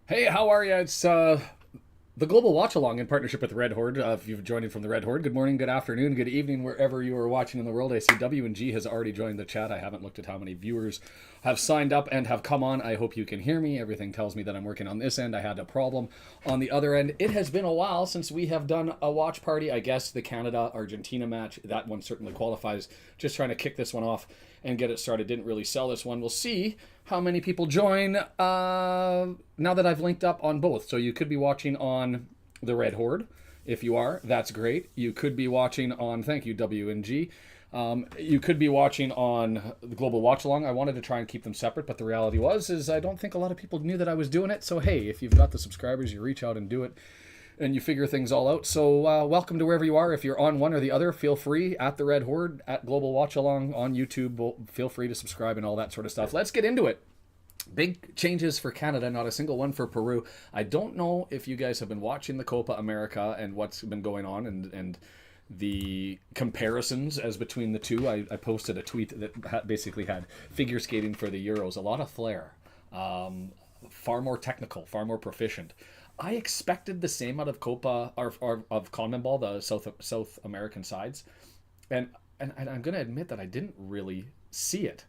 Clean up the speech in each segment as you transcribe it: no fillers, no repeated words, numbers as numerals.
Hey, how are you? It's the Global Watch Along in partnership with Red Horde. If you've joined in from the Red Horde, good morning, good afternoon, good evening, wherever you are watching in the world. I see W&G has already joined the chat. I haven't looked at how many viewers have signed up and have come on. I hope you can hear me. Everything tells me that I'm working on this end. I had a problem on the other end. It has been a while since we have done a watch party. I guess the Canada-Argentina match, that one certainly qualifies. Just trying to kick this one off and get it started. Didn't really sell this one. We'll see how many people join now that I've linked up on both. So you could be watching on the Red Horde. If you are, that's great. You could be watching on, thank you, WNG. You could be watching on the Global Watch Along. I wanted to try and keep them separate, but the reality is I don't think a lot of people knew that I was doing it. So hey, if you've got the subscribers, you reach out and do it, and you figure things all out. So welcome to wherever you are. If you're on one or the other, feel free at the Red Horde, at Global Watch Along on YouTube. Feel free to subscribe and all that sort of stuff. Let's get into it. Big changes for Canada, not a single one for Peru. I don't know if you guys have been watching the Copa America and what's been going on and the comparisons as between the two. I posted a tweet that basically had figure skating for the Euros. A lot of flair. Far more technical, far more proficient. I expected the same out of Copa or of CONMEBOL, the South American sides, and I'm going to admit that I didn't really see it.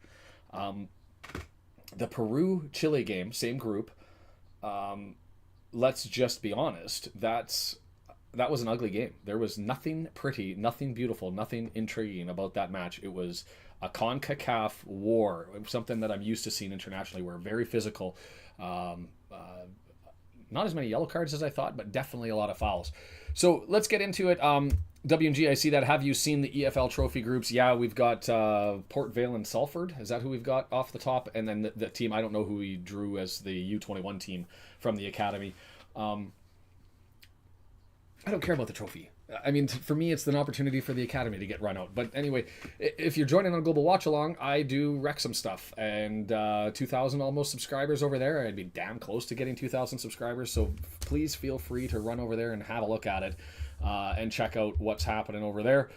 The Peru-Chile game, same group. Let's just be honest. That was an ugly game. There was nothing pretty, nothing beautiful, nothing intriguing about that match. It was a Concacaf war, something that I'm used to seeing internationally. We're very physical. Not as many yellow cards as I thought, but definitely a lot of fouls. So let's get into it. WMG, I see that. Have you seen the EFL trophy groups? Yeah, we've got Port Vale and Salford. Is that who we've got off the top? And then the team, I don't know who we drew as the U21 team from the academy. I don't care about the trophy. I mean, for me, it's an opportunity for the academy to get run out. But anyway, if you're joining on Global Watch Along, I do Wrexham stuff. And 2,000 almost subscribers over there. I'd be damn close to getting 2,000 subscribers. So please feel free to run over there and have a look at it and check out what's happening over there.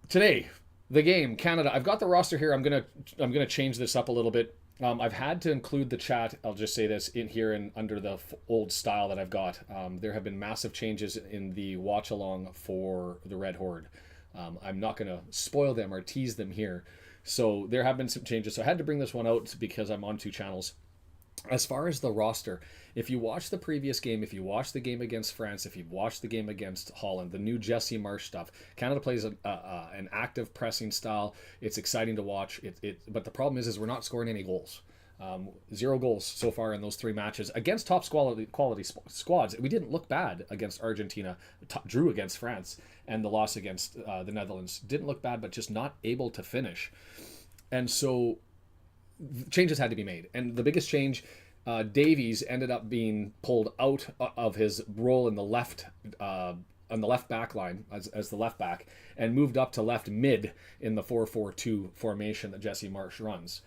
Today, the game, Canada. I've got the roster here. I'm gonna change this up a little bit. I've had to include the chat, I'll just say this, in here and under the old style that I've got. There have been massive changes in the watch along for the Red Horde. I'm not going to spoil them or tease them here. So there have been some changes. So I had to bring this one out because I'm on two channels. As far as the roster, if you watch the previous game, if you watch the game against France, if you've watched the game against Holland, the new Jesse Marsh stuff, Canada plays an active pressing style. It's exciting to watch. But the problem is we're not scoring any goals. 0 goals so far in those 3 matches against top quality squads. We didn't look bad against Argentina, drew against France, and the loss against the Netherlands. Didn't look bad, but just not able to finish. And so changes had to be made, and the biggest change, Davies ended up being pulled out of his role in the left on the left back line as the left back and moved up to left mid in the 4-4-2 formation that Jesse Marsh runs.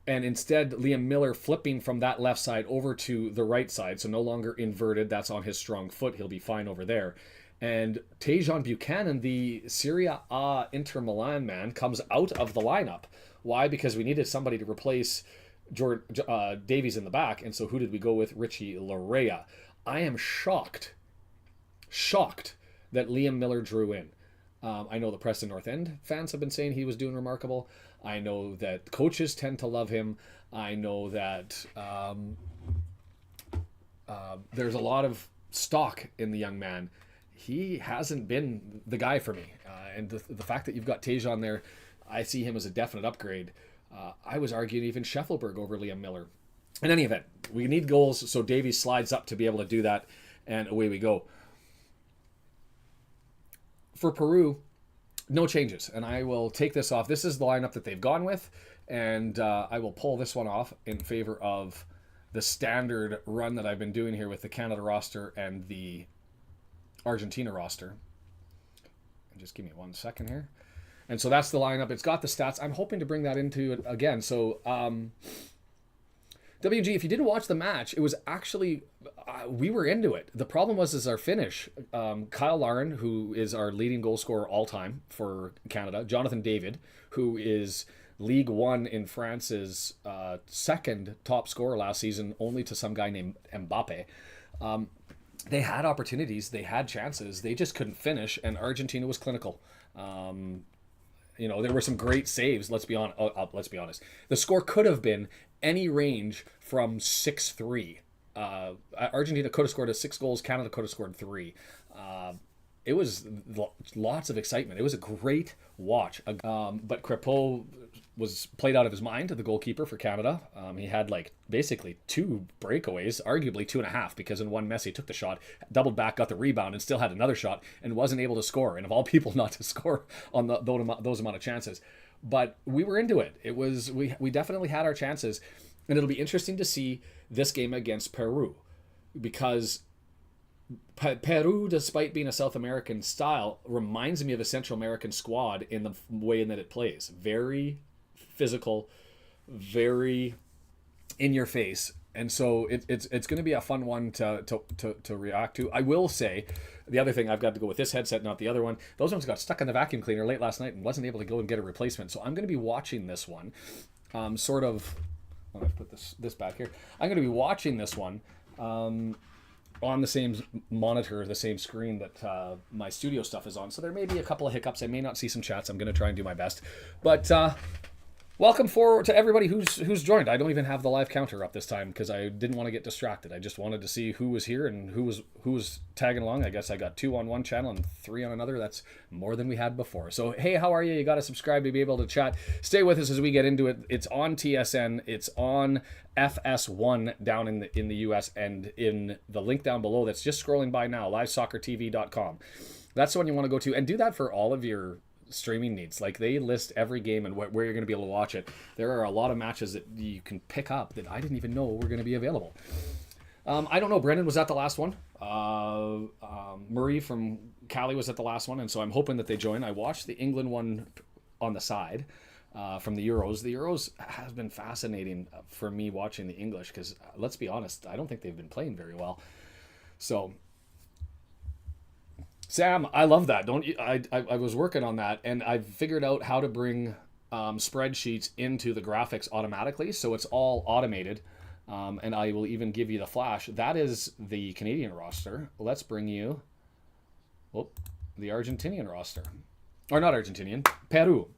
And instead, Liam Miller flipping from that left side over to the right side, so no longer inverted. That's on his strong foot. He'll be fine over there. And Tajon Buchanan, the Serie A Inter Milan man, comes out of the lineup. Why? Because we needed somebody to replace Davies in the back. And so who did we go with? Richie Larea. I am shocked that Liam Miller drew in. I know the Preston North End fans have been saying he was doing remarkable. I know that coaches tend to love him. I know that there's a lot of stock in the young man. He hasn't been the guy for me. And the fact that you've got Tajon there, I see him as a definite upgrade. I was arguing even Scheffelberg over Liam Miller. In any event, we need goals, so Davies slides up to be able to do that, and away we go. For Peru, no changes, and I will take this off. This is the lineup that they've gone with, and I will pull this one off in favor of the standard run that I've been doing here with the Canada roster and the Argentina roster. And just give me 1 second here. And so that's the lineup. It's got the stats. I'm hoping to bring that into it again. So WG, if you didn't watch the match, it was actually, we were into it. The problem was our finish. Kyle Larin, who is our leading goal scorer all time for Canada, Jonathan David, who is League One in France's second top scorer last season, only to some guy named Mbappe. They had opportunities, they had chances, they just couldn't finish, and Argentina was clinical. There were some great saves. Let's be honest. The score could have been any range from 6-3. Argentina could have scored 6 goals. Canada could have scored 3. It was lots of excitement. It was a great watch. But Crépeau was played out of his mind, the goalkeeper for Canada. He had basically 2 breakaways, arguably 2.5, because in one Messi took the shot, doubled back, got the rebound, and still had another shot and wasn't able to score. And of all people, not to score on those amount of chances. But we were into it. It was we definitely had our chances, and it'll be interesting to see this game against Peru, because Peru, despite being a South American style, reminds me of a Central American squad in the way that it plays. Very physical, very in your face, and so it's going to be a fun one to react to. I will say, the other thing, I've got to go with this headset, not the other one. Those ones got stuck in the vacuum cleaner late last night and wasn't able to go and get a replacement. So I'm going to be watching this one, sort of. I'll put this back here. I'm going to be watching this one. On the same monitor, the same screen that my studio stuff is on. So there may be a couple of hiccups. I may not see some chats. I'm going to try and do my best. But welcome forward to everybody who's joined. I don't even have the live counter up this time because I didn't want to get distracted. I just wanted to see who was here and who was tagging along. I guess I got 2 on one channel and 3 on another. That's more than we had before. So hey, how are you? You got to subscribe to be able to chat. Stay with us as we get into it. It's on TSN. It's on FS1 down in the US, and in the link down below that's just scrolling by now, livesoccertv.com. That's the one you want to go to, and do that for all of your streaming needs. They list every game and where you're going to be able to watch it. There are a lot of matches that you can pick up that I didn't even know were going to be available. I don't know. Brendan was at the last one. Murray from Cali was at the last one, and so I'm hoping that they join. I watched the England one on the side from the Euros. The Euros has been fascinating for me watching the English because, let's be honest, I don't think they've been playing very well. So Sam, I love that. Don't you? I was working on that, and I figured out how to bring spreadsheets into the graphics automatically, so it's all automated. And I will even give you the flash. That is the Canadian roster. Let's bring you the Argentinian roster, or not Argentinian, Peru.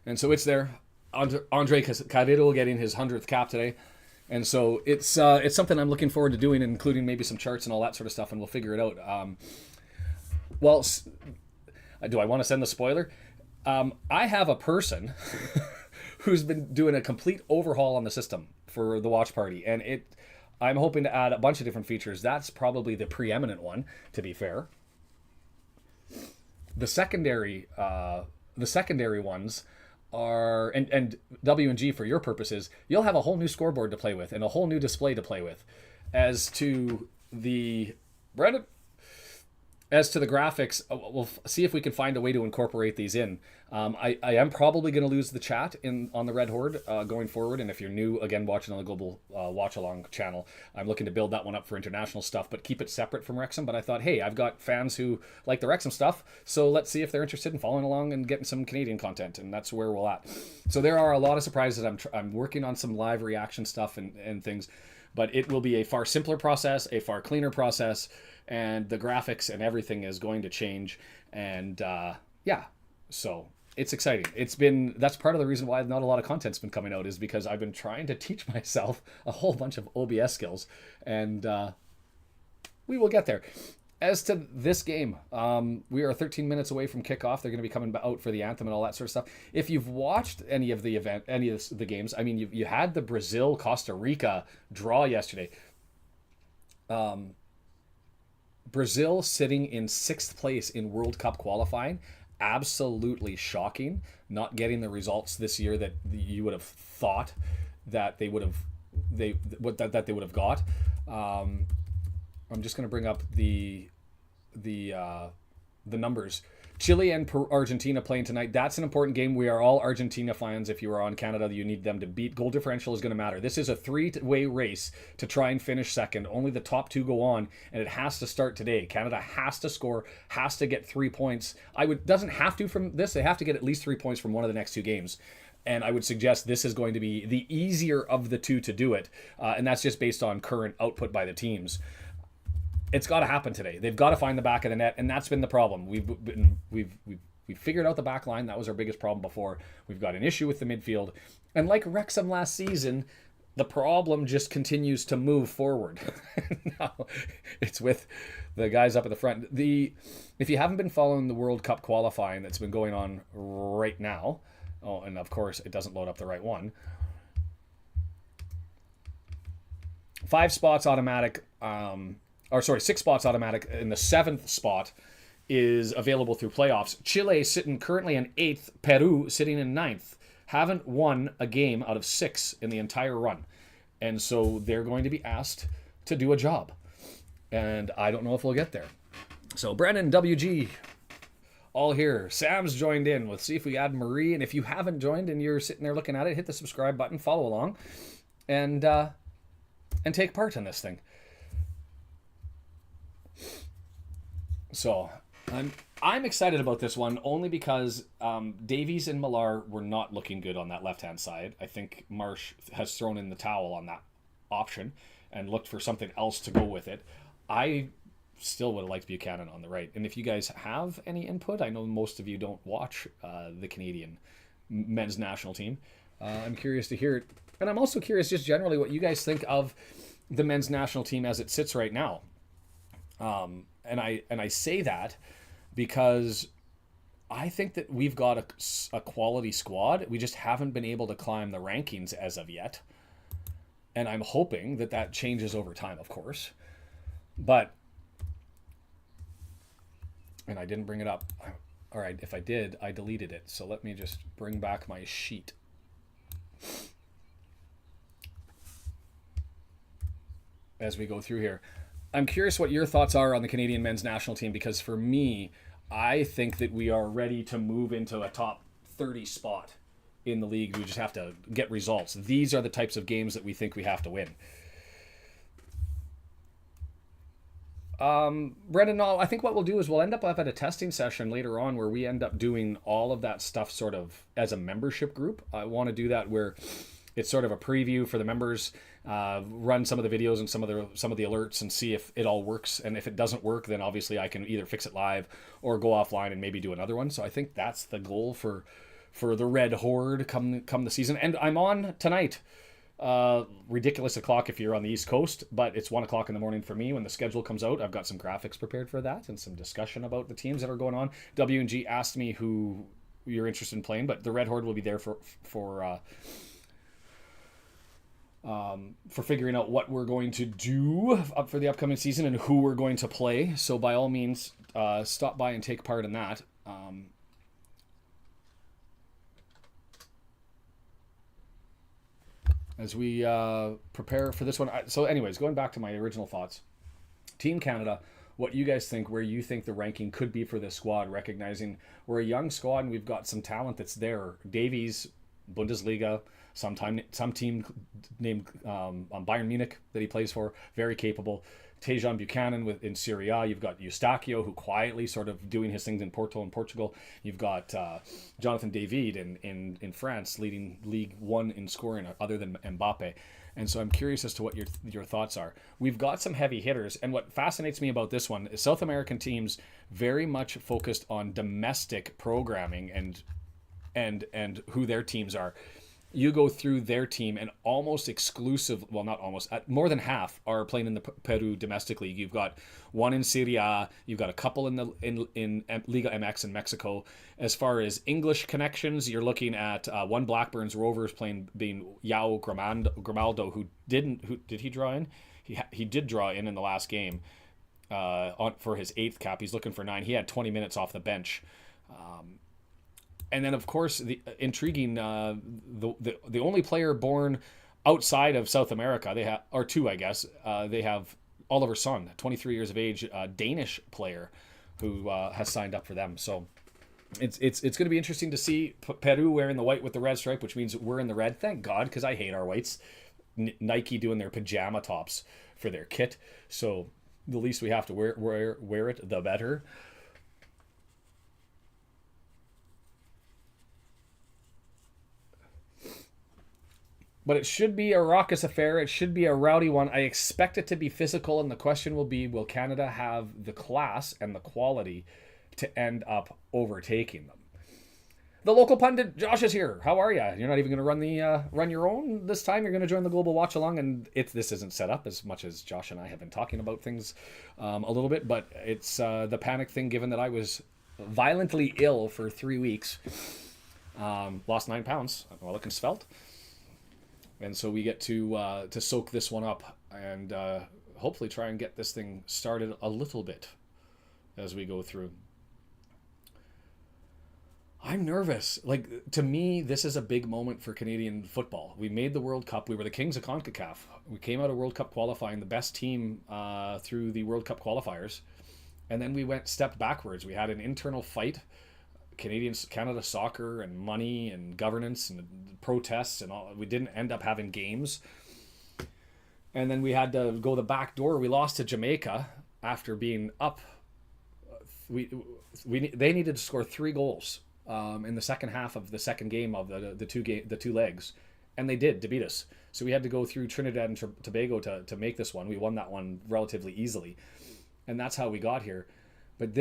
And so it's there. Andre Carrero getting his 100th cap today. And so it's something I'm looking forward to doing, including maybe some charts and all that sort of stuff, and we'll figure it out. Do I want to send the spoiler? I have a person who's been doing a complete overhaul on the system for the watch party, and I'm hoping to add a bunch of different features. That's probably the preeminent one, to be fair. The secondary ones are, and W and G for your purposes, you'll have a whole new scoreboard to play with and a whole new display to play with. As to the graphics, we'll see if we can find a way to incorporate these in. I am probably going to lose the chat on the Red Horde going forward, and if you're new, again, watching on the Global Watch Along channel, I'm looking to build that one up for international stuff, but keep it separate from Wrexham. But I thought, hey, I've got fans who like the Wrexham stuff, so let's see if they're interested in following along and getting some Canadian content, and that's where we're at. So there are a lot of surprises. I'm working on some live reaction stuff and things, but it will be a far simpler process, a far cleaner process, and the graphics and everything is going to change. And so it's exciting. That's part of the reason why not a lot of content's been coming out, is because I've been trying to teach myself a whole bunch of OBS skills, and we will get there. As to this game, we are 13 minutes away from kickoff. They're going to be coming out for the anthem and all that sort of stuff. If you've watched any of the games, I mean, you had the Brazil-Costa Rica draw yesterday. Brazil sitting in 6th place in World Cup qualifying, absolutely shocking. Not getting the results this year that you would have thought that they would have got. I'm just going to bring up the numbers Chile and Argentina playing tonight. That's an important game. We are all Argentina fans. If you are on Canada, you need them to beat. Goal differential is going to matter. This is a three-way race to try and finish second. Only the top two go on, and it has to start today. Canada has to score, has to get 3 points. Doesn't have to from this. They have to get at least 3 points from one of the next two games. And I would suggest this is going to be the easier of the two to do it. And that's just based on current output by the teams. It's got to happen today. They've got to find the back of the net, and that's been the problem. We've figured out the back line. That was our biggest problem before. We've got an issue with the midfield, and like Wrexham last season, the problem just continues to move forward. Now, it's with the guys up at the front. If you haven't been following the World Cup qualifying that's been going on right now, and of course it doesn't load up the right one. 5 spots automatic. 6 spots automatic, and the 7th spot is available through playoffs. Chile sitting currently in 8th, Peru sitting in 9th. Haven't won a game out of 6 in the entire run. And so they're going to be asked to do a job. And I don't know if we'll get there. So Brennan, WG, all here. Sam's joined in. Let's see if we add Marie. And if you haven't joined and you're sitting there looking at it, hit the subscribe button, follow along, and take part in this thing. So I'm excited about this one only because Davies and Millar were not looking good on that left-hand side. I think Marsh has thrown in the towel on that option and looked for something else to go with it. I still would have liked Buchanan on the right. And if you guys have any input, I know most of you don't watch the Canadian men's national team. I'm curious to hear it. And I'm also curious just generally what you guys think of the men's national team as it sits right now. And I say that because I think that we've got a quality squad. We just haven't been able to climb the rankings as of yet. And I'm hoping that changes over time, of course. But, and I didn't bring it up. All right, if I did, I deleted it. So let me just bring back my sheet. As we go through here. I'm curious what your thoughts are on the Canadian men's national team, because for me, I think that we are ready to move into a top 30 spot in the league. We just have to get results. These are the types of games that we think we have to win. Brendan, no, I think what we'll do is we'll end up at a testing session later on where we end up doing all of that stuff sort of as a membership group. I want to do that where it's sort of a preview for the members, run some of the videos and some of the alerts and see if it all works. And if it doesn't work, then obviously I can either fix it live or go offline and maybe do another one. So I think that's the goal for the Red Horde come the season. And I'm on tonight. Ridiculous o'clock if you're on the East Coast, but it's 1 o'clock in the morning for me when the schedule comes out. I've got some graphics prepared for that and some discussion about the teams that are going on. W&G asked me who you're interested in playing, but the Red Horde will be there for figuring out what we're going to do up for the upcoming season and who we're going to play. So by all means, stop by and take part in that. As we prepare for this one. So anyways, going back to my original thoughts. Team Canada, what you guys think, where you think the ranking could be for this squad, recognizing we're a young squad and we've got some talent that's there. Davies, Bundesliga, some team named Bayern Munich that he plays for, very capable. Tejan Buchanan in Serie A. You've got Eustachio, who quietly sort of doing his things in Porto and Portugal. You've got Jonathan David in France, leading League One in scoring other than Mbappe. And so I'm curious as to what your thoughts are. We've got some heavy hitters, and what fascinates me about this one is South American teams very much focused on domestic programming and who their teams are. You go through their team and almost exclusive, well, not almost, more than half are playing in the Peru domestic league. You've got one in Serie A, you've got a couple in Liga MX in Mexico. As far as English connections, you're looking at one Blackburn's Rovers being Yao Grimaldo, who did he draw in? He did draw in the last game for his 8th cap. He's looking for 9. He had 20 minutes off the bench. And then, of course, the intriguing, the only player born outside of South America, they have, or two, I guess, they have Oliver Son, 23 years of age, a Danish player who has signed up for them. So It's going to be interesting to see Peru wearing the white with the red stripe, which means we're in the red. Thank God, because I hate our whites. Nike doing their pajama tops for their kit, so the least we have to wear it, the better. But it should be a raucous affair. It should be a rowdy one. I expect it to be physical, and the question will be, will Canada have the class and the quality to end up overtaking them? The local pundit Josh is here. How are you? You're not even going to run your own this time. You're going to join the global watch along, and this isn't set up as much as Josh and I have been talking about things a little bit, but it's the panic thing. Given that I was violently ill for 3 weeks, lost 9 pounds, I'm looking svelte. And so we get to soak this one up and hopefully try and get this thing started a little bit as we go through. I'm nervous. Like, to me, this is a big moment for Canadian football. We made the World Cup. We were the kings of Concacaf. We came out of World Cup qualifying, the best team through the World Cup qualifiers. And then we stepped backwards. We had an internal fight. Canada soccer and money and governance and protests and all. We didn't end up having games, and then we had to go the back door. We lost to Jamaica after being up. They needed to score 3 goals in the second half of the second game of the two legs, and they did to beat us. So we had to go through Trinidad and Tobago to make this one. We won that one relatively easily, and that's how we got here. But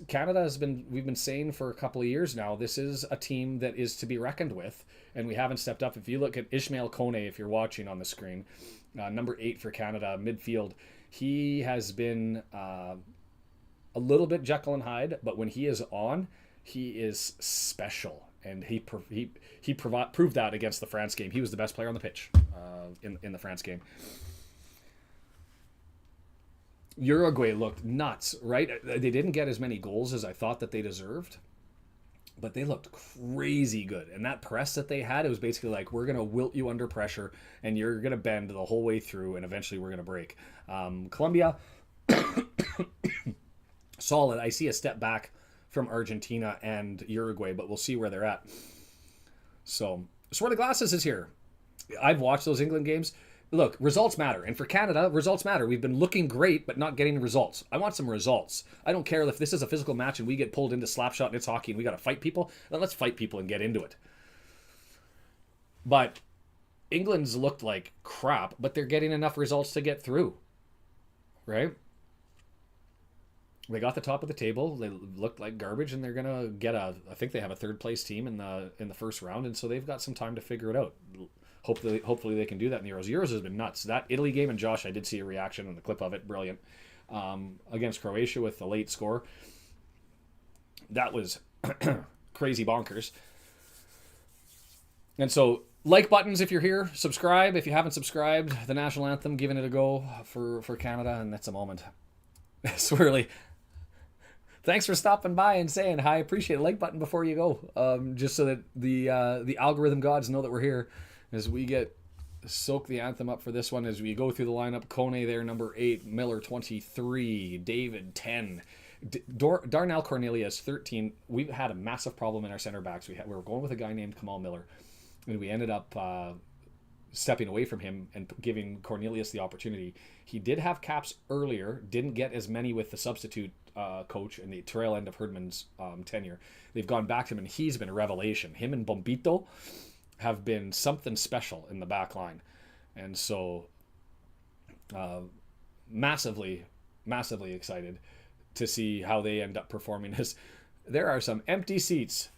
Canada we've been saying for a couple of years now, this is a team that is to be reckoned with, and we haven't stepped up. If you look at Ishmael Kone, if you're watching on the screen, number 8 for Canada, midfield, he has been a little bit Jekyll and Hyde, but when he is on, he is special. And he proved that against the France game. He was the best player on the pitch in the France game. Uruguay looked nuts, right? They didn't get as many goals as I thought that they deserved, but they looked crazy good. And that press that they had, it was basically like, we're going to wilt you under pressure, and you're going to bend the whole way through, and eventually we're going to break. Colombia, solid. I see a step back from Argentina and Uruguay, but we'll see where they're at. So, Swirly the Glasses is here. I've watched those England games. Look, results matter. And for Canada, results matter. We've been looking great, but not getting results. I want some results. I don't care if this is a physical match and we get pulled into slapshot and it's hockey and we got to fight people. Then let's fight people and get into it. But England's looked like crap, but they're getting enough results to get through. Right? They got the top of the table. They looked like garbage, and they're going to get I think they have a third place team in the first round, and so they've got some time to figure it out. Hopefully they can do that in the Euros. Euros has been nuts. That Italy game, and Josh, I did see a reaction on the clip of it. Brilliant. Against Croatia with the late score. That was crazy bonkers. And so, like buttons if you're here. Subscribe if you haven't subscribed. The national anthem, giving it a go for Canada, and that's a moment. Swirly. Thanks for stopping by and saying hi. I appreciate it. Like button before you go. Just so that the algorithm gods know that we're here. As we soak the anthem up for this one, as we go through the lineup. Kone there, number 8. Miller, 23. David, 10. Darnell Cornelius, 13. We've had a massive problem in our center backs. We were going with a guy named Kamal Miller, and we ended up stepping away from him and giving Cornelius the opportunity. He did have caps earlier, didn't get as many with the substitute coach in the tail end of Herdman's tenure. They've gone back to him, and he's been a revelation. Him and Bombito have been something special in the back line. And so massively excited to see how they end up performing this. There are some empty seats,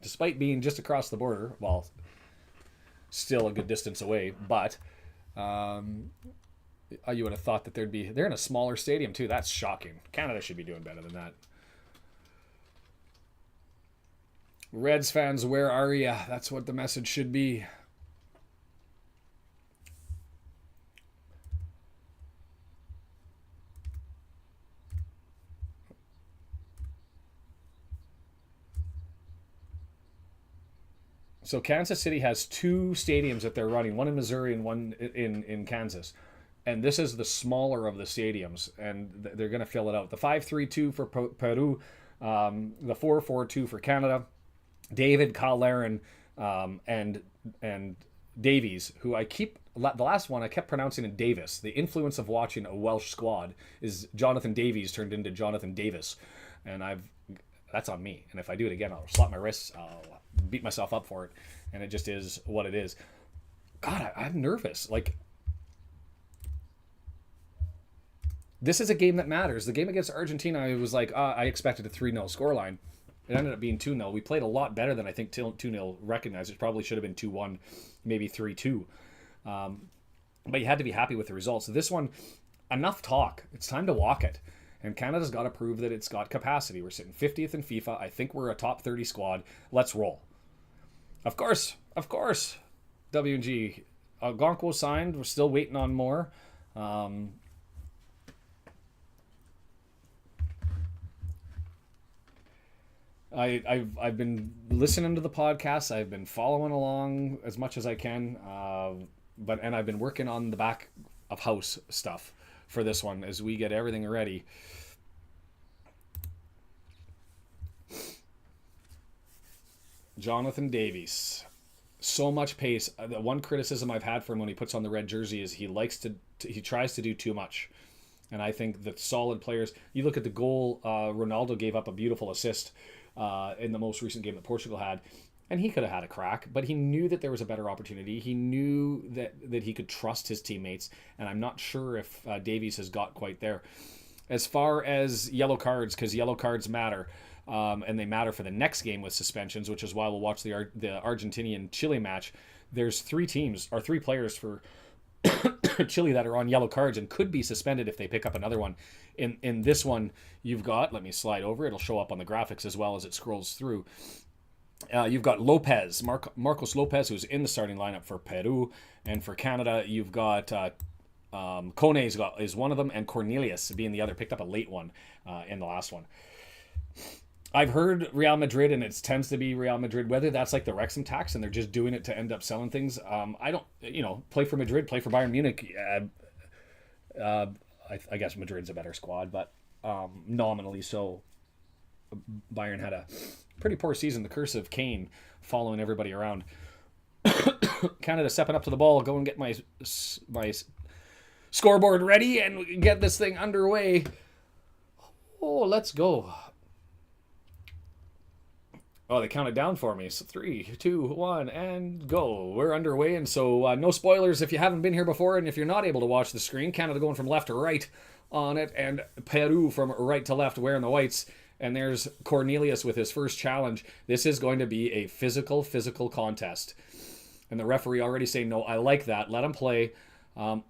despite being just across the border. Well, still a good distance away, but you would have thought that they're in a smaller stadium too. That's shocking. Canada should be doing better than that. Reds fans, where are ya? That's what the message should be. So Kansas City has 2 stadiums that they're running, one in Missouri and one in Kansas. And this is the smaller of the stadiums, and they're going to fill it out. The 5-3-2 for Peru The 4-4-2 for Canada. David, Kyle Larin, and Davies, who the last one I kept pronouncing it Davis. The influence of watching a Welsh squad is Jonathan Davies turned into Jonathan Davis, and that's on me. And if I do it again, I'll slap my wrists. I'll beat myself up for it, and it just is what it is. God, I'm nervous. Like, this is a game that matters. The game against Argentina, it was like, I expected a 3-0 scoreline. It ended up being 2-0. We played a lot better than I think 2-0 recognized. It probably should have been 2-1, maybe 3-2. But you had to be happy with the results. This one, enough talk. It's time to walk it. And Canada's got to prove that it's got capacity. We're sitting 50th in FIFA. I think we're a top 30 squad. Let's roll. Of course. W&G. Gonko signed. We're still waiting on more. I've been listening to the podcast. I've been following along as much as I can, and I've been working on the back of house stuff for this one as we get everything ready. Jonathan Davies, so much pace. The one criticism I've had for him when he puts on the red jersey is he tries to do too much. And I think the solid players, you look at the goal, Ronaldo gave up a beautiful assist in the most recent game that Portugal had, and he could have had a crack, but he knew that there was a better opportunity. He knew that he could trust his teammates, and I'm not sure if Davies has got quite there. As far as yellow cards, because yellow cards matter, and they matter for the next game with suspensions, which is why we'll watch the Argentinian-Chile match. There's three players for Chile that are on yellow cards and could be suspended if they pick up another one. In this one, you've got, let me slide over, it'll show up on the graphics as well as it scrolls through. You've got Lopez, Marcos Lopez, who's in the starting lineup for Peru, and for Canada, you've got Kone is one of them, and Cornelius being the other, picked up a late one in the last one. I've heard Real Madrid, and it tends to be Real Madrid, whether that's like the Wrexham tax and they're just doing it to end up selling things. I don't, play for Madrid, play for Bayern Munich. I guess Madrid's a better squad, but nominally so. Bayern had a pretty poor season. The curse of Kane following everybody around. Canada stepping up to the ball. Go and get my scoreboard ready and get this thing underway. Oh, let's go. Oh, they counted down for me. So 3, 2, 1, and go. We're underway, and so no spoilers if you haven't been here before, and if you're not able to watch the screen, Canada going from left to right on it, and Peru from right to left wearing the whites. And there's Cornelius with his first challenge. This is going to be a physical contest. And the referee already saying, no, I like that. Let him play. And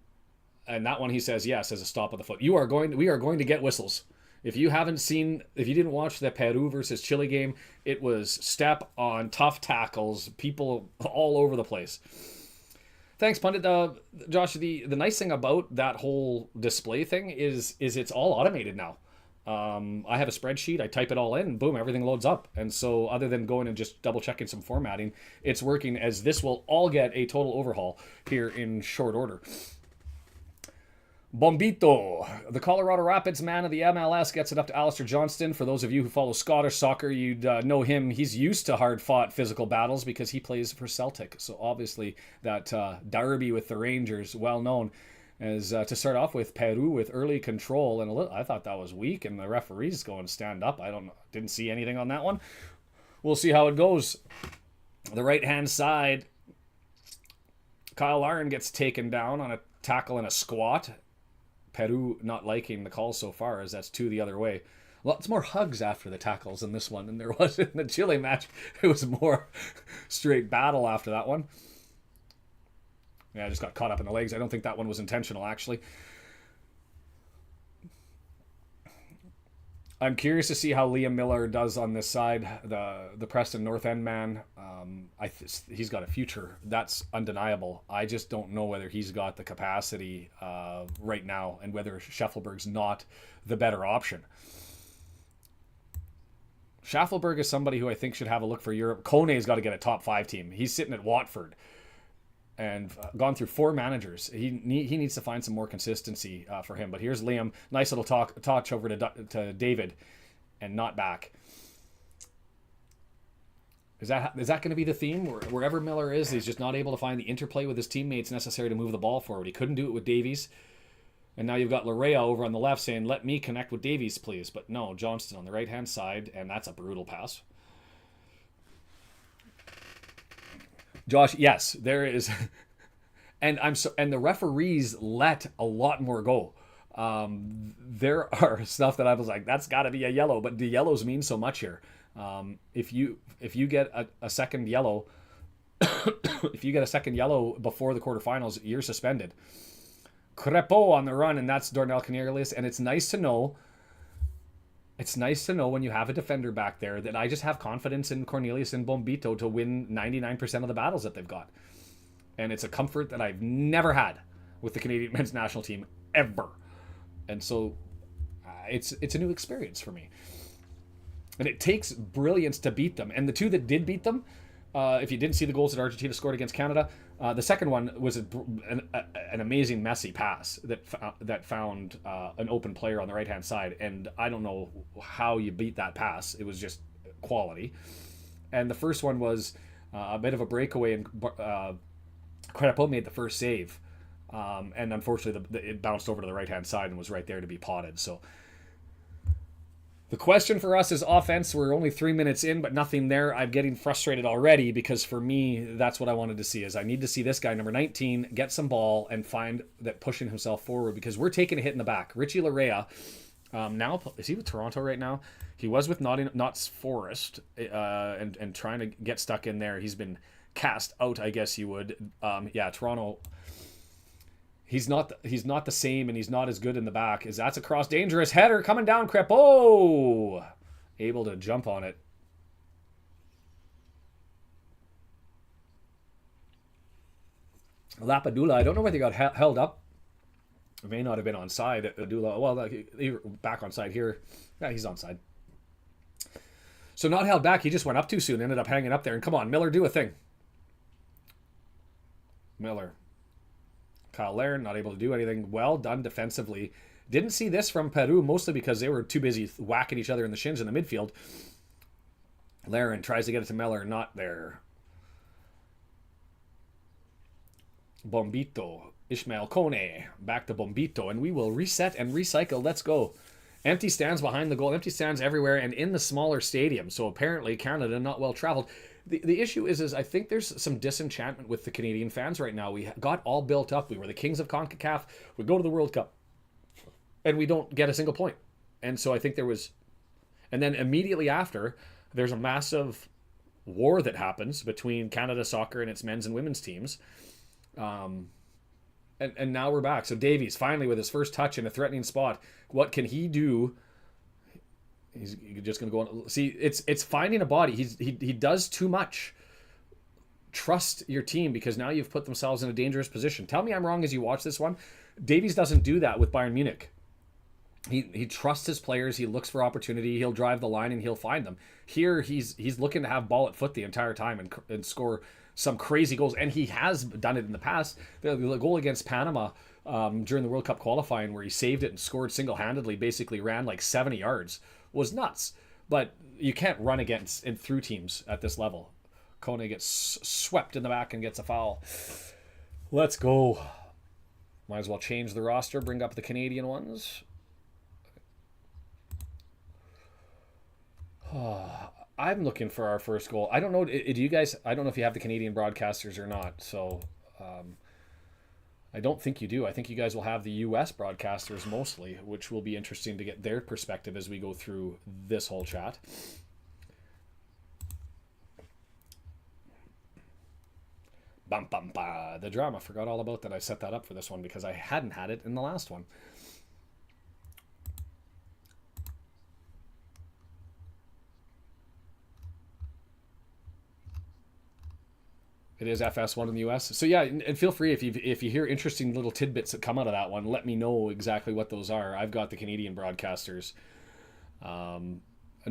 that one he says, yes, as a stop of the foot. We are going to get whistles. If you didn't watch the Peru versus Chile game, it was step on tough tackles, people all over the place. Thanks, Pundit. Josh, the nice thing about that whole display thing is it's all automated now. I have a spreadsheet, I type it all in, and boom, everything loads up. And so other than going and just double checking some formatting, it's working, as this will all get a total overhaul here in short order. Bombito, the Colorado Rapids man of the MLS, gets it up to Alistair Johnston. For those of you who follow Scottish soccer, you'd know him. He's used to hard-fought physical battles because he plays for Celtic. So obviously that derby with the Rangers, well known. As to start off with Peru with early control, and I thought that was weak, and the referee's going stand up. Didn't see anything on that one. We'll see how it goes. The right-hand side, Kyle Larin gets taken down on a tackle and a squat. Peru not liking the call so far, as that's 2 the other way. Lots more hugs after the tackles in this one than there was in the Chile match. It was more straight battle after that one. Yeah, I just got caught up in the legs. I don't think that one was intentional, actually. I'm curious to see how Liam Miller does on this side, the Preston North End man. He's got a future. That's undeniable. I just don't know whether he's got the capacity right now, and whether Scheffelberg's not the better option. Schaffelberg is somebody who I think should have a look for Europe. Kone's got to get a top 5 team. He's sitting at Watford and gone through 4 managers. He needs to find some more consistency for him. But here's Liam. Nice little touch over to David. and not back. Is that going to be the theme? Wherever Miller is, he's just not able to find the interplay with his teammates necessary to move the ball forward. He couldn't do it with Davies. And now you've got Larea over on the left saying, let me connect with Davies, please. But no, Johnston on the right-hand side, and that's a brutal pass. Josh, yes, there is. And the referees let a lot more go. There are stuff that I was like, that's got to be a yellow, but the yellows mean so much here. If you get a second yellow, if you get a second yellow before the quarterfinals, you're suspended. Crepeau on the run, and that's Darnell Cornelius. And it's nice to know. It's nice to know when you have a defender back there that I just have confidence in Cornelius and Bombito to win 99% of the battles that they've got. And it's a comfort that I've never had with the Canadian men's national team ever. And so it's a new experience for me. And it takes brilliance to beat them. And the two that did beat them, if you didn't see the goals that Argentina scored against Canada, the second one was an amazing Messi pass that found an open player on the right-hand side. And I don't know how you beat that pass. It was just quality. And the first one was a bit of a breakaway, and Crepeau made the first save. And unfortunately, it bounced over to the right-hand side and was right there to be potted. So the question for us is offense. We're only 3 minutes in, but nothing there. I'm getting frustrated already because for me, that's what I wanted to see. Is I need to see this guy, number 19, get some ball and find that pushing himself forward, because we're taking a hit in the back. Richie Larea, now is he with Toronto right now? He was with Notts Forest, and trying to get stuck in there. He's been cast out, I guess you would. Toronto. He's not the same, and he's not as good in the back. That's a cross, dangerous header coming down. Crepeau able to jump on it. Lapadula, I don't know whether he got held up. It may not have been onside. Adula, well, he back onside here. Yeah, he's onside. So not held back. He just went up too soon. Ended up hanging up there. And come on, Miller, do a thing. Miller. Kyle Larin not able to do anything. Well done defensively. Didn't see this from Peru, mostly because they were too busy whacking each other in the shins in the midfield. Larin tries to get it to Miller, not there. Bombito, Ishmael Kone, back to Bombito, and we will reset and recycle. Let's go. Empty stands behind the goal, empty stands everywhere, and in the smaller stadium. So apparently Canada not well traveled. The issue is I think there's some disenchantment with the Canadian fans right now. We got all built up. We were the kings of CONCACAF. We go to the World Cup, and we don't get a single point. And so I think there was... And then immediately after, there's a massive war that happens between Canada Soccer and its men's and women's teams. And now we're back. So Davies, finally, with his first touch in a threatening spot. What can he do? He's just going to go on. See, it's finding a body. He does too much. Trust your team, because now you've put themselves in a dangerous position. Tell me I'm wrong as you watch this one. Davies doesn't do that with Bayern Munich. He trusts his players. He looks for opportunity. He'll drive the line and he'll find them. Here, he's looking to have ball at foot the entire time and score some crazy goals. And he has done it in the past. The goal against Panama during the World Cup qualifying, where he saved it and scored single-handedly, basically ran like 70 yards, was nuts. But you can't run against and through teams at this level. Kone gets swept in the back and gets a foul. Let's go. Might as well change the roster, bring up the Canadian ones. I'm looking for our first goal. I don't know. Do you guys? I don't know if you have the Canadian broadcasters or not. So I don't think you do. I think you guys will have the U.S. broadcasters mostly, which will be interesting to get their perspective as we go through this whole chat. Bum, bum, ba. The drama. Forgot all about that. I set that up for this one because I hadn't had it in the last one. It is FS1 in the US. So yeah, and feel free if you hear interesting little tidbits that come out of that one, let me know exactly what those are. I've got the Canadian broadcasters. And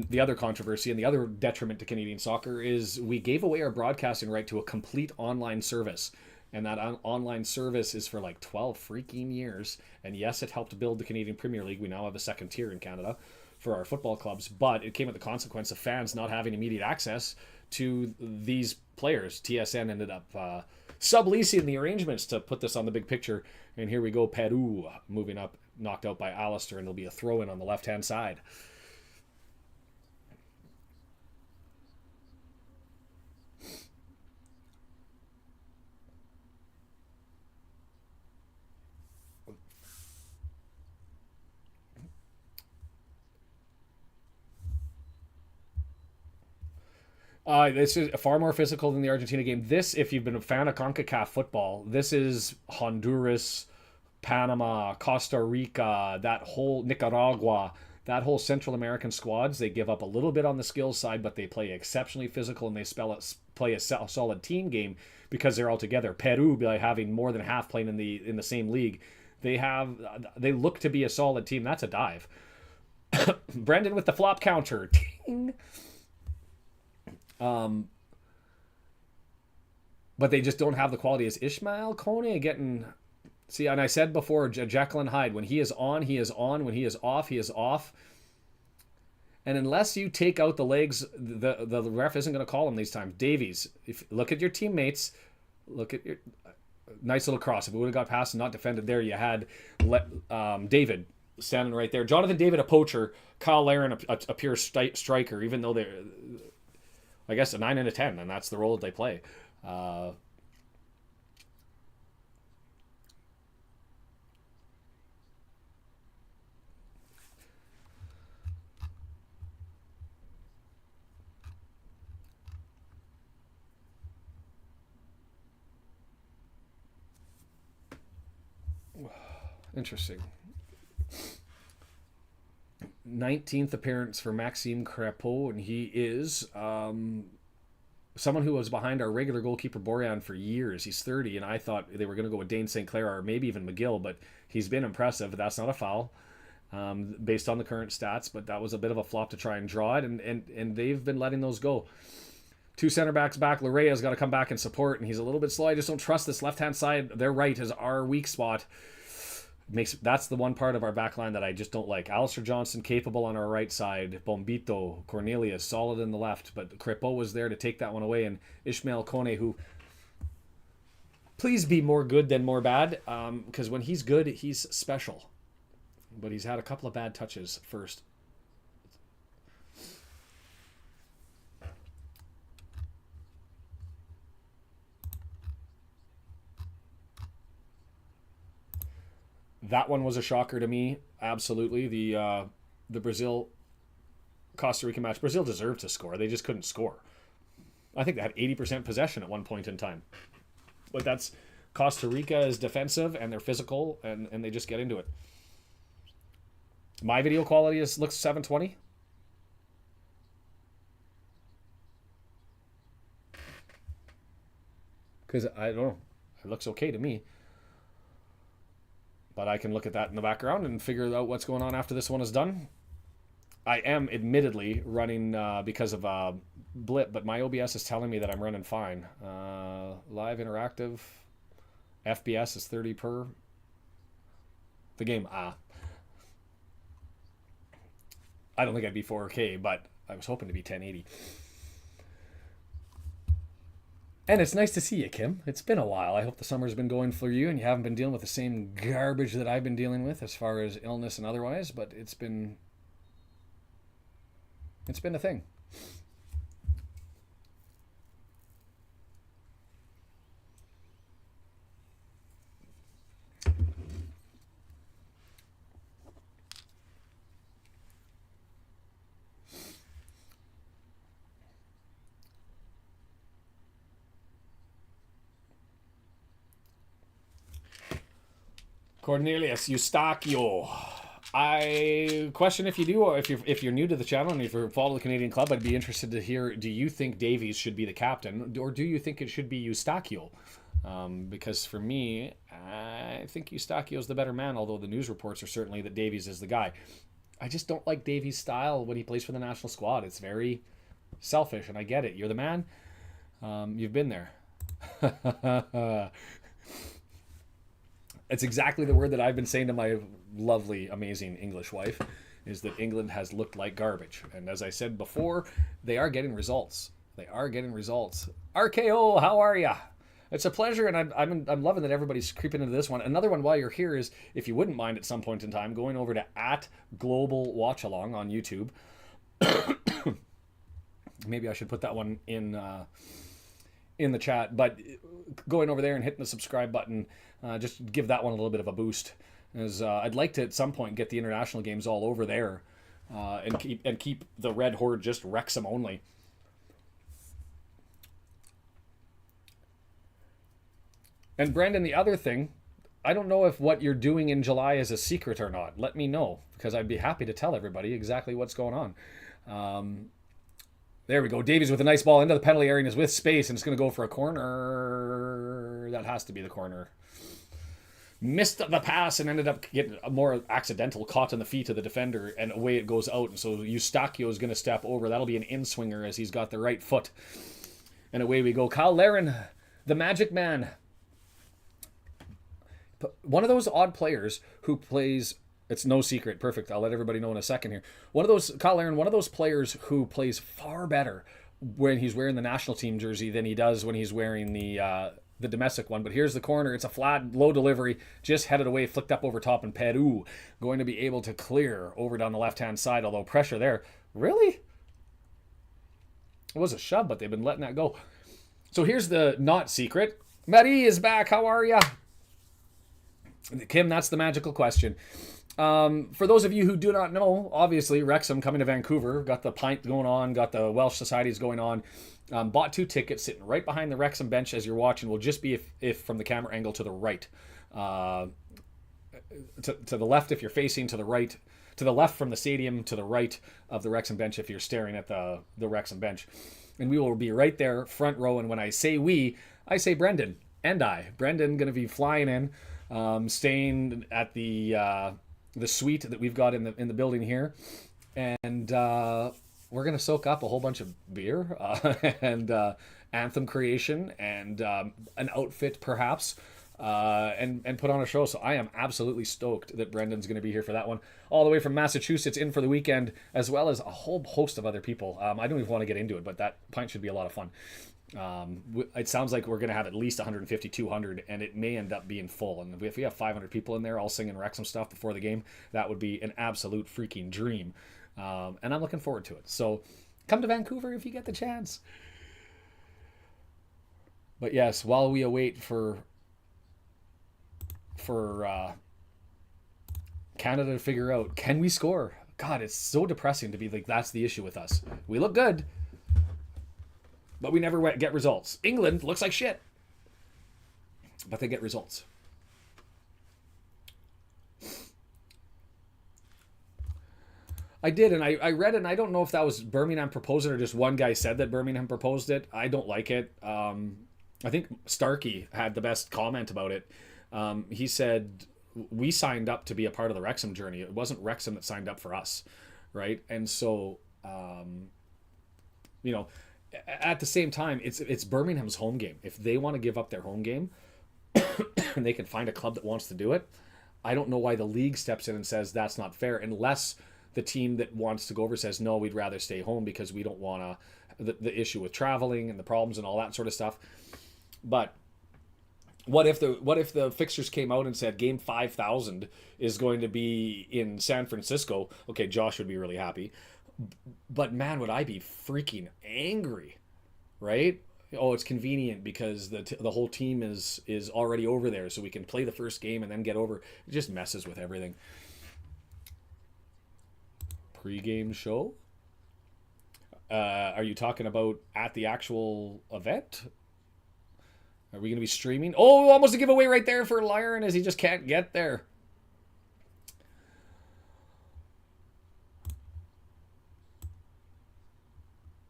the other controversy and the other detriment to Canadian soccer is we gave away our broadcasting right to a complete online service. And that online service is for like 12 freaking years. And yes, it helped build the Canadian Premier League. We now have a second tier in Canada for our football clubs, but it came at the consequence of fans not having immediate access to these players. TSN ended up subleasing the arrangements to put this on the big picture, and here we go, Peru moving up, knocked out by Alistair, and it'll be a throw-in on the left-hand side. This is far more physical than the Argentina game. This, if you've been a fan of Concacaf football, this is Honduras, Panama, Costa Rica, that whole Nicaragua, that whole Central American squads. They give up a little bit on the skills side, but they play exceptionally physical and they play a solid team game because they're all together. Peru, by having more than half playing in the same league, they look to be a solid team. That's a dive. Brendan with the flop counter. Ting. But they just don't have the quality. Is Ishmael Kone getting... See, and I said before, Jekyll Hyde, when he is on, he is on. When he is off, he is off. And unless you take out the legs, the ref isn't going to call him these times. Davies, look at your teammates. Look at your... Nice little cross. If it would have got past and not defended there, you had David standing right there. Jonathan David, a poacher. Kyle Laren, a pure striker, even though they're... I guess a 9 and a 10, and that's the role that they play. Interesting. 19th appearance for Maxime Crepeau, and he is someone who was behind our regular goalkeeper Borjan for years. He's 30, and I thought they were going to go with Dane St. Clair or maybe even McGill, but he's been impressive. That's not a foul based on the current stats, but that was a bit of a flop to try and draw it, and they've been letting those go. Two center backs back. Larea's got to come back and support, and he's a little bit slow. I just don't trust this left-hand side. Their right is our weak spot. That's the one part of our back line that I just don't like. Alistair Johnson capable on our right side. Bombito, Cornelius solid in the left, but Crepeau was there to take that one away, and Ishmael Kone, who please be more good than more bad, because when he's good, he's special. But he's had a couple of bad touches first. That one was a shocker to me. Absolutely. The Brazil Costa Rica match. Brazil deserved to score. They just couldn't score. I think they had 80% possession at one point in time. But that's Costa Rica is defensive and they're physical and they just get into it. My video quality looks 720. Because I don't know. It looks okay to me. But I can look at that in the background and figure out what's going on after this one is done. I am admittedly running because of blip, but my OBS is telling me that I'm running fine. Live interactive. FPS is 30 per. The game, I don't think I'd be 4K, but I was hoping to be 1080. And it's nice to see you, Kim. It's been a while. I hope the summer's been going for you and you haven't been dealing with the same garbage that I've been dealing with as far as illness and otherwise, but it's been a thing. Cornelius Eustachio. I question if you do, or if you're new to the channel and if you follow the Canadian club, I'd be interested to hear, do you think Davies should be the captain, or do you think it should be Eustachio? Because for me, I think Eustachio's the better man, although the news reports are certainly that Davies is the guy. I just don't like Davies' style when he plays for the national squad. It's very selfish, and I get it. You're the man. You've been there. It's exactly the word that I've been saying to my lovely, amazing English wife. is that England has looked like garbage. And as I said before, they are getting results. They are getting results. RKO, how are ya? It's a pleasure, and I'm loving that everybody's creeping into this one. Another one while you're here is, if you wouldn't mind at some point in time, going over to @GlobalWatchAlong on YouTube. Maybe I should put that one in the chat, but going over there and hitting the subscribe button, just give that one a little bit of a boost. As I'd like to at some point get the international games all over there, and keep the Red Horde just Wrexham only. And Brandon, the other thing, I don't know if what you're doing in July is a secret or not. Let me know, because I'd be happy to tell everybody exactly what's going on. There we go. Davies with a nice ball into the penalty area and is with space, and it's going to go for a corner. That has to be the corner. Missed the pass and ended up getting a more accidental, caught in the feet of the defender, and away it goes out. And so Eustachio is going to step over. That'll be an in-swinger as he's got the right foot. And away we go. Kyle Larin, the magic man. One of those odd players who plays, it's no secret, perfect, I'll let everybody know in a second here. Kyle Larin, one of those players who plays far better when he's wearing the national team jersey than he does when he's wearing the domestic one. But here's the corner. It's a flat, low delivery, just headed away, flicked up over top, and Peru going to be able to clear over down the left-hand side, although pressure there. Really? It was a shove, but they've been letting that go. So here's the not secret. Marie is back. How are ya? Kim, that's the magical question. For those of you who do not know, obviously, Wrexham coming to Vancouver, got the pint going on, got the Welsh Societies going on, bought 2 tickets, sitting right behind the Wrexham bench as you're watching, will just be if from the camera angle to the right. To the left if you're facing, to the right, to the left from the stadium, to the right of the Wrexham bench if you're staring at the Wrexham bench. And we will be right there, front row, and when I say we, I say Brendan and I. Brendan going to be flying in. Staying at the suite that we've got in the building here, and we're gonna soak up a whole bunch of beer and anthem creation and an outfit perhaps, and put on a show. So I am absolutely stoked that Brendan's gonna be here for that one, all the way from Massachusetts in for the weekend, as well as a whole host of other people. I don't even want to get into it, but that pint should be a lot of fun. It sounds like we're going to have at least 150, 200, and it may end up being full. And if we have 500 people in there all singing Wrexham stuff before the game, that would be an absolute freaking dream. And I'm looking forward to it. So come to Vancouver if you get the chance. But yes, while we await for Canada to figure out, can we score? God, it's so depressing to be like, that's the issue with us. We look good, but we never get results. England looks like shit, but they get results. I did, and I read it, and I don't know if that was Birmingham proposed it or just one guy said that Birmingham proposed it. I don't like it. I think Starkey had the best comment about it. He said, we signed up to be a part of the Wrexham journey. It wasn't Wrexham that signed up for us, right? And so, at the same time, it's Birmingham's home game. If they want to give up their home game and they can find a club that wants to do it, I don't know why the league steps in and says that's not fair, unless the team that wants to go over says, no, we'd rather stay home because we don't want the issue with traveling and the problems and all that sort of stuff. But what if the fixtures came out and said game 5,000 is going to be in San Francisco? Okay, Josh would be really happy. But man, would I be freaking angry, right? Oh, it's convenient because the whole team is already over there, so we can play the first game and then get over. It just messes with everything. Pre-game show? Are you talking about at the actual event? Are we going to be streaming? Oh, almost a giveaway right there for Lyron as he just can't get there.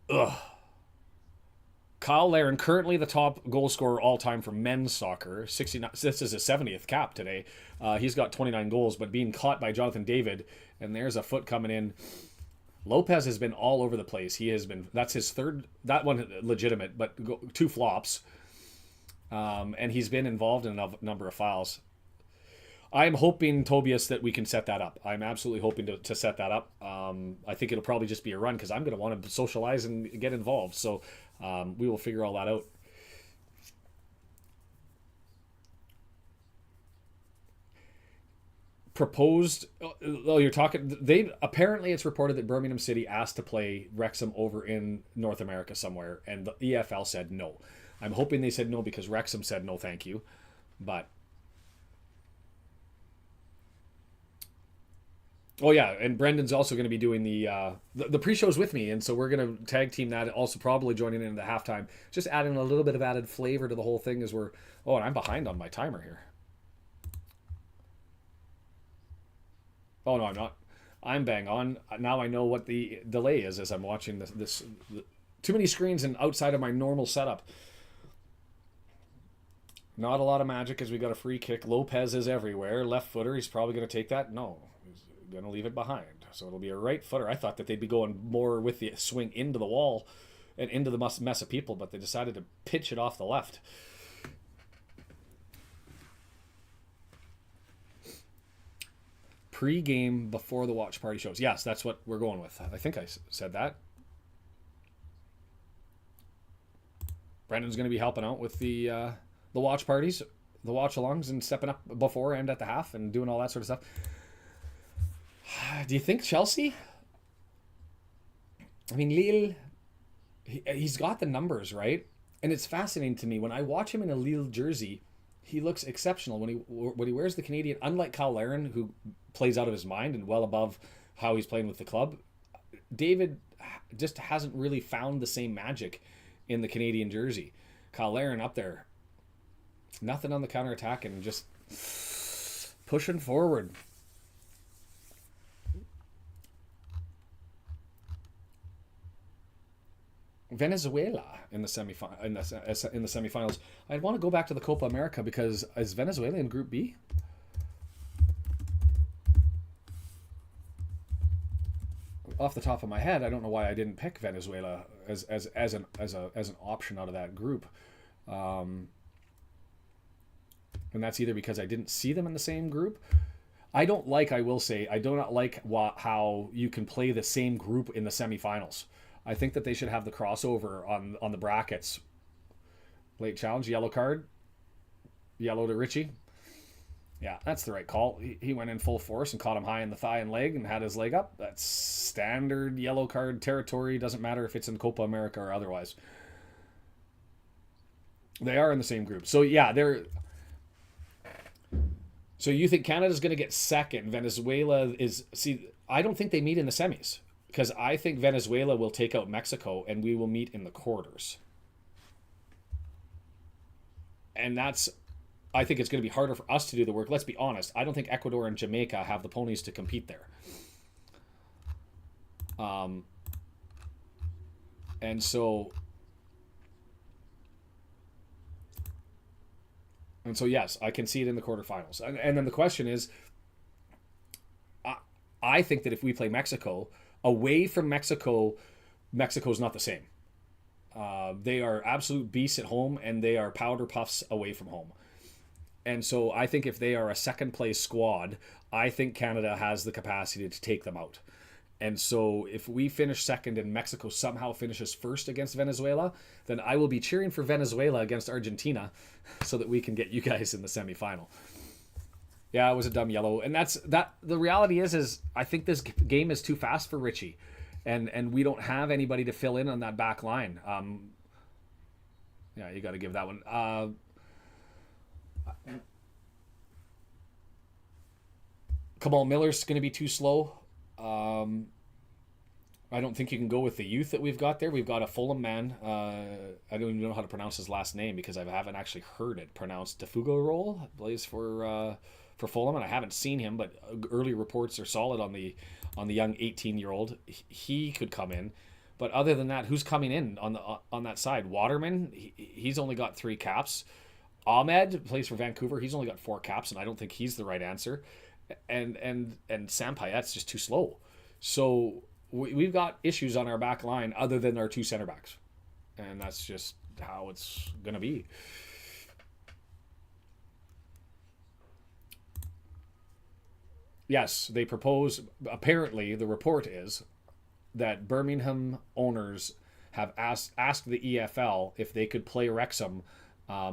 Ugh. Kyle Larin, currently the top goal scorer all time for men's soccer. 69. This is his 70th cap today. He's got 29 goals, but being caught by Jonathan David, and there's a foot coming in. Lopez has been all over the place. He has been. That's his third. That one legitimate, but 2 flops. And he's been involved in a number of fouls. I'm hoping, Tobias, that we can set that up. I'm absolutely hoping to set that up. I think it'll probably just be a run because I'm going to want to socialize and get involved. So we will figure all that out. Proposed. Oh, you're talking. They apparently it's reported that Birmingham City asked to play Wrexham over in North America somewhere, and the EFL said no. I'm hoping they said no because Wrexham said no, thank you. But oh yeah, and Brendan's also going to be doing the pre-shows with me, and so we're going to tag team that. Also, probably joining in the halftime, just adding a little bit of added flavor to the whole thing as we're. Oh, and I'm behind on my timer here. Oh no, I'm not. I'm bang on. Now I know what the delay is as I'm watching too many screens and outside of my normal setup. Not a lot of magic as we got a free kick. Lopez is everywhere. Left footer. He's probably going to take that. No, he's going to leave it behind. So it'll be a right footer. I thought that they'd be going more with the swing into the wall and into the mess of people, but they decided to pitch it off the left. Pre-game before the watch party shows. Yes, that's what we're going with. I think I said that. Brendan's going to be helping out with the watch parties, the watch alongs, and stepping up before and at the half and doing all that sort of stuff. Do you think Chelsea? I mean, Lille, he's got the numbers, right? And it's fascinating to me when I watch him in a Lille jersey. He looks exceptional when he wears the Canadian. Unlike Kyle Larin, who plays out of his mind and well above how he's playing with the club, David just hasn't really found the same magic in the Canadian jersey. Kyle Larin up there, nothing on the counterattack and just pushing forward. Venezuela in the semifinals. I'd want to go back to the Copa America because is Venezuela in Group B? Off the top of my head, I don't know why I didn't pick Venezuela as an option out of that group, and that's either because I didn't see them in the same group. I don't like. I will say I do not like how you can play the same group in the semifinals. I think that they should have the crossover on the brackets. Late challenge, yellow card, yellow to Richie. Yeah, that's the right call. He went in full force and caught him high in the thigh and leg and had his leg up. That's standard yellow card territory. Doesn't matter if it's in Copa America or otherwise. They are in the same group. So yeah, they're. So you think Canada's going to get second? Venezuela is. See, I don't think they meet in the semis because I think Venezuela will take out Mexico and we will meet in the quarters. And that's. I think it's going to be harder for us to do the work. Let's be honest. I don't think Ecuador and Jamaica have the ponies to compete there. And so yes, I can see it in the quarterfinals. And then the question is, I think that if we play Mexico, away from Mexico, Mexico's not the same. They are absolute beasts at home, and they are powder puffs away from home. And so I think if they are a second place squad, I think Canada has the capacity to take them out. And so if we finish second and Mexico somehow finishes first against Venezuela, then I will be cheering for Venezuela against Argentina so that we can get you guys in the semifinal. Yeah, it was a dumb yellow. And that's that. The reality is I think this game is too fast for Richie. And we don't have anybody to fill in on that back line. Yeah, you got to give that one. Kamal Miller's going to be too slow. I don't think you can go with the youth that we've got there. We've got a Fulham man. I don't even know how to pronounce his last name because I haven't actually heard it pronounced. Defugaro plays for Fulham, and I haven't seen him, but early reports are solid on the young 18-year-old. He could come in. But other than that, who's coming in on that side? Waterman, he's only got 3 caps. Ahmed plays for Vancouver. He's only got 4 caps, and I don't think he's the right answer. And Sam Payet's just too slow. So we've got issues on our back line other than our 2 center backs. And that's just how it's going to be. Yes, they propose. Apparently, the report is that Birmingham owners have asked the EFL if they could play Wrexham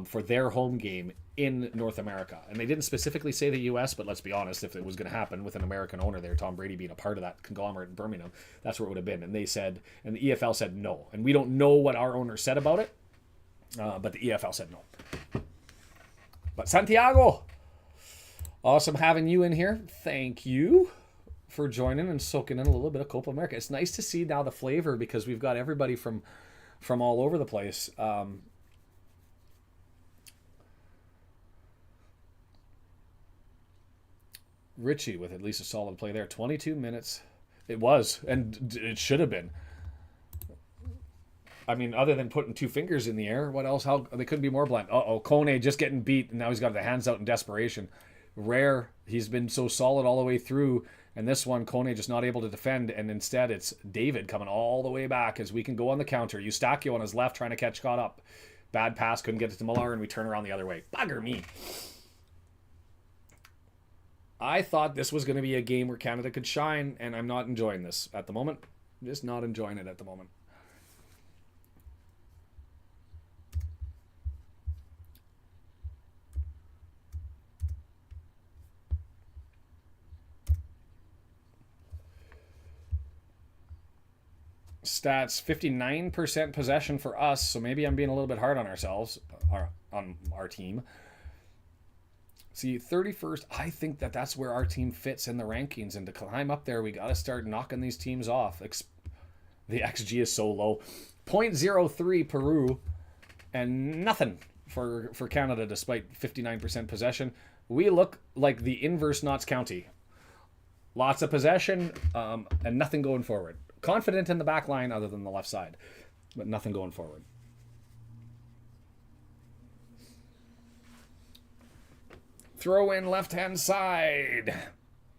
for their home game in North America. And they didn't specifically say the US, but let's be honest, if it was going to happen with an American owner there, Tom Brady being a part of that conglomerate in Birmingham, that's where it would have been. And they said, and the EFL said no. And we don't know what our owner said about it, but the EFL said no. But Santiago, awesome having you in here. Thank you for joining and soaking in a little bit of Copa America. It's nice to see now the flavor because we've got everybody from all over the place. Richie with at least a solid play there. 22 minutes. It was, and it should have been. I mean, other than putting two fingers in the air, what else? How they couldn't be more blunt. Kone just getting beat, and now he's got the hands out in desperation. Rare, he's been so solid all the way through, and this one, Kone just not able to defend, and instead it's David coming all the way back as we can go on the counter. Eustachio on his left trying to catch caught up. Bad pass, couldn't get it to Millar, and we turn around the other way. Bugger me. I thought this was going to be a game where Canada could shine, and I'm not enjoying this at the moment. Just not enjoying it at the moment. Stats, 59% possession for us, so maybe I'm being a little bit hard on ourselves, on our team. See, 31st, I think that's where our team fits in the rankings, and to climb up there, we got to start knocking these teams off. The XG is so low. 0.03 Peru, and nothing for Canada despite 59% possession. We look like the inverse Notts County. Lots of possession and nothing going forward. Confident in the back line other than the left side, but nothing going forward. Throw in left-hand side.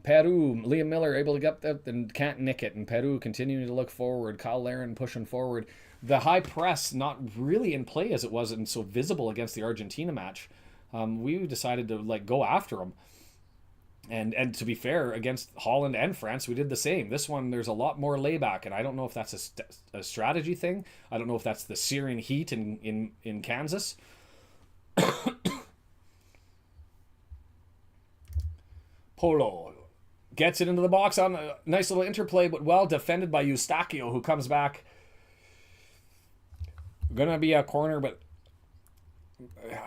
Peru, Liam Miller able to get that and can't nick it. And Peru continuing to look forward. Kyle Larin pushing forward. The high press not really in play as it was and so visible against the Argentina match. We decided to go after them. And to be fair, against Holland and France, we did the same. This one, there's a lot more layback, and I don't know if that's a strategy thing. I don't know if that's the searing heat in Kansas. Polo gets it into the box on a nice little interplay, but well defended by Eustachio, who comes back. Gonna be a corner, but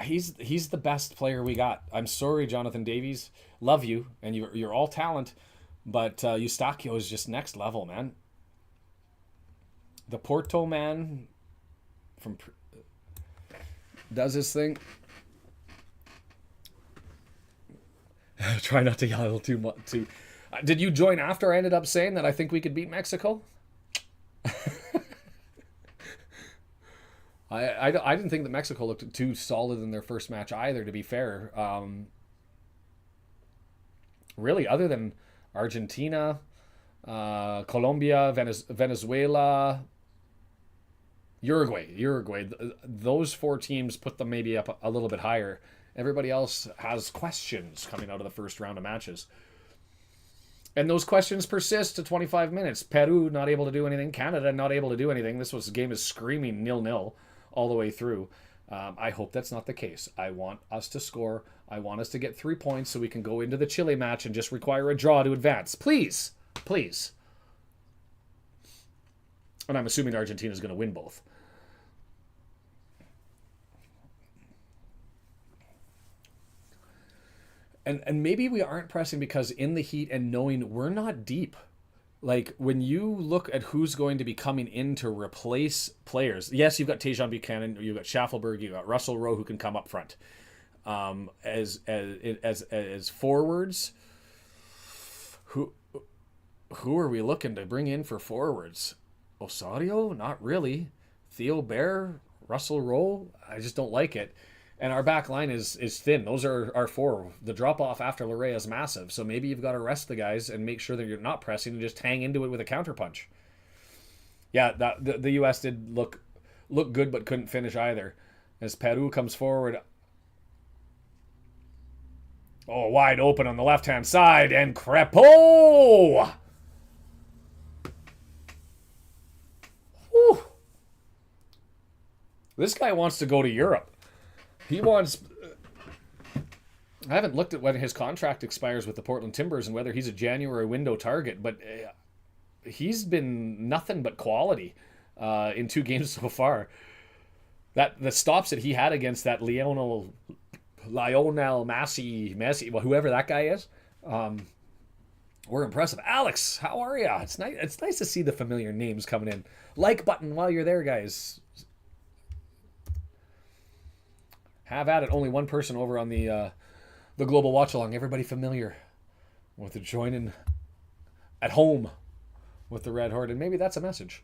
he's the best player we got. I'm sorry, Jonathan Davies. Love you, and you're all talent, but Eustachio is just next level, man. The Porto man does his thing. Try not to yell too much. Did you join after I ended up saying that I think we could beat Mexico? I didn't think that Mexico looked too solid in their first match either, to be fair. Really, other than Argentina, Colombia, Venezuela, Uruguay. Those four teams put them maybe up a little bit higher. Everybody else has questions coming out of the first round of matches. And those questions persist to 25 minutes. Peru not able to do anything. Canada not able to do anything. This game is screaming 0-0 all the way through. I hope that's not the case. I want us to score. I want us to get 3 points so we can go into the Chile match and just require a draw to advance. Please. Please. And I'm assuming Argentina is going to win both. And maybe we aren't pressing because in the heat and knowing we're not deep. Like, when you look at who's going to be coming in to replace players, yes, you've got Tajon Buchanan, you've got Schaffelberg, you've got Russell Rowe who can come up front. As forwards, who are we looking to bring in for forwards? Osorio? Not really. Theo Bair, Russell Rowe? I just don't like it. And our back line is thin. Those are our four. The drop-off after Larea is massive. So maybe you've got to rest the guys and make sure that you're not pressing and just hang into it with a counterpunch. Yeah, the U.S. did look good but couldn't finish either. As Peru comes forward, Oh, wide open on the left-hand side, and Crepeau! Whew. This guy wants to go to Europe. He wants... I haven't looked at when his contract expires with the Portland Timbers and whether he's a January window target, but he's been nothing but quality in 2 games so far. That the stops that he had against that Lionel Messi, well, whoever that guy is, were impressive. Alex, how are ya? It's nice. It's nice to see the familiar names coming in. Like button while you're there, guys. Have at it. Only one person over on the global watch along. Everybody familiar with the joining at home with the Red Horde, and maybe that's a message.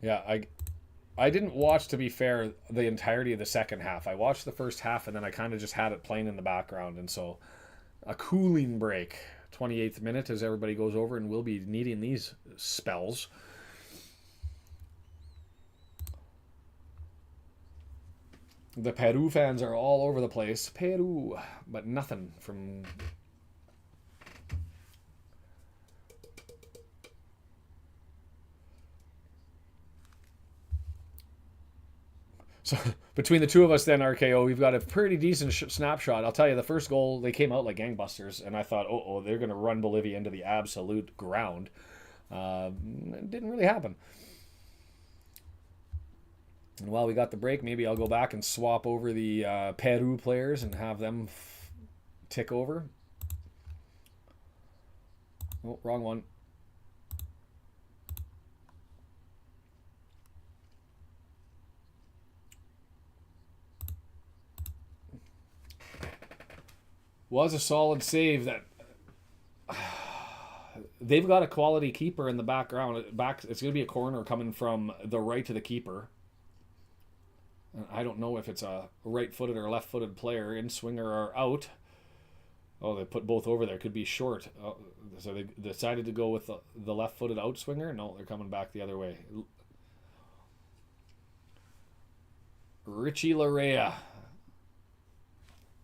Yeah, I didn't watch, to be fair, the entirety of the second half. I watched the first half, and then I kind of just had it playing in the background, and so a cooling break. 28th minute as everybody goes over, and we'll be needing these spells. The Peru fans are all over the place. Peru, but nothing from... So between the two of us then, RKO, we've got a pretty decent snapshot. I'll tell you, the first goal, they came out like gangbusters, and I thought, oh, they're going to run Bolivia into the absolute ground. It didn't really happen. And while we got the break, maybe I'll go back and swap over the Peru players and have them tick over. Oh, wrong one. Was a solid save. That they've got a quality keeper in the background. It's going to be a corner coming from the right to the keeper. I don't know if it's a right-footed or left-footed player. In swinger or out. Oh, they put both over there. Could be short. So they decided to go with the left-footed out swinger. No, they're coming back the other way. Richie Larea.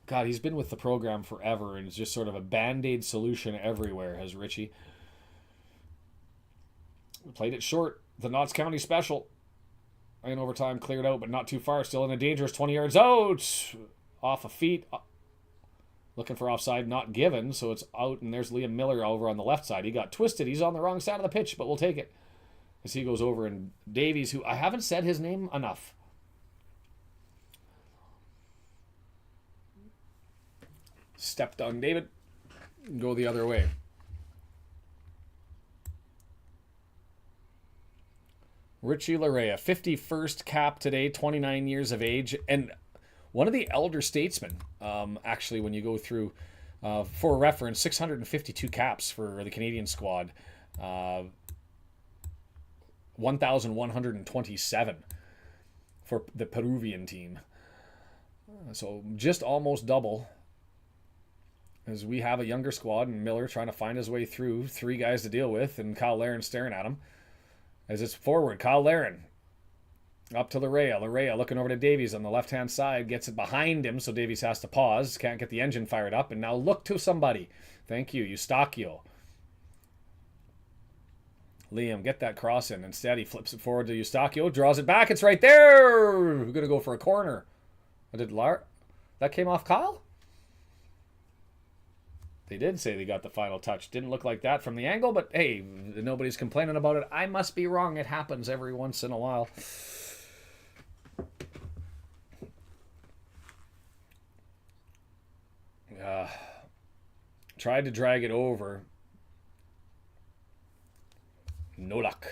God, he's been with the program forever, and it's just sort of a band-aid solution everywhere, has Richie. Played it short. The Notts County special. In overtime, cleared out, but not too far. Still in a dangerous 20 yards out. Off a feet. Looking for offside, not given, so it's out, and there's Liam Miller over on the left side. He got twisted. He's on the wrong side of the pitch, but we'll take it. As he goes over, and Davies, who I haven't said his name enough. Stepped on David. Go the other way. Richie Larea, 51st cap today, 29 years of age, and one of the elder statesmen, actually, when you go through, for reference, 652 caps for the Canadian squad, 1,127 for the Peruvian team. So just almost double, as we have a younger squad, and Miller trying to find his way through, 3 guys to deal with, and Kyle Laren staring at him. As it's forward, Kyle Laren up to Larea. Larea looking over to Davies on the left-hand side. Gets it behind him, so Davies has to pause. Can't get the engine fired up. And now look to somebody. Thank you, Eustachio. Liam, get that cross in. Instead, he flips it forward to Eustachio. Draws it back. It's right there. We're going to go for a corner. That came off Kyle? They did say they got the final touch. Didn't look like that from the angle, but hey, nobody's complaining about it. I must be wrong. It happens every once in a while. Tried to drag it over. No luck.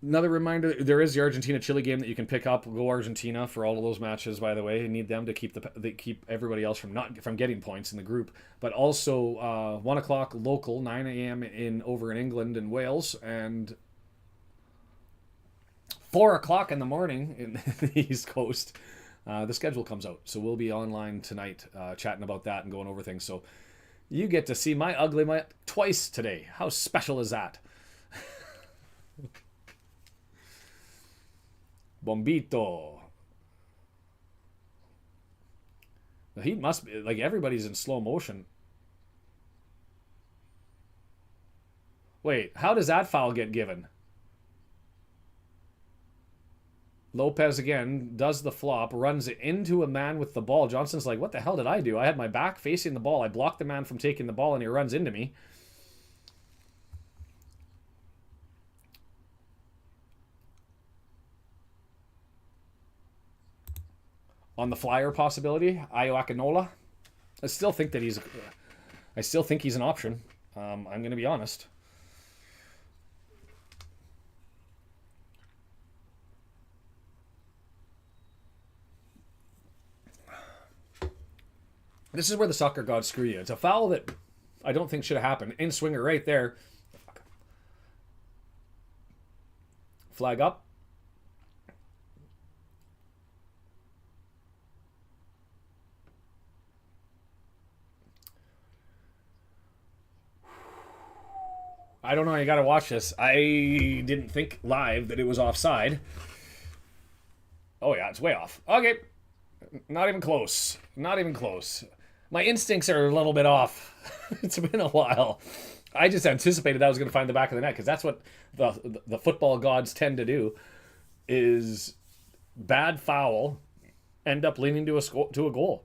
Another reminder: there is the Argentina-Chile game that you can pick up. Go Argentina for all of those matches. By the way, you need them to keep keep everybody else from getting points in the group. But also 1 o'clock local, 9 a.m. in over in England and Wales, and 4 o'clock in the morning in the East Coast. The schedule comes out, so we'll be online tonight chatting about that and going over things. So you get to see my ugly mutt twice today. How special is that? Bombito. The Heat must be like everybody's in slow motion. Wait, how does that foul get given? Lopez again does the flop, runs it into a man with the ball. Johnson's like, what the hell did I do? I had my back facing the ball. I blocked the man from taking the ball, and he runs into me. On the flyer possibility, Ayo Akinola. I still think he's an option. I'm going to be honest. This is where the soccer gods screw you. It's a foul that I don't think should have happened. In swinger right there. Flag up. I don't know. You got to watch this. I didn't think live that it was offside. Oh, yeah. It's way off. Okay. Not even close. Not even close. My instincts are a little bit off. It's been a while. I just anticipated I was going to find the back of the net because that's what the football gods tend to do is bad foul end up leading to a goal.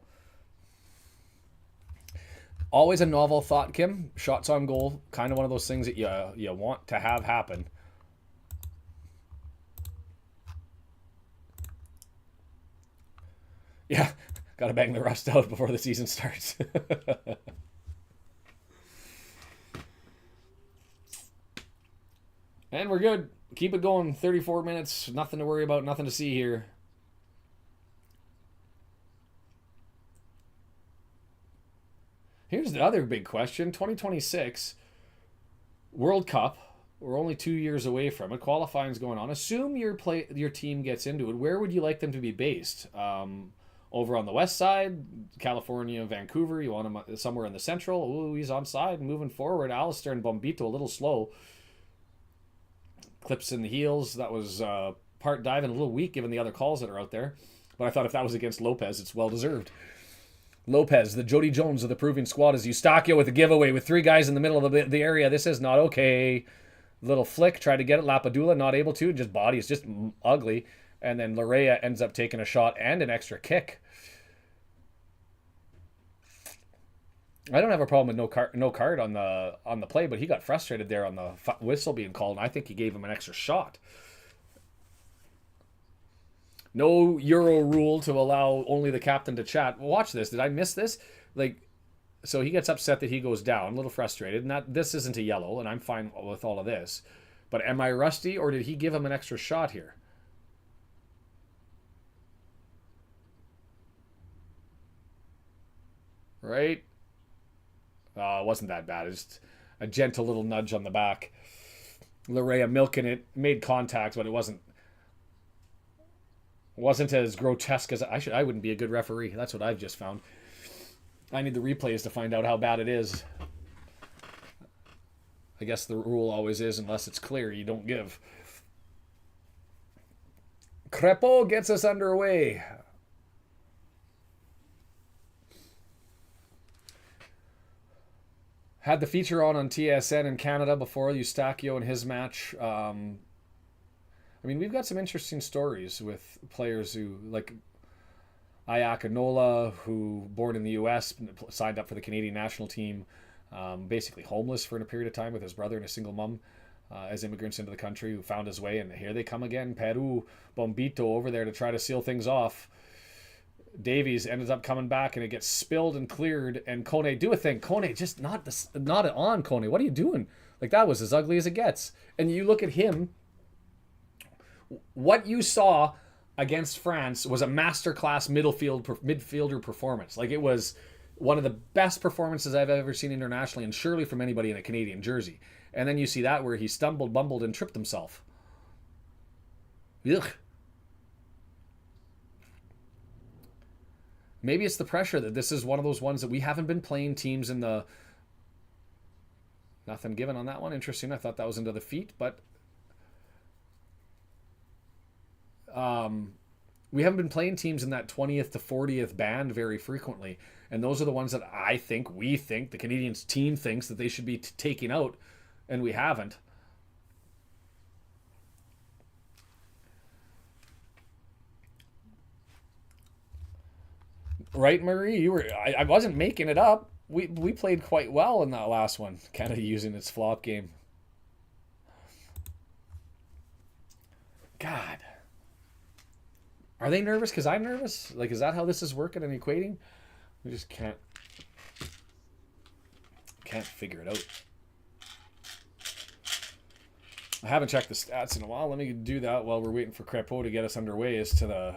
Always a novel thought, Kim. Shots on goal, kind of one of those things that you want to have happen. Yeah, got to bang the rust out before the season starts. And we're good. Keep it going. 34 minutes. Nothing to worry about. Nothing to see here. Here's the other big question. 2026 World Cup. We're only 2 years away from it. Qualifying's going on. Assume your team gets into it. Where would you like them to be based? Over on the west side, California, Vancouver. You want him somewhere in the central. Ooh, he's onside. Moving forward, Alistair and Bombito a little slow. Clips in the heels. That was part diving, a little weak given the other calls that are out there. But I thought if that was against Lopez, it's well deserved. Lopez, the Jody Jones of the proving squad, is Eustachio with a giveaway with three guys in the middle of the area. This is not okay. Little flick, tried to get it. Lapadula not able to. Just body is just ugly. And then Larea ends up taking a shot and an extra kick. I don't have a problem with no card on the play, but he got frustrated there on the whistle being called, and I think he gave him an extra shot. No Euro rule to allow only the captain to chat. Watch this. Did I miss this? So he gets upset that he goes down, a little frustrated. This isn't a yellow, and I'm fine with all of this. But am I rusty, or did he give him an extra shot here? Right? It wasn't that bad. It's just a gentle little nudge on the back. Larea milking it, made contact, but it wasn't as grotesque as I wouldn't be a good referee. That's what I've just found. I need the replays to find out how bad it is. I guess the rule always is, unless it's clear, you don't give. Crepeau gets us underway. Had the feature on TSN in Canada before Eustachio and his match. We've got some interesting stories with players who, like Ayakinola, who born in the U.S., signed up for the Canadian national team, basically homeless for a period of time with his brother and a single mom as immigrants into the country, who found his way, and here they come again. Peru, Bombito over there to try to seal things off. Davies ends up coming back, and it gets spilled and cleared, and Kone do a thing. Kone just not on Kone. What are you doing? Like, that was as ugly as it gets. And you look at him, what you saw against France was a masterclass midfielder performance. Like, it was one of the best performances I've ever seen internationally, and surely from anybody in a Canadian jersey. And then you see that where he stumbled, bumbled, and tripped himself. Ugh. Maybe it's the pressure that this is one of those ones that we haven't been playing teams in the... Nothing given on that one. Interesting. I thought that was into the feet, but... we haven't been playing teams in that 20th to 40th band very frequently. And those are the ones that we think, the Canadian team thinks that they should be taking out, and we haven't. Right, Marie? I wasn't making it up. We played quite well in that last one. Canada using its flop game. God. Are they nervous because I'm nervous? Like, is that how this is working and equating? We just can't figure it out. I haven't checked the stats in a while. Let me do that while we're waiting for Crepeau to get us underway. Is to the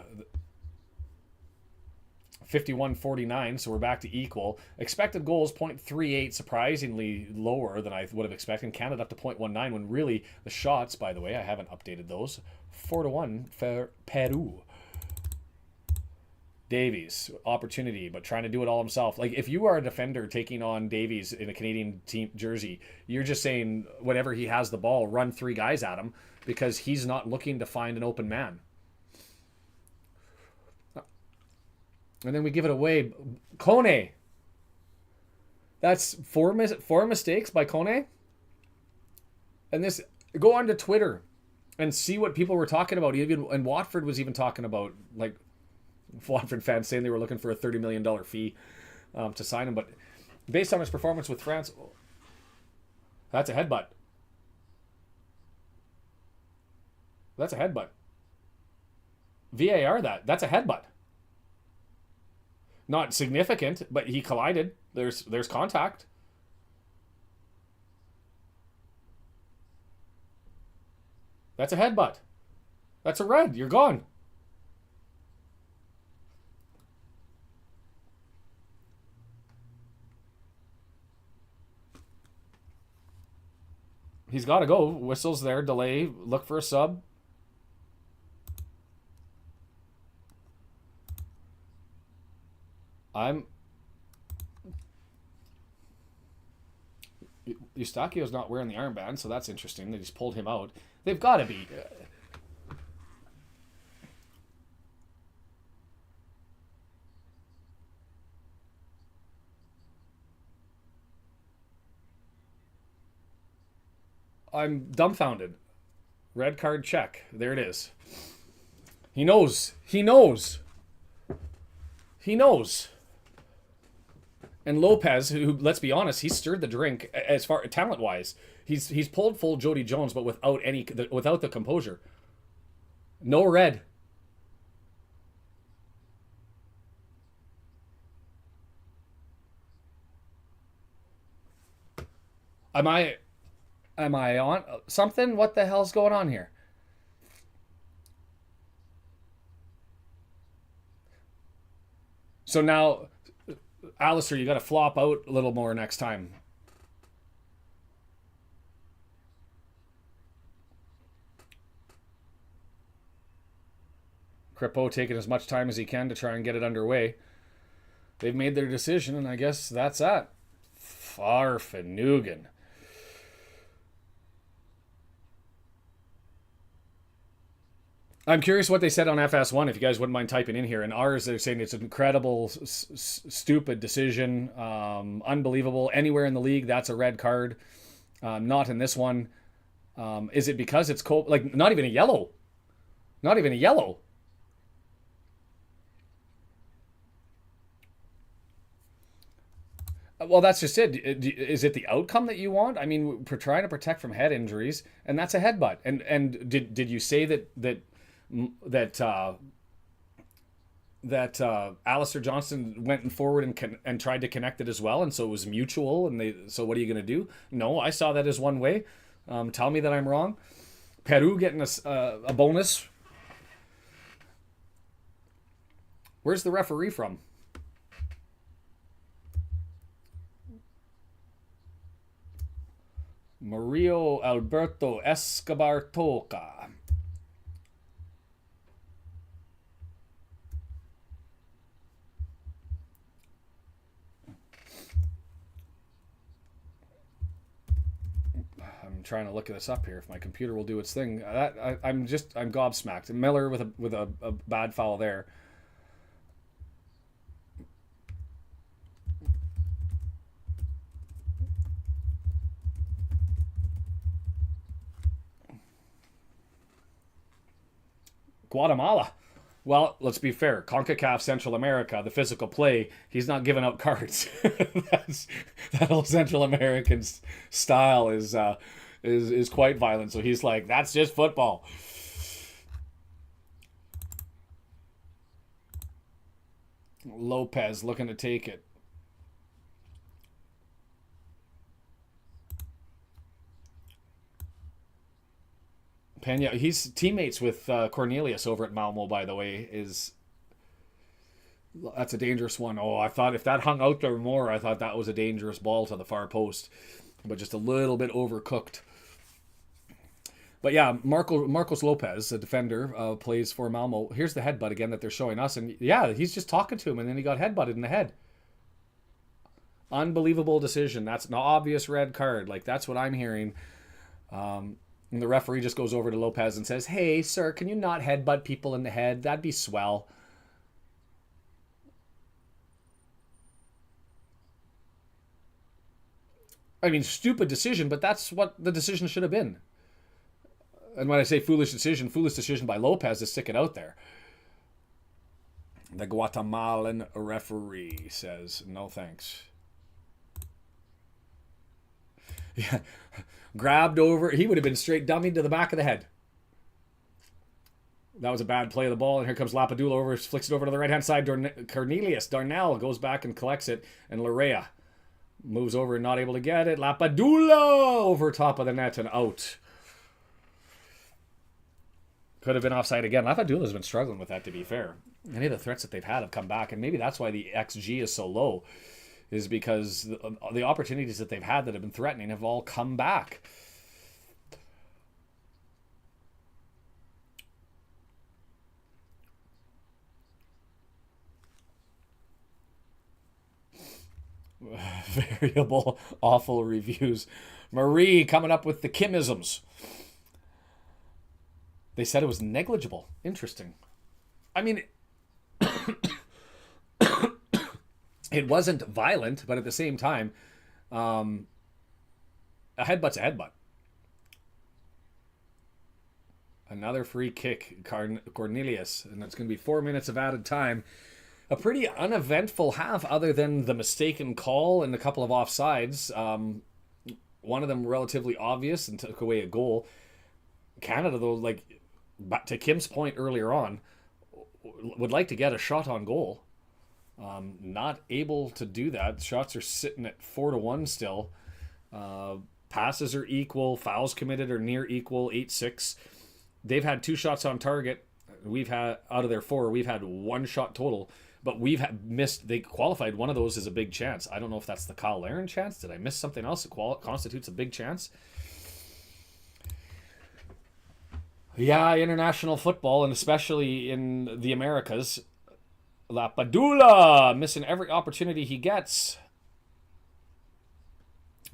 51-49, so we're back to equal. Expected goals 0.38, surprisingly lower than I would have expected. Canada up to 0.19, when really the shots, by the way, I haven't updated those. 4-1 for Peru. Davies, opportunity, but trying to do it all himself. Like, if you are a defender taking on Davies in a Canadian team jersey, you're just saying whenever he has the ball, run three guys at him, because he's not looking to find an open man. And then we give it away. Kone. That's four mistakes by Kone. And this, go on to Twitter and see what people were talking about. And Watford was even talking about, like, Watford fans saying they were looking for a $30 million fee to sign him. But based on his performance with France, that's a headbutt. That's a headbutt. VAR that's a headbutt. Not significant, but he collided. There's contact. That's a headbutt. That's a red. You're gone. He's got to go. Whistle's there. Delay. Look for a sub. Eustachio's not wearing the armband, so that's interesting that he's pulled him out. They've got to be. I'm dumbfounded. Red card check. There it is. He knows. He knows. He knows. And Lopez, who, let's be honest, he stirred the drink as far talent-wise. He's pulled full Jody Jones, but without the composure. No red. Am I on something? What the hell's going on here? So now, Alistair, you got to flop out a little more next time. Crepeau taking as much time as he can to try and get it underway. They've made their decision, and I guess that's that. Farfanugan. I'm curious what they said on FS1, if you guys wouldn't mind typing in here. And ours, they're saying it's an incredible, stupid decision. Unbelievable. Anywhere in the league, that's a red card. Not in this one. Is it because it's cold? Like, not even a yellow. Not even a yellow. Well, that's just it. Is it the outcome that you want? I mean, we're trying to protect from head injuries, and that's a headbutt. And did you say that Alistair Johnston went forward and tried to connect it as well, and so it was mutual? So what are you going to do? No, I saw that as one way. Tell me that I'm wrong. Peru getting a bonus. Where's the referee from? Mario Alberto Escobar Toca. I'm trying to look this up here. If my computer will do its thing, I'm gobsmacked. Miller with a bad foul there. Guatemala. Well, let's be fair. Concacaf Central America, the physical play, he's not giving out cards. That whole Central American style is quite violent. So he's like, that's just football. Lopez looking to take it. Pena, he's teammates with Cornelius over at Malmo, by the way. That's a dangerous one. Oh, I thought if that hung out there more, I thought that was a dangerous ball to the far post, but just a little bit overcooked. But yeah, Marcos Lopez, a defender, plays for Malmo. Here's the headbutt again that they're showing us, and yeah, he's just talking to him, and then he got headbutted in the head. Unbelievable decision. That's an obvious red card. Like, that's what I'm hearing. And the referee just goes over to Lopez and says, "Hey, sir, can you not headbutt people in the head? That'd be swell." I mean, stupid decision, but that's what the decision should have been. And when I say foolish decision by Lopez to stick it out there. The Guatemalan referee says, "No thanks." Yeah. Grabbed over. He would have been straight dummied to the back of the head. That was a bad play of the ball. And here comes Lapadula over. Flicks it over to the right-hand side. Cornelius Darnell goes back and collects it. And Larea moves over and not able to get it. Lapadula over top of the net and out. Could have been offside again. Lapadula's been struggling with that, to be fair. Any of the threats that they've had have come back. And maybe that's why the XG is so low. Is because the opportunities that they've had that have been threatening have all come back. Variable, awful reviews. Marie coming up with the Kimisms. They said it was negligible. Interesting. I mean... It wasn't violent, but at the same time, a headbutt's a headbutt. Another free kick, Cornelius, and it's going to be 4 minutes of added time. A pretty uneventful half, other than the mistaken call and a couple of offsides. One of them relatively obvious and took away a goal. Canada, though, like to Kim's point earlier on, would like to get a shot on goal. Not able to do that. Shots are sitting at 4-1 still. Passes are equal. Fouls committed are near equal, 8-6. They've had 2 shots on target. We've had, out of their 4, we've had 1 shot total. But we've missed, they qualified one of those as a big chance. I don't know if that's the Kyle Laren chance. Did I miss something else that constitutes a big chance? Yeah, international football, and especially in the Americas. Lapadula missing every opportunity he gets.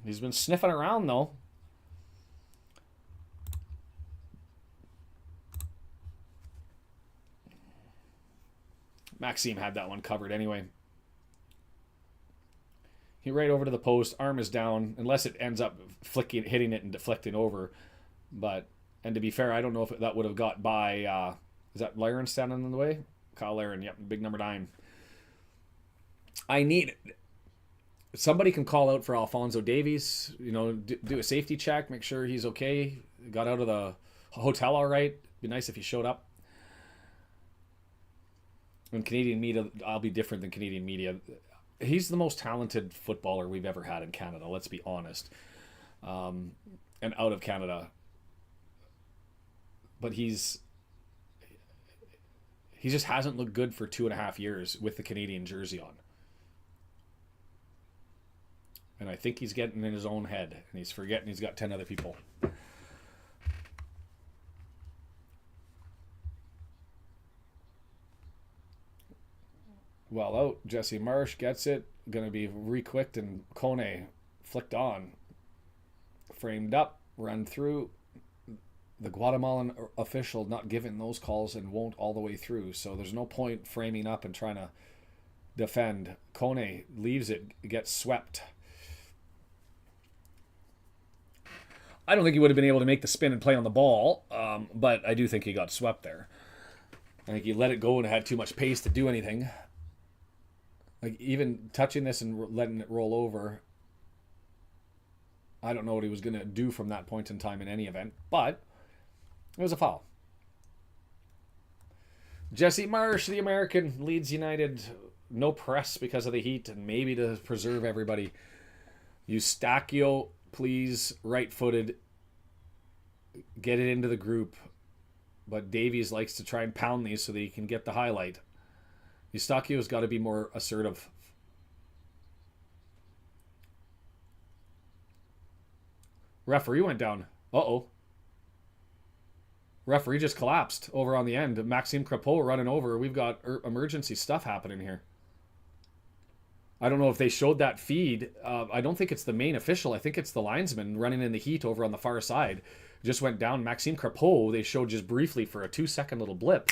He's been sniffing around, though. Maxime had that one covered anyway. He right over to the post. Arm is down, unless it ends up hitting it and deflecting over. And to be fair, I don't know if that would have got by... is that Laren standing in the way? Kyle Laren, yep, big number 9. I need... Somebody can call out for Alphonso Davies. You know, do a safety check, make sure he's okay. Got out of the hotel all right. Be nice if he showed up. In Canadian media, I'll be different than Canadian media. He's the most talented footballer we've ever had in Canada, let's be honest. And out of Canada, but he just hasn't looked good for 2.5 years with the Canadian jersey on. And I think he's getting in his own head, and he's forgetting he's got 10 other people. Well out. Jesse Marsh gets it. Going to be re-quicked, and Kone flicked on. Framed up, run through. The Guatemalan official not giving those calls and won't all the way through. So there's no point framing up and trying to defend. Kone leaves it, gets swept. I don't think he would have been able to make the spin and play on the ball, but I do think he got swept there. I think he let it go and had too much pace to do anything. Like, even touching this and letting it roll over, I don't know what he was going to do from that point in time in any event, but it was a foul. Jesse Marsh, the American, Leeds United. No press because of the heat, and maybe to preserve everybody. Eustachio, please, right-footed. Get it into the group. But Davies likes to try and pound these so that he can get the highlight. Eustachio's got to be more assertive. Referee went down. Uh-oh. Referee just collapsed over on the end. Maxime Crepeau running over. We've got emergency stuff happening here. I don't know if they showed that feed. I don't think it's the main official. I think it's the linesman running in the heat over on the far side. Just went down. Maxime Crepeau, they showed just briefly for a 2-second little blip.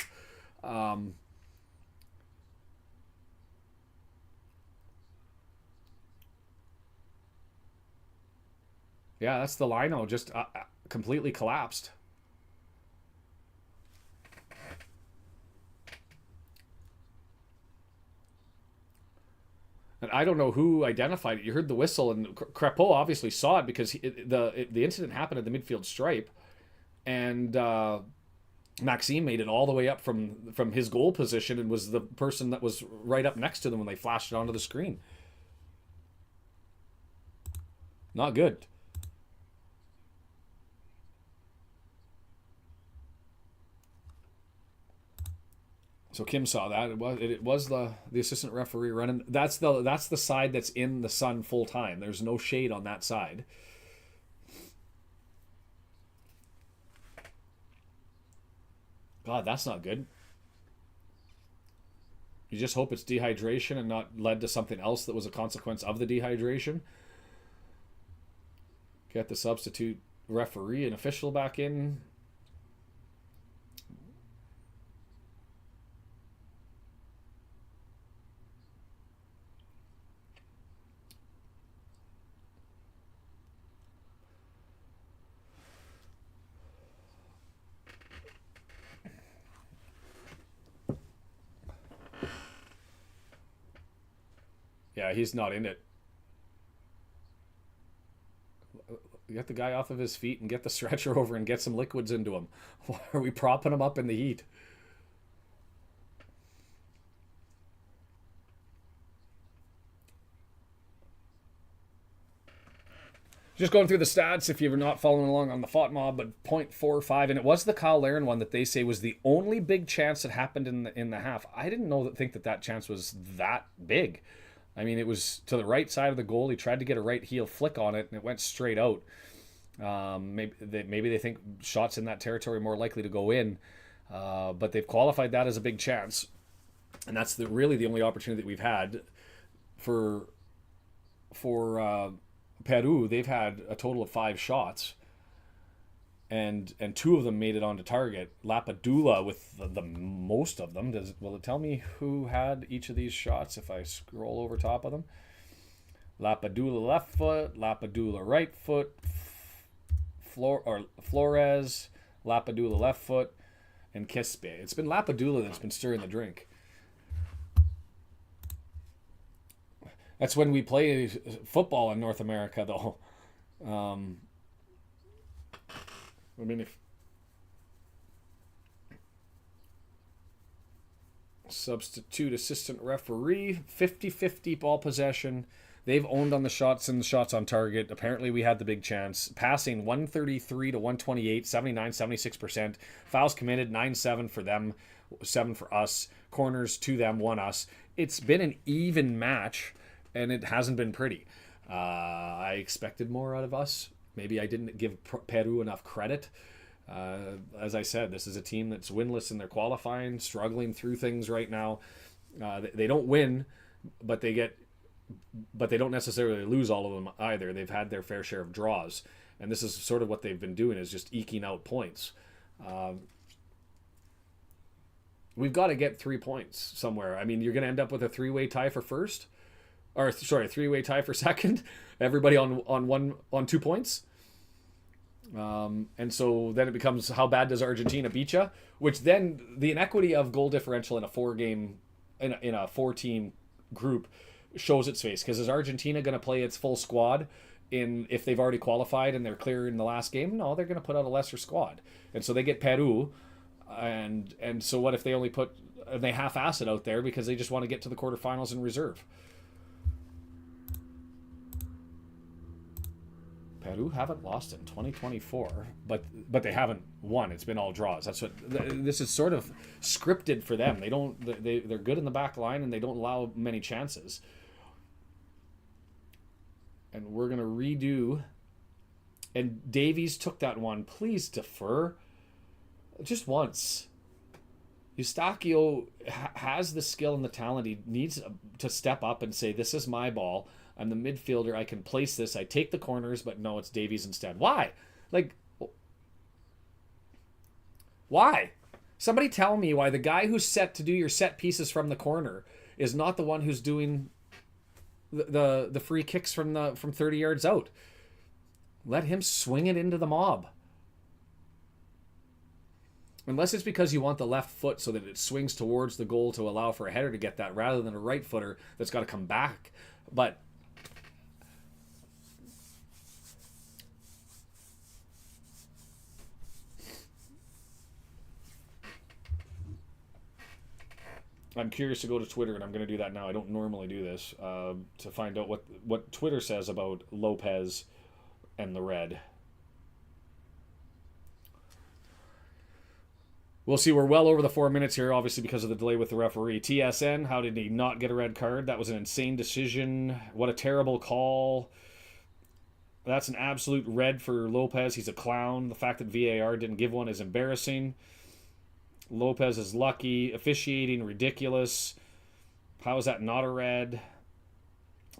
Yeah, that's the lino. Just completely collapsed. And I don't know who identified it. You heard the whistle, and Crepeau obviously saw it because the incident happened at the midfield stripe, and Maxime made it all the way up from his goal position and was the person that was right up next to them when they flashed it onto the screen. Not good. So Kim saw that. It was the assistant referee running. That's the side that's in the sun full time. There's no shade on that side. God, that's not good. You just hope it's dehydration and not led to something else that was a consequence of the dehydration. Get the substitute referee and official back in. Yeah, he's not in it. Get the guy off of his feet and get the stretcher over and get some liquids into him. Why are we propping him up in the heat? Just going through the stats, if you're not following along on the FOTMob, but 0.45, and it was the Kyle Larin one that they say was the only big chance that happened in the half. I didn't think that chance was that big. I mean, it was to the right side of the goal. He tried to get a right heel flick on it, and it went straight out. Maybe they think shots in that territory are more likely to go in, but they've qualified that as a big chance, and that's really the only opportunity that we've had for Peru. They've had a total of 5 shots, and 2 of them made it onto target. Lapadula with the most of them. Will it tell me who had each of these shots if I scroll over top of them? Lapadula left foot, Lapadula right foot, Flores, Lapadula left foot, and Quispe. It's been Lapadula that's been stirring the drink. That's when we play football in North America, though. I mean, if substitute assistant referee, 50-50 ball possession. They've owned on the shots and the shots on target. Apparently, we had the big chance. Passing 133 to 128, 79, 76%. Fouls committed 9-7 for them, 7 for us. Corners, 2 them, 1 us. It's been an even match, and it hasn't been pretty. I expected more out of us. Maybe I didn't give Peru enough credit. As I said, this is a team that's winless in their qualifying, struggling through things right now. They don't win, but they don't necessarily lose all of them either. They've had their fair share of draws, and this is sort of what they've been doing, is just eking out points. We've got to get 3 points somewhere. I mean, you're going to end up with a three-way tie for first, or sorry, a three-way tie for second. Everybody on 2 points. And so then it becomes, how bad does Argentina beat you? Which then the inequity of goal differential in a 4-team group shows its face, because is Argentina going to play its full squad if they've already qualified and they're clear in the last game? No, they're going to put out a lesser squad, and so they get Peru, and so what if they only they half-ass it out there because they just want to get to the quarterfinals in reserve? Peru haven't lost in 2024, but they haven't won. It's been all draws. That's what this is sort of scripted for them. They're good in the back line, and they don't allow many chances. And we're gonna redo. And Davies took that one. Please defer, just once. Eustachio has the skill and the talent. He needs to step up and say, "This is my ball. I'm the midfielder. I can place this. I take the corners," but no, it's Davies instead. Why? Why? Somebody tell me why the guy who's set to do your set pieces from the corner is not the one who's doing the free kicks from 30 yards out. Let him swing it into the mob. Unless it's because you want the left foot so that it swings towards the goal to allow for a header to get that, rather than a right footer that's got to come back. But I'm curious to go to Twitter, and I'm going to do that now. I don't normally do this, to find out what Twitter says about Lopez and the red. We'll see. We're well over the 4 minutes here, obviously because of the delay with the referee. TSN, how did he not get a red card? That was an insane decision. What a terrible call. That's an absolute red for Lopez. He's a clown. The fact that VAR didn't give one is embarrassing. Lopez is lucky. Officiating, ridiculous. How is that not a red?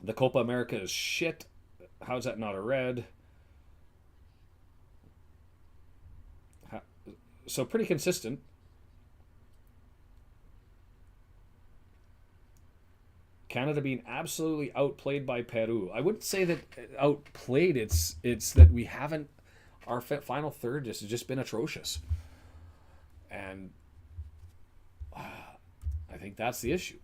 The Copa America is shit. How is that not a red? So pretty consistent. Canada being absolutely outplayed by Peru. I wouldn't say that outplayed. It's that we haven't. Our final third has just been atrocious, and I think that's the issue.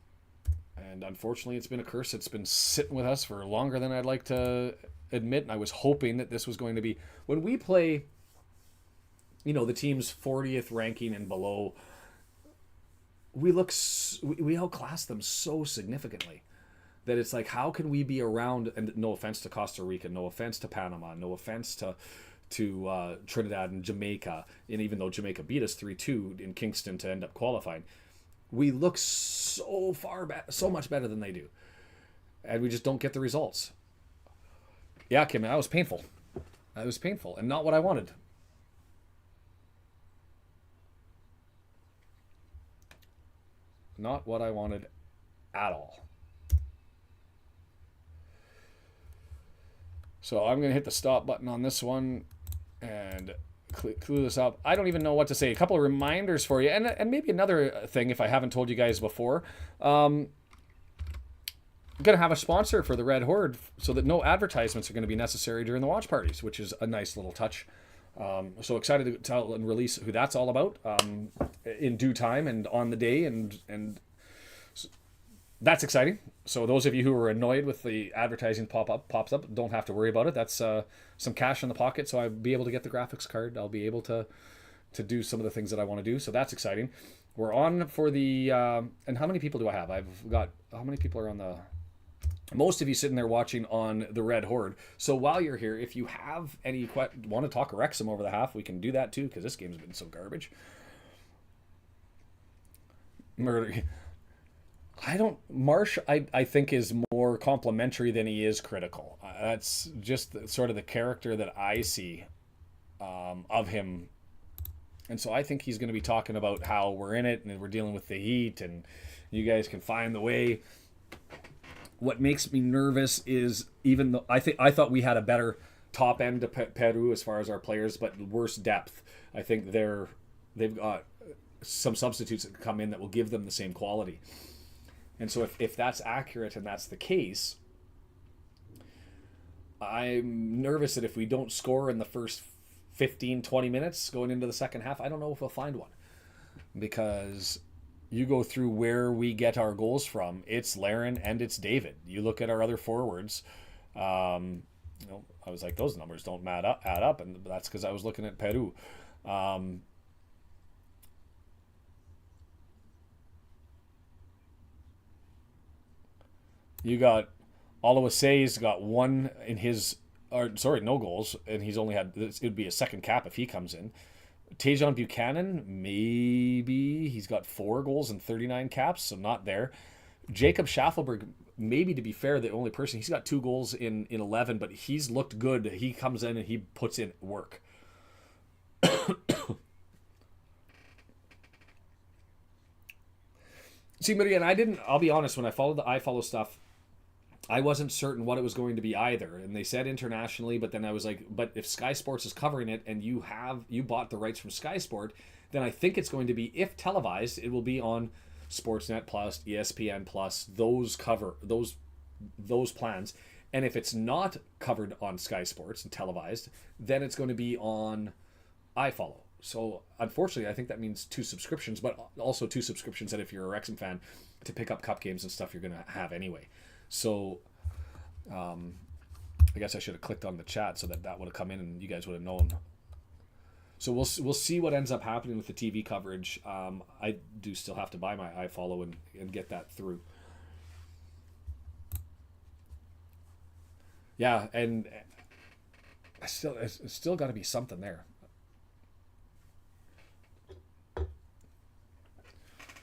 And unfortunately, it's been a curse. It's been sitting with us for longer than I'd like to admit. And I was hoping that this was going to be, when we play, the team's 40th ranking and below, we outclass them so significantly that it's like, how can we be around? And no offense to Costa Rica, no offense to Panama, no offense to Trinidad and Jamaica, and even though Jamaica beat us 3-2 in Kingston to end up qualifying, we look so much better than they do, and we just don't get the results. Yeah, Kim, that was painful. That was painful, and not what I wanted. Not what I wanted at all. So I'm going to hit the stop button on this one and clue this up. I don't even know what to say. A couple of reminders for you. And maybe another thing, if I haven't told you guys before. I'm going to have a sponsor for the Red Horde so that no advertisements are going to be necessary during the watch parties, which is a nice little touch. So excited to tell and release who that's all about in due time and on the day, and that's exciting. So those of you who are annoyed with the advertising pops up, don't have to worry about it. That's some cash in the pocket, so I'll be able to get the graphics card. I'll be able to do some of the things that I want to do. So that's exciting. We're on for the and how many people do I have? I've got, how many people are on the Most of you sitting there watching on the Red Horde. So while you're here, if you have any want to talk Wrexham over the half, we can do that too, because this game's been so garbage. Murder. I don't. Marsh, I think, is more complimentary than he is critical. That's just sort of the character that I see of him. And so I think he's going to be talking about how we're in it and we're dealing with the heat and you guys can find the way. What makes me nervous is, even though I thought we had a better top end to Peru as far as our players, but worse depth. I think they've got some substitutes that come in that will give them the same quality. And so if that's accurate and that's the case, I'm nervous that if we don't score in the first 15, 20 minutes going into the second half, I don't know if we'll find one. Because you go through where we get our goals from, it's Laren and it's David. You look at our other forwards, I was like, those numbers don't add up, and that's because I was looking at Peru. You got Oluwase's got one in his, or sorry, no goals, and he's only had, it would be a second cap if he comes in. Tajon Buchanan, maybe he's got 4 goals and 39 caps, so not there. Jacob Schaffelberg, maybe, to be fair, the only person, he's got 2 goals in 11, but he's looked good. He comes in and he puts in work. See, Maria, and I'll be honest, when I followed the iFollow stuff, I wasn't certain what it was going to be either. And they said internationally, but then I was like, but if Sky Sports is covering it and you bought the rights from Sky Sport, then I think it's going to be, if televised, it will be on Sportsnet Plus, ESPN Plus, those plans. And if it's not covered on Sky Sports and televised, then it's going to be on iFollow. So unfortunately, I think that means 2 subscriptions, but also 2 subscriptions that if you're a Wrexham fan, to pick up cup games and stuff you're going to have anyway. So I guess I should have clicked on the chat so that would have come in and you guys would have known. So we'll see what ends up happening with the TV coverage. I do still have to buy my iFollow and get that through. Yeah, and it's still got to be something there.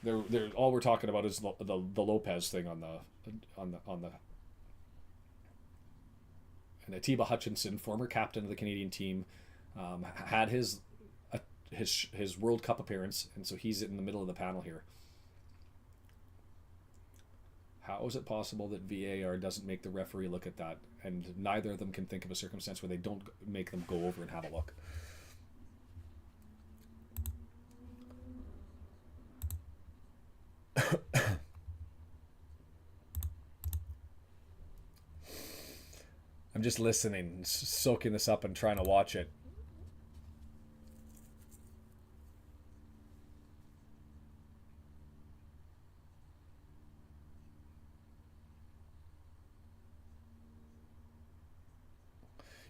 They're all we're talking about is the Lopez thing on the and Atiba Hutchinson, former captain of the Canadian team, had his World Cup appearance, and so he's in the middle of the panel here. How is it possible that VAR doesn't make the referee look at that, and neither of them can think of a circumstance where they don't make them go over and have a look? I'm just listening, soaking this up and trying to watch it.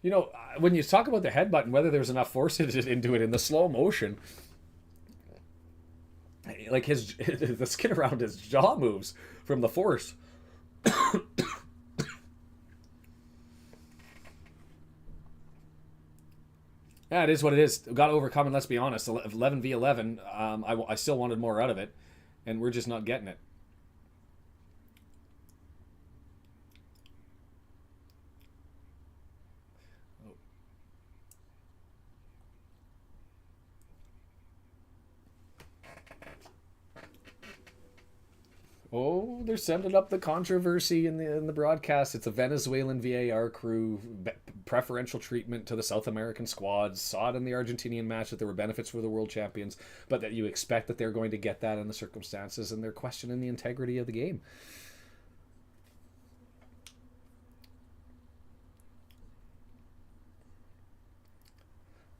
You know, when you talk about the headbutt and whether there's enough force into it in the slow motion, like the skin around his jaw moves from the force. Yeah, it is what it is. Got to overcome, and let's be honest, 11v11, I still wanted more out of it, and we're just not getting it. Oh, they're sending up the controversy in the broadcast. It's a Venezuelan VAR crew, preferential treatment to the South American squads. Saw it in the Argentinian match that there were benefits for the world champions, but that you expect that they're going to get that in the circumstances, and they're questioning the integrity of the game.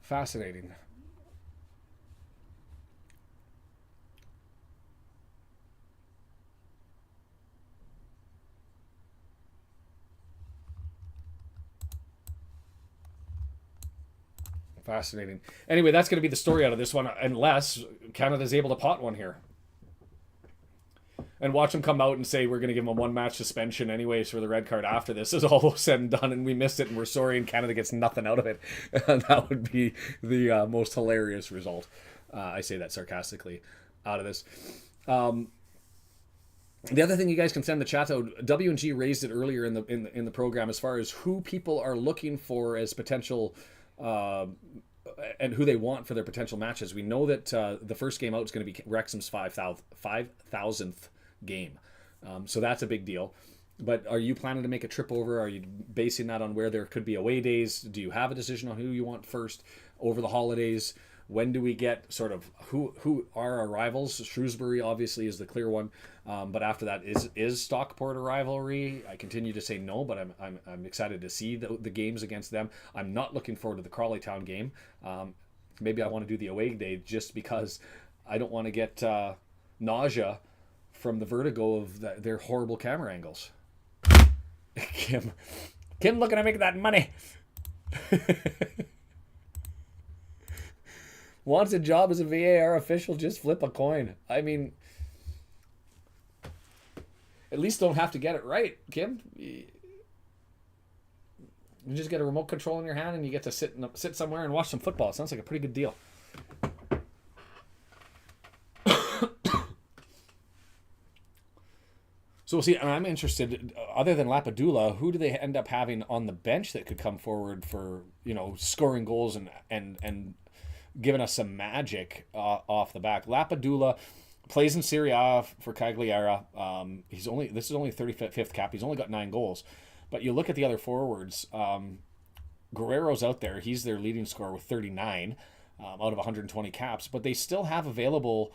Fascinating. Fascinating. Anyway, that's going to be the story out of this one, unless Canada's able to pot one here. and watch them come out and say we're going to give them a one-match suspension anyways for the red card after this is all said and done, and we missed it, and we're sorry, and Canada gets nothing out of it. And that would be the most hilarious result. I say that sarcastically out of this. The other thing you guys can send the chat out. W&G raised it earlier in the program as far as who people are looking for as potential. And who they want for their potential matches. We know that the first game out is going to be Wrexham's 5,000th game. So that's a big deal. But are you planning to make a trip over? Are you basing that on where there could be away days? Do you have a decision on who you want first over the holidays? When do we get sort of who are our rivals? Shrewsbury obviously is the clear one, but after that is Stockport a rivalry? I continue to say no, but I'm excited to see the games against them. I'm not looking forward to the Crawley Town game. Maybe I want to do the away day just because I don't want to get nausea from the vertigo of their horrible camera angles. Kim looking to make that money. Wants a job as a VAR official, just flip a coin. I mean, at least don't have to get it right, Kim. You just get a remote control in your hand and you get to sit somewhere and watch some football. It sounds like a pretty good deal. So we'll see. And I'm interested, other than Lapadula, who do they end up having on the bench that could come forward for, scoring goals and giving us some magic off the back. Lapadula plays in Serie A for Cagliari. This is only 35th cap. He's only got 9 goals. But you look at the other forwards. Guerrero's out there. He's their leading scorer with 39 out of 120 caps. But they still have available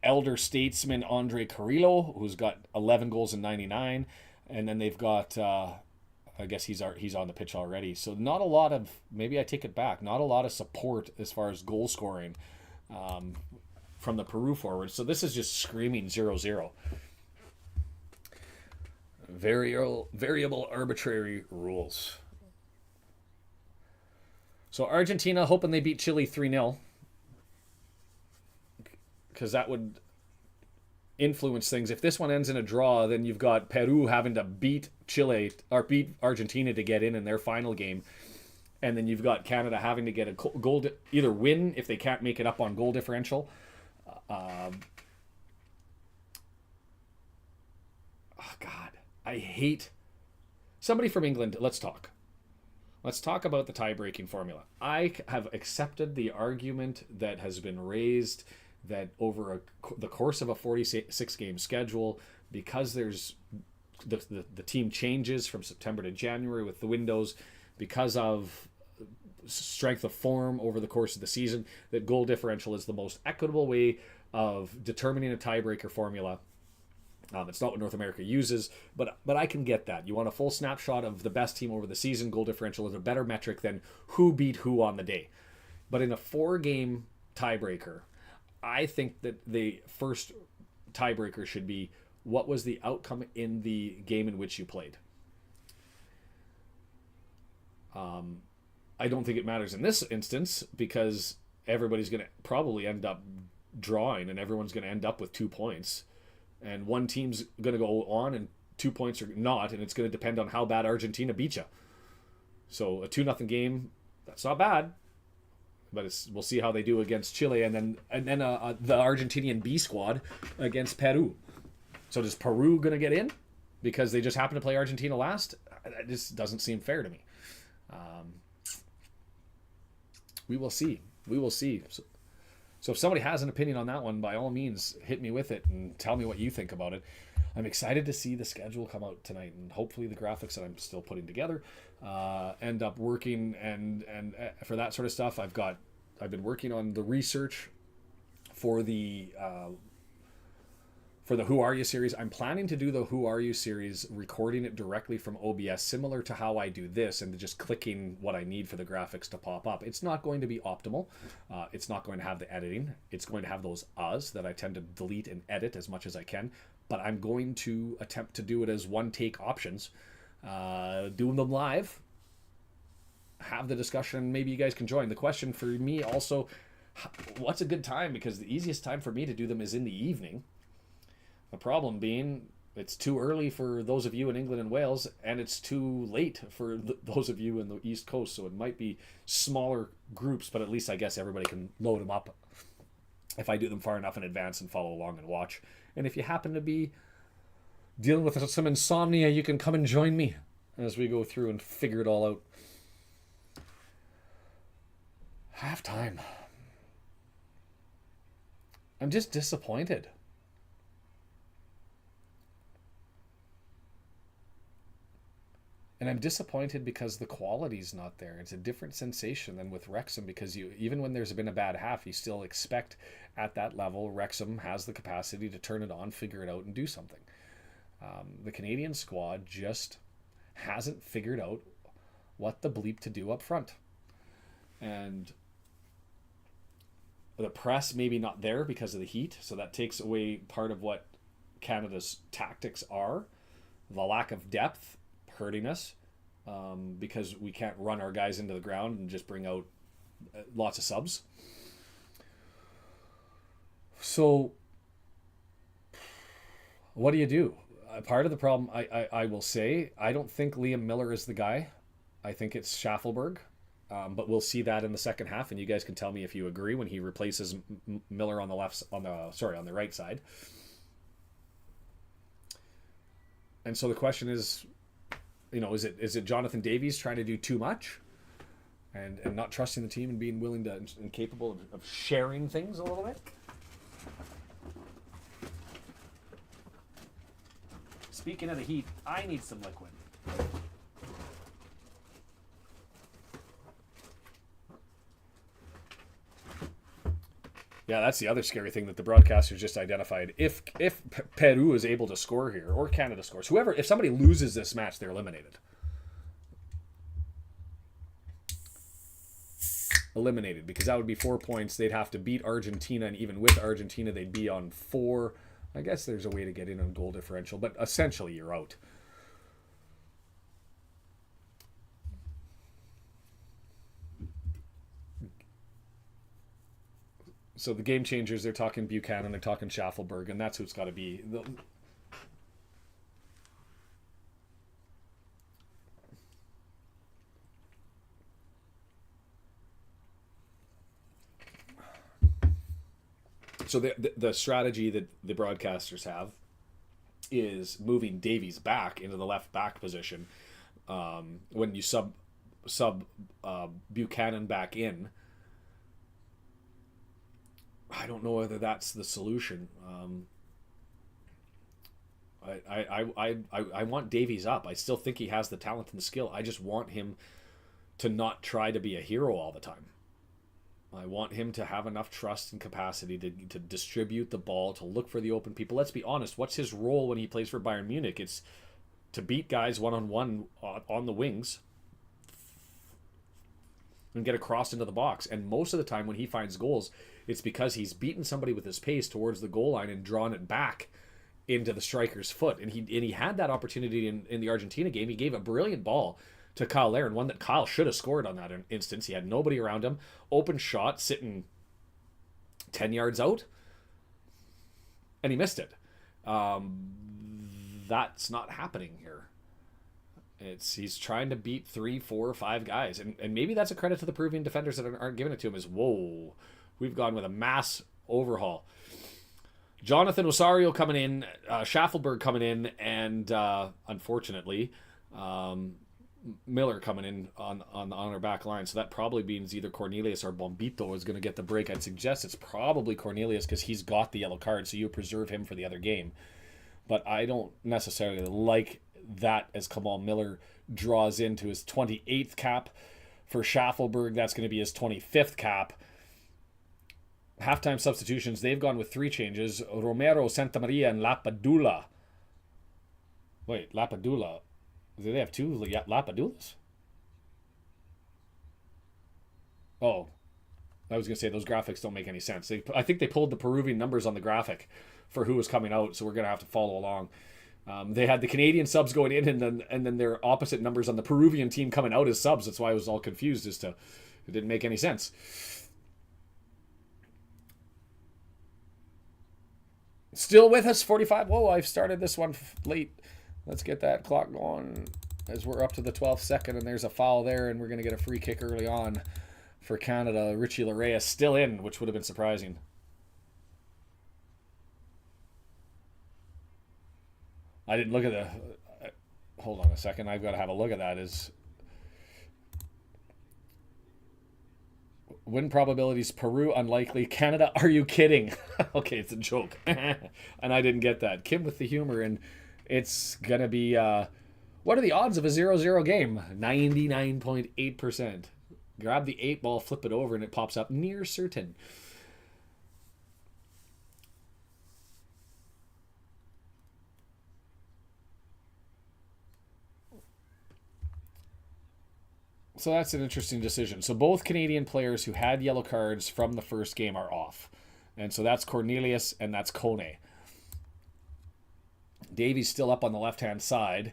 elder statesman Andre Carrillo, who's got 11 goals and 99. And then they've got... I guess he's on the pitch already. So not a lot of, maybe I take it back, not a lot of support as far as goal scoring from the Peru forward. So this is just screaming 0-0. Variable arbitrary rules. So Argentina hoping they beat Chile 3-0. Because that would influence things. If this one ends in a draw, then you've got Peru having to beat Chile or beat Argentina to get in their final game, and then you've got Canada having to get a goal, either win if they can't make it up on goal differential. Oh God, I hate somebody from England. Let's talk about the tie-breaking formula. I have accepted the argument that has been raised that over the course of a 46-game schedule, because there's the team changes from September to January with the windows, because of strength of form over the course of the season, that goal differential is the most equitable way of determining a tiebreaker formula. It's not what North America uses, but I can get that. You want a full snapshot of the best team over the season. Goal differential is a better metric than who beat who on the day. But in a 4-game tiebreaker, I think that the first tiebreaker should be what was the outcome in the game in which you played. I don't think it matters in this instance because everybody's going to probably end up drawing and everyone's going to end up with 2 points. And one team's going to go on and 2 points are not, and it's going to depend on how bad Argentina beat you. So a 2-0 game, that's not bad. But we'll see how they do against Chile, and then the Argentinian B squad against Peru. So is Peru going to get in because they just happen to play Argentina last? That just doesn't seem fair to me. We will see. So if somebody has an opinion on that one, by all means, hit me with it and tell me what you think about it. I'm excited to see the schedule come out tonight, and hopefully the graphics that I'm still putting together end up working. And for that sort of stuff, I've been working on the research for the Who Are You series. I'm planning to do the Who Are You series, recording it directly from OBS, similar to how I do this, and just clicking what I need for the graphics to pop up. It's not going to be optimal. It's not going to have the editing. It's going to have those uhs that I tend to delete and edit as much as I can. But I'm going to attempt to do it as one-take options, doing them live, have the discussion. Maybe you guys can join. The question for me also, what's a good time? Because the easiest time for me to do them is in the evening. The problem being it's too early for those of you in England and Wales, and it's too late for those of you in the East Coast. So it might be smaller groups, but at least I guess everybody can load them up if I do them far enough in advance and follow along and watch. And if you happen to be dealing with some insomnia, you can come and join me as we go through and figure it all out. Halftime. I'm just disappointed. And I'm disappointed because the quality's not there. It's a different sensation than with Wrexham, because you, even when there's been a bad half, you still expect at that level Wrexham has the capacity to turn it on, figure it out, and do something. The Canadian squad just hasn't figured out what the bleep to do up front. And the press maybe not there because of the heat, so that takes away part of what Canada's tactics are. The lack of depth hurting us because we can't run our guys into the ground and just bring out lots of subs. So what do you do? Part of the problem, I will say, I don't think Liam Miller is the guy. I think it's Schaffelberg. But we'll see that in the second half, and you guys can tell me if you agree when he replaces Miller on the right side. And so the question is, is it Jonathan Davies trying to do too much, and not trusting the team and being willing to and capable of sharing things a little bit? Speaking of the heat, I need some liquid. Yeah, that's the other scary thing that the broadcasters just identified. If Peru is able to score here, or Canada scores, if somebody loses this match, they're eliminated. Eliminated, because that would be 4 points. They'd have to beat Argentina, and even with Argentina, they'd be on 4. I guess there's a way to get in on goal differential, but essentially you're out. So the game changers, they're talking Buchanan, they're talking Schaffelberg, and that's who it's got to be. So the strategy that the broadcasters have is moving Davies back into the left back position. When you sub Buchanan back in, I don't know whether that's the solution. I want Davies up. I still think he has the talent and the skill. I just want him to not try to be a hero all the time. I want him to have enough trust and capacity to distribute the ball, to look for the open people. Let's be honest. What's his role when he plays for Bayern Munich? It's to beat guys one-on-one on the wings and get across into the box. And most of the time when he finds goals, it's because he's beaten somebody with his pace towards the goal line and drawn it back into the striker's foot. And he had that opportunity in the Argentina game. He gave a brilliant ball to Kyle Larin, one that Kyle should have scored on that instance. He had nobody around him. Open shot, sitting 10 yards out, and he missed it. That's not happening here. He's trying to beat 3, 4, 5 guys. And maybe that's a credit to the Peruvian defenders that aren't giving it to him, is, whoa, we've gone with a mass overhaul. Jonathan Osorio coming in, Schaffelberg coming in, and unfortunately, Miller coming in on our back line. So that probably means either Cornelius or Bombito is going to get the break. I'd suggest it's probably Cornelius because he's got the yellow card, so you preserve him for the other game. But I don't necessarily like that as Kamal Miller draws into his 28th cap. For Schaffelberg, that's going to be his 25th cap. Halftime substitutions, they've gone with 3 changes. Romero, Santamaria, and Lapadula. Wait, Lapadula. Do they have 2 Lapadulas? Oh, I was going to say those graphics don't make any sense. I think they pulled the Peruvian numbers on the graphic for who was coming out, so we're going to have to follow along. They had the Canadian subs going in, and then their opposite numbers on the Peruvian team coming out as subs. That's why I was all confused as to it didn't make any sense. Still with us, 45. Whoa, I've started this one late. Let's get that clock going as we're up to the 12th second, and there's a foul there, and we're going to get a free kick early on for Canada. Richie Larea still in, which would have been surprising. I didn't look at the... Hold on a second. I've got to have a look at that. Is win probabilities, Peru unlikely. Canada, are you kidding? Okay, it's a joke. And I didn't get that. Kim with the humor, and it's going to be... what are the odds of a 0-0 game? 99.8%. Grab the 8 ball, flip it over, and it pops up near certain. So that's an interesting decision. So both Canadian players who had yellow cards from the first game are off. And so that's Cornelius and that's Kone. Davies still up on the left-hand side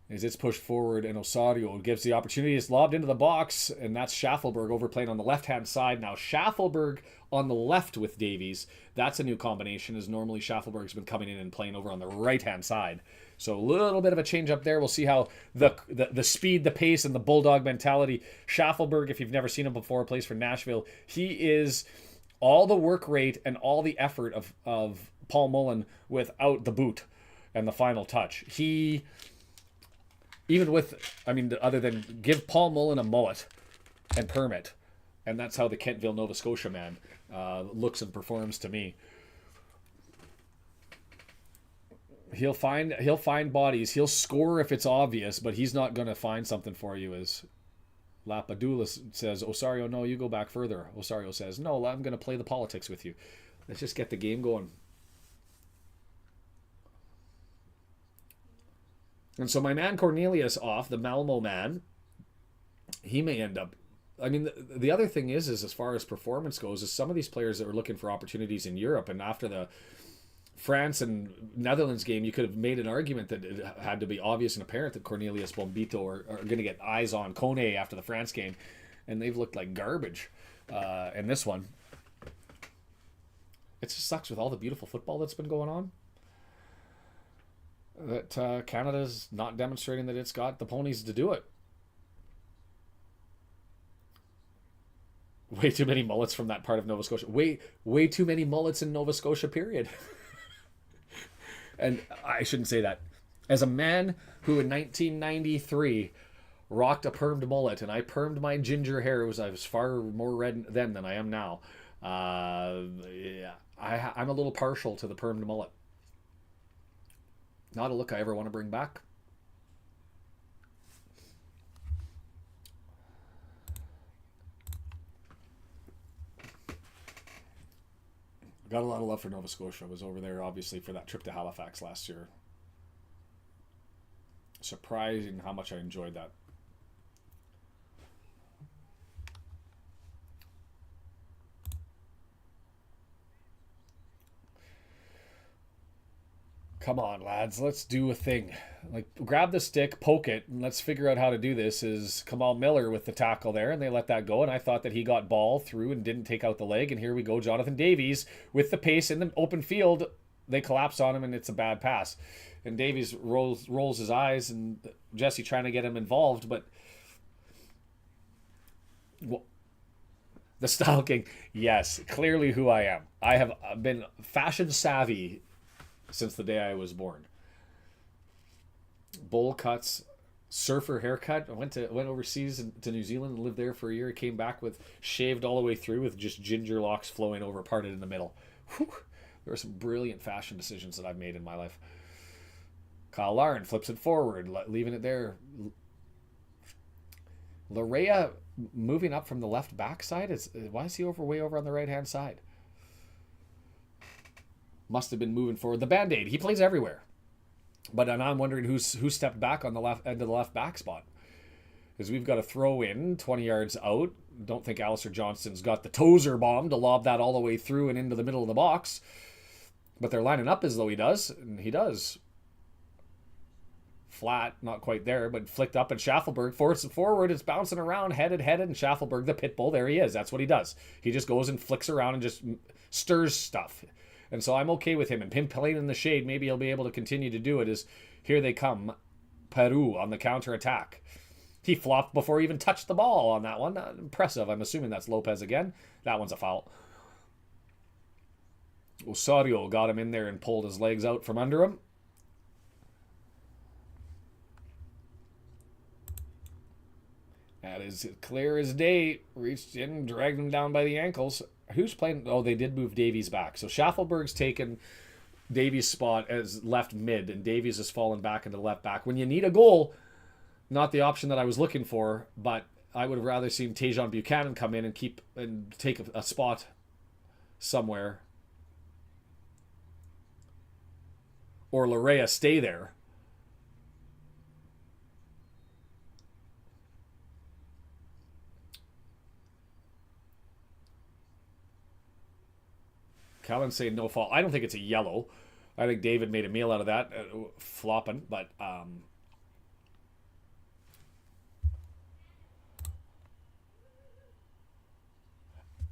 as it's pushed forward, and Osorio gives the opportunity. It's lobbed into the box, and that's Schaffelberg overplayed on the left-hand side. Now Schaffelberg on the left with Davies. That's a new combination, as normally Schaffelberg's been coming in and playing over on the right-hand side. So a little bit of a change up there. We'll see how the speed, the pace, and the bulldog mentality. Schaffelberg, if you've never seen him before, plays for Nashville. He is all the work rate and all the effort of Paul Mullen without the boot and the final touch. He... Even with, other than give Paul Mullen a mullet and permit, and that's how the Kentville, Nova Scotia man looks and performs to me. He'll find bodies. He'll score if it's obvious, but he's not going to find something for you. As Lapadula says, Osorio, no, you go back further. Osorio says, no, I'm going to play the politics with you. Let's just get the game going. And so my man Cornelius off, the Malmo man, he may end up... the other thing is as far as performance goes, is some of these players that were looking for opportunities in Europe, and after the France and Netherlands game, you could have made an argument that it had to be obvious and apparent that Cornelius Bombito are going to get eyes on Kone after the France game, and they've looked like garbage in this one. It just sucks with all the beautiful football that's been going on, that Canada's not demonstrating that it's got the ponies to do it. Way too many mullets from that part of Nova Scotia. Way too many mullets in Nova Scotia, period. And I shouldn't say that. As a man who in 1993 rocked a permed mullet, and I permed my ginger hair, I was far more red then than I am now. Yeah, I'm a little partial to the permed mullet. Not a look I ever want to bring back. Got a lot of love for Nova Scotia. I was over there, obviously, for that trip to Halifax last year. Surprising how much I enjoyed that. Come on, lads, let's do a thing. Like, grab the stick, poke it, and let's figure out how to do this. Is Kamal Miller with the tackle there, and they let that go, and I thought that he got ball through and didn't take out the leg, and here we go, Jonathan Davies with the pace in the open field. They collapse on him, and it's a bad pass. And Davies rolls his eyes, and Jesse trying to get him involved, but... Well, the Style King, yes, clearly who I am. I have been fashion savvy since the day I was born. Bowl cuts, surfer haircut. I went overseas to New Zealand and lived there for a year. Came back with shaved all the way through with just ginger locks flowing over, parted in the middle. Whew. There are some brilliant fashion decisions that I've made in my life. Kyle Lauren flips it forward, leaving it there. Larea moving up from the left backside. Why is he way over on the right hand side? Must have been moving forward. The Band-Aid, he plays everywhere. But now I'm wondering who stepped back on the left end of the left back spot. Because we've got a throw in 20 yards out. Don't think Alistair Johnston's got the Tozer bomb to lob that all the way through and into the middle of the box. But they're lining up as though he does. And he does. Flat, not quite there, but flicked up, and Schaffelberg forwards it forward. It's bouncing around, headed, and Schaffelberg, the pit bull, there he is. That's what he does. He just goes and flicks around and just stirs stuff. And so I'm okay with him. And him playing in the shade, maybe he'll be able to continue to do it. Is here they come, Peru on the counter attack. He flopped before he even touched the ball on that one. Impressive. I'm assuming that's Lopez again. That one's a foul. Osorio got him in there and pulled his legs out from under him. That is clear as day. Reached in, dragged him down by the ankles. Who's playing? Oh, they did move Davies back. So Schaffelberg's taken Davies' spot as left mid, and Davies has fallen back into left back. When you need a goal, not the option that I was looking for, but I would have rather seen Tajon Buchanan come in and take a spot somewhere. Or Larea stay there. Callan's saying no fault. I don't think it's a yellow. I think David made a meal out of that, flopping, but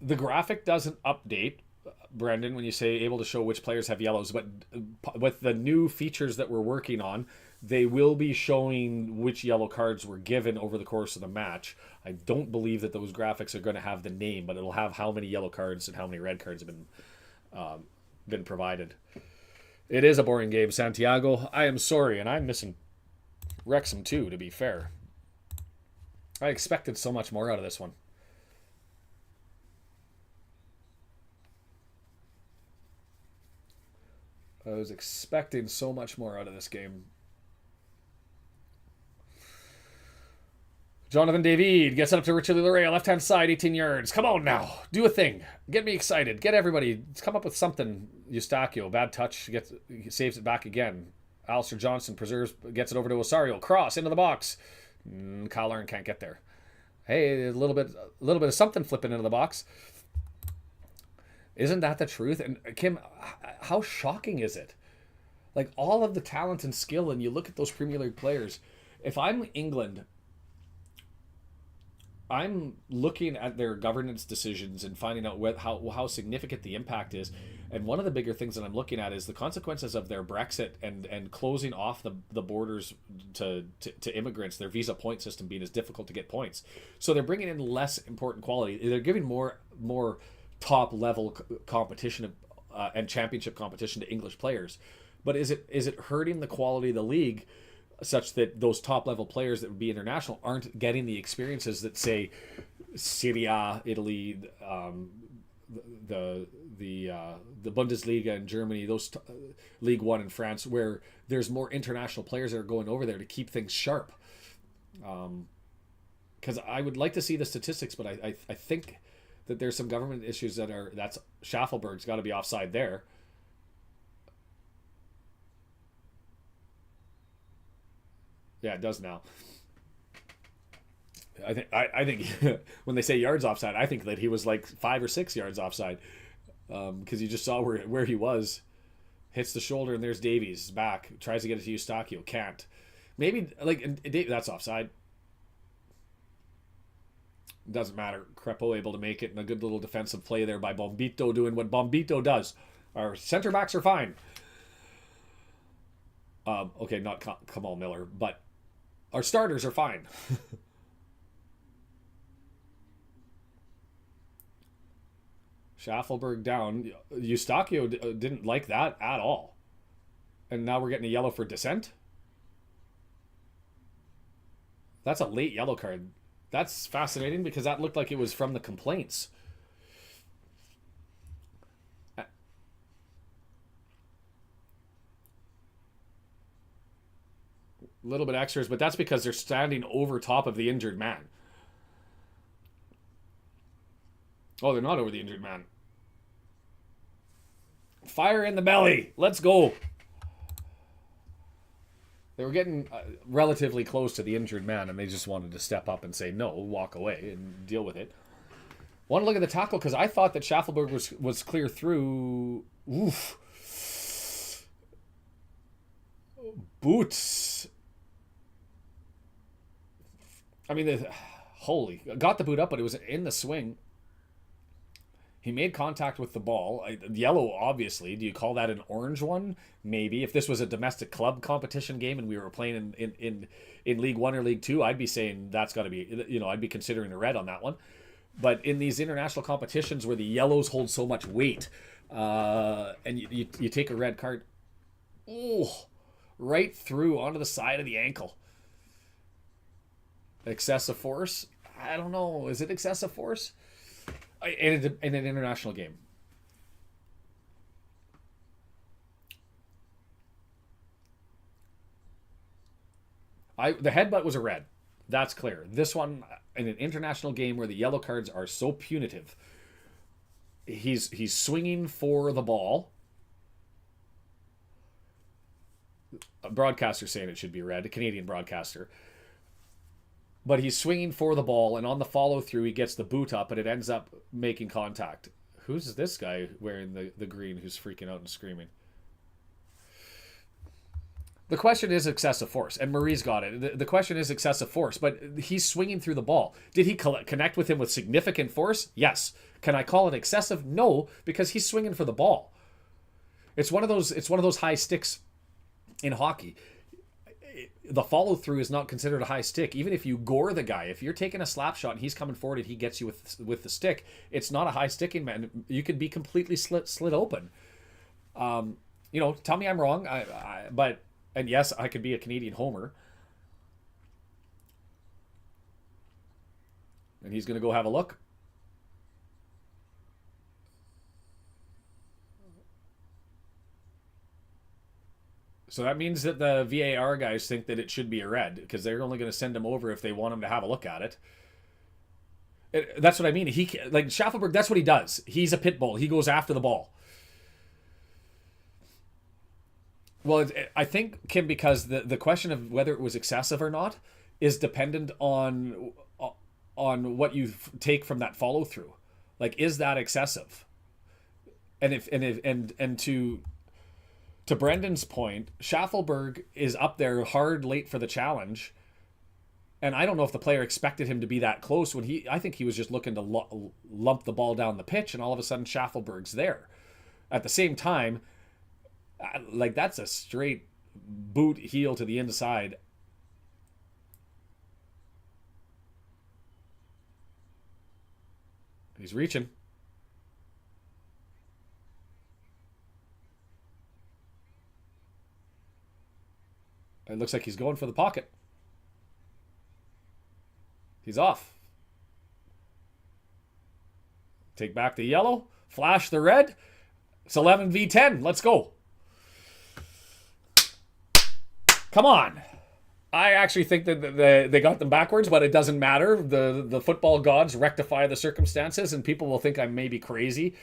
the graphic doesn't update, Brendan, when you say able to show which players have yellows, but with the new features that we're working on, they will be showing which yellow cards were given over the course of the match. I don't believe that those graphics are going to have the name, but it'll have how many yellow cards and how many red cards have been provided. It is a boring game, Santiago. I am sorry, and I'm missing Wrexham too, to be fair. I expected so much more out of this one. I was expecting so much more out of this game. Jonathan David gets it up to Richard Larea, left-hand side, 18 yards. Come on now. Do a thing. Get me excited. Get everybody. Let's come up with something. Eustachio, bad touch. Saves it back again. Alistair Johnson gets it over to Osorio. Cross into the box. Kyle Aaron can't get there. Hey, a little bit of something flipping into the box. Isn't that the truth? And Kim, how shocking is it? Like, all of the talent and skill, and you look at those Premier League players. If I'm England, I'm looking at their governance decisions and finding out how significant the impact is. And one of the bigger things that I'm looking at is the consequences of their Brexit and closing off the borders to immigrants, their visa point system being as difficult to get points. So they're bringing in less important quality. They're giving more top level competition and championship competition to English players. But is it hurting the quality of the league such that those top level players that would be international aren't getting the experiences that, say, Serie A, Italy, the Bundesliga in Germany, League One in France, where there's more international players that are going over there to keep things sharp. Because I would like to see the statistics, but I think that there's some government issues that's Schaffelberg's got to be offside there. Yeah, it does now. I think when they say yards offside, I think that he was like 5 or 6 yards offside, because you just saw where he was. Hits the shoulder, and there's Davies back. Tries to get it to Eustachio, can't. Maybe that's offside. Doesn't matter. Crepeau able to make it, and a good little defensive play there by Bombito doing what Bombito does. Our center backs are fine. Okay, not Kamal Miller, but our starters are fine. Schaffelberg down. Eustachio didn't like that at all. And now we're getting a yellow for dissent? That's a late yellow card. That's fascinating because that looked like it was from the complaints. A little bit extras, but that's because they're standing over top of the injured man. Oh, they're not over the injured man. Fire in the belly. Let's go. They were getting relatively close to the injured man, and they just wanted to step up and say no, walk away, and deal with it. Want to look at the tackle, because I thought that Schaffelberg was clear through. Oof. Boots. I mean, got the boot up, but it was in the swing. He made contact with the ball. Yellow, obviously. Do you call that an orange one? Maybe. If this was a domestic club competition game and we were playing in League One or League Two, I'd be saying that's got to be, I'd be considering a red on that one. But in these international competitions where the yellows hold so much weight, and you take a red card, right through onto the side of the ankle. Excessive force? I don't know. Is it excessive force? In an international game. The headbutt was a red. That's clear. This one, in an international game where the yellow cards are so punitive, he's swinging for the ball. A broadcaster saying it should be red, a Canadian broadcaster. But he's swinging for the ball, and on the follow-through, he gets the boot up, and it ends up making contact. Who's this guy wearing the green who's freaking out and screaming? The question is excessive force, and Marie's got it. The question is excessive force, but he's swinging through the ball. Did he connect with him with significant force? Yes. Can I call it excessive? No, because he's swinging for the ball. It's one of those high sticks in hockey. The follow through is not considered a high stick. Even if you gore the guy, if you're taking a slap shot and he's coming forward and he gets you with the stick, it's not a high sticking man. You could be completely slit open. Tell me I'm wrong. And yes, I could be a Canadian homer. And he's going to go have a look. So that means that the VAR guys think that it should be a red because they're only going to send him over if they want him to have a look at it. That's what I mean. Schaffelberg, that's what he does. He's a pit bull. He goes after the ball. Well, I think, Kim, because the question of whether it was excessive or not is dependent on what you take from that follow through. Like, is that excessive? And to Brendan's point, Schaffelberg is up there hard late for the challenge, and I don't know if the player expected him to be that close I think he was just looking to lump the ball down the pitch, and all of a sudden Schaffelberg's there. At the same time, that's a straight boot heel to the inside. He's reaching. It looks like he's going for the pocket. He's off. Take back the yellow. Flash the red. It's 11v10. Let's go. Come on. I actually think that they got them backwards, but it doesn't matter. The football gods rectify the circumstances, and people will think I'm maybe crazy.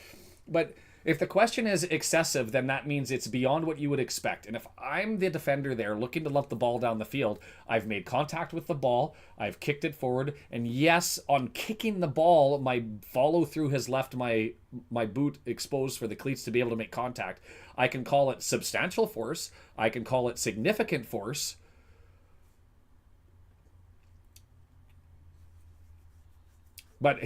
But if the question is excessive, then that means it's beyond what you would expect. And if I'm the defender there looking to lump the ball down the field, I've made contact with the ball, I've kicked it forward, and yes, on kicking the ball, my follow through has left my boot exposed for the cleats to be able to make contact. I can call it substantial force, I can call it significant force. But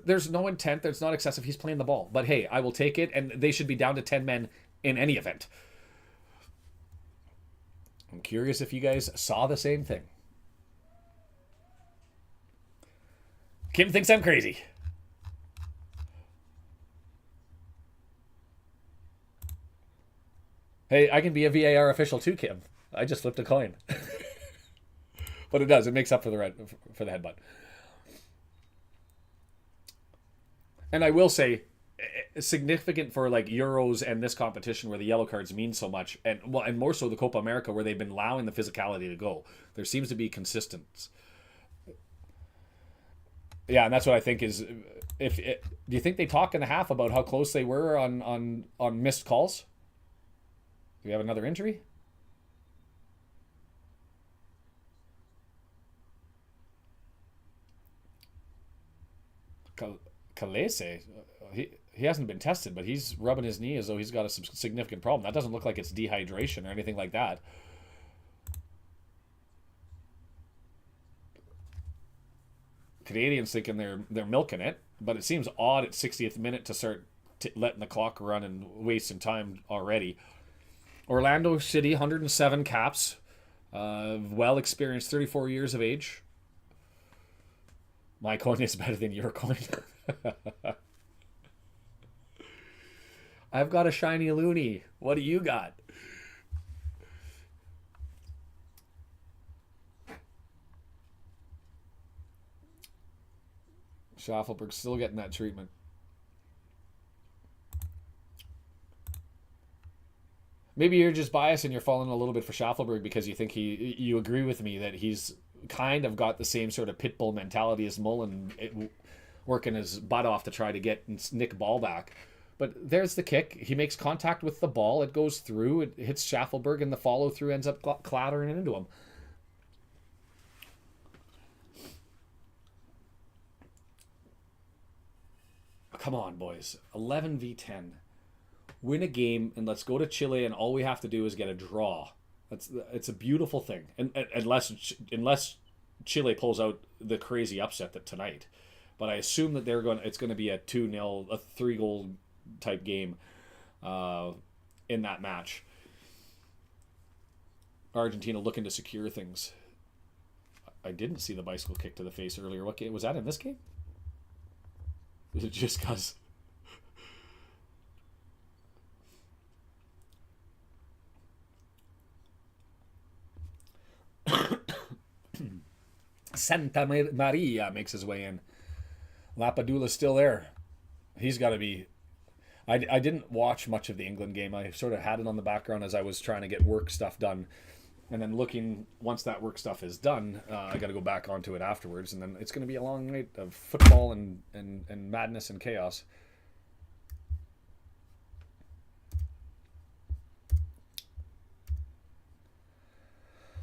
there's no intent. There's not excessive. He's playing the ball. But hey, I will take it, and they should be down to 10 men in any event. I'm curious if you guys saw the same thing. Kim thinks I'm crazy. Hey, I can be a VAR official too, Kim. I just flipped a coin. But it does. It makes up for the headbutt. And I will say, significant for like Euros and this competition where the yellow cards mean so much, and more so the Copa America where they've been allowing the physicality to go. There seems to be consistency. Yeah, and that's what I think is. Do you think they talk in the half about how close they were on missed calls? Do we have another injury? Kalese, he hasn't been tested, but he's rubbing his knee as though he's got a significant problem. That doesn't look like it's dehydration or anything like that. Canadians thinking they're milking it. But it seems odd at 60th minute to start letting the clock run and wasting time already. Orlando City, 107 caps. Well experienced, 34 years of age. My coin is better than your coin. I've got a shiny loony. What do you got? Schaffelberg's still getting that treatment. Maybe you're just biased and you're falling a little bit for Schaffelberg because you think you agree with me that he's kind of got the same sort of pit bull mentality as Mullen, working his butt off to try to get Nick ball back. But there's the kick. He makes contact with the ball. It goes through. It hits Schaffelberg, and the follow through ends up clattering into him. Come on, boys. 11v10. Win a game, and let's go to Chile, and all we have to do is get a draw. It's a beautiful thing. And unless Chile pulls out the crazy upset that tonight. But I assume that it's going to be a 2-0, a 3-goal type game in that match. Argentina looking to secure things. I didn't see the bicycle kick to the face earlier. What game was that, in this game? Was it just because? Santa Maria makes his way in. Lapadula's still there. He's got to be... I didn't watch much of the England game. I sort of had it on the background as I was trying to get work stuff done. And then once that work stuff is done, I got to go back onto it afterwards. And then it's going to be a long night of football and madness and chaos.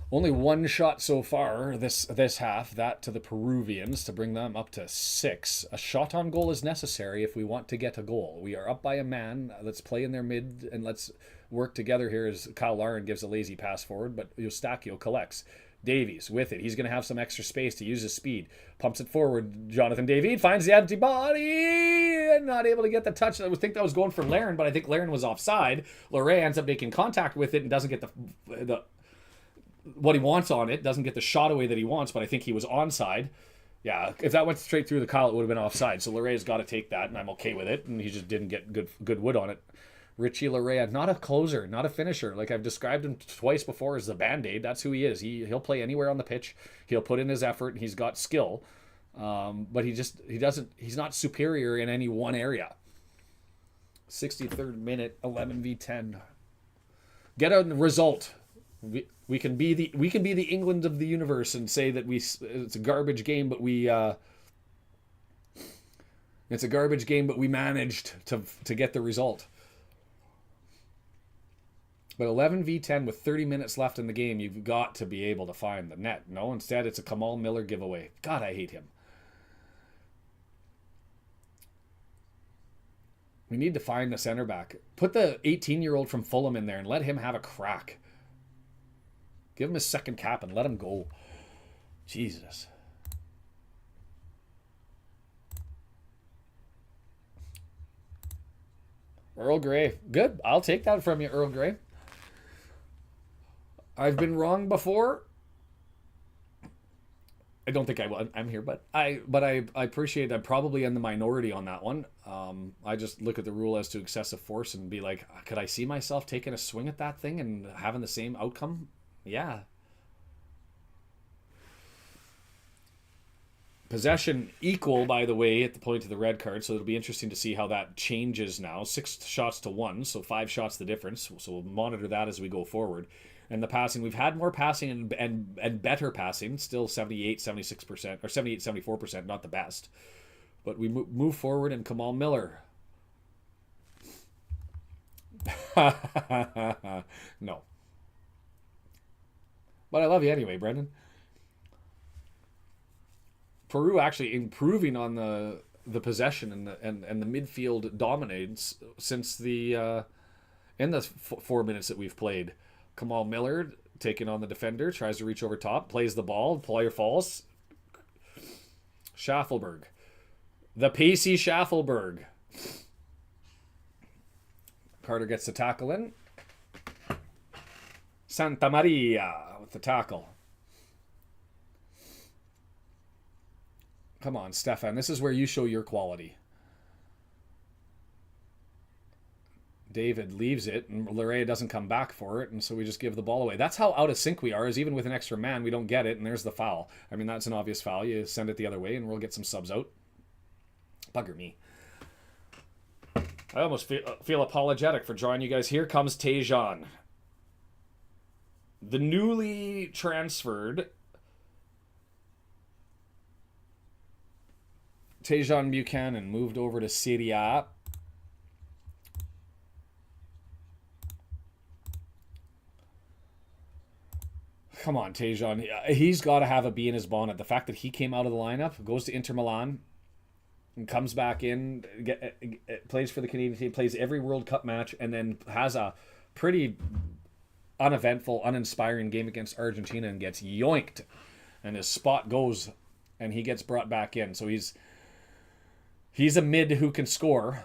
Only one shot so far this half, that to the Peruvians to bring them up to 6. A shot on goal is necessary if we want to get a goal. We are up by a man. Let's play in their mid and let's work together here as Kyle Larin gives a lazy pass forward, but Eustachio collects. Davies with it. He's going to have some extra space to use his speed. Pumps it forward. Jonathan David finds the empty body and not able to get the touch. I would think that was going for Larin, but I think Larin was offside. Loré ends up making contact with it and doesn't get the what he wants on it, doesn't get the shot away that he wants, but I think he was onside. Yeah, if that went straight through the Kyle, it would have been offside. So Laré's got to take that, and I'm okay with it. And he just didn't get good wood on it. Richie Larea, not a closer, not a finisher. Like I've described him twice before as the Band-Aid. That's who he is. He'll play anywhere on the pitch. He'll put in his effort, and he's got skill. But he's not superior in any one area. 63rd minute, 11v10. Get a result. We can be the England of the universe and say that it's a garbage game, but we managed to get the result. But 11v10 with 30 minutes left in the game, you've got to be able to find the net. No, instead it's a Kamal Miller giveaway. God, I hate him. We need to find the center back. Put the 18-year-old from Fulham in there and let him have a crack. Give him his second cap and let him go. Jesus. Earl Grey. Good. I'll take that from you, Earl Grey. I've been wrong before. I don't think I'm here, but I appreciate I'm probably in the minority on that one. I just look at the rule as to excessive force and be like, could I see myself taking a swing at that thing and having the same outcome? Yeah. Possession equal, by the way, at the point of the red card, so it'll be interesting to see how that changes now. 6 shots to 1, so 5 shots the difference. So we'll monitor that as we go forward. And the passing, we've had more passing and better passing, still 78, 76%, or 78, 74%, not the best. But we move forward, and Kamal Miller. No. But I love you anyway, Brendan. Peru actually improving on the possession and the midfield dominates since the in the 4 minutes that we've played. Kamal Miller taking on the defender, tries to reach over top, plays the ball, player falls. Schaffelberg The pacey Schaffelberg. Carter gets the tackle in. Santa Maria with the tackle. Come on, Stefan. This is where you show your quality. David leaves it, and Larea doesn't come back for it, and so we just give the ball away. That's how out of sync we are, is even with an extra man, we don't get it, and there's the foul. I mean, that's an obvious foul. You send it the other way, and we'll get some subs out. Bugger me. I almost feel apologetic for drawing you guys. Here comes Tejan. The newly transferred Tejan Buchanan moved over to Serie A. Come on, Tejan. He's got to have a bee in his bonnet. The fact that he came out of the lineup, goes to Inter Milan, and comes back in, plays for the Canadian team, plays every World Cup match, and then has a pretty uneventful, uninspiring game against Argentina and gets yoinked. And his spot goes, and he gets brought back in. So he's a mid who can score.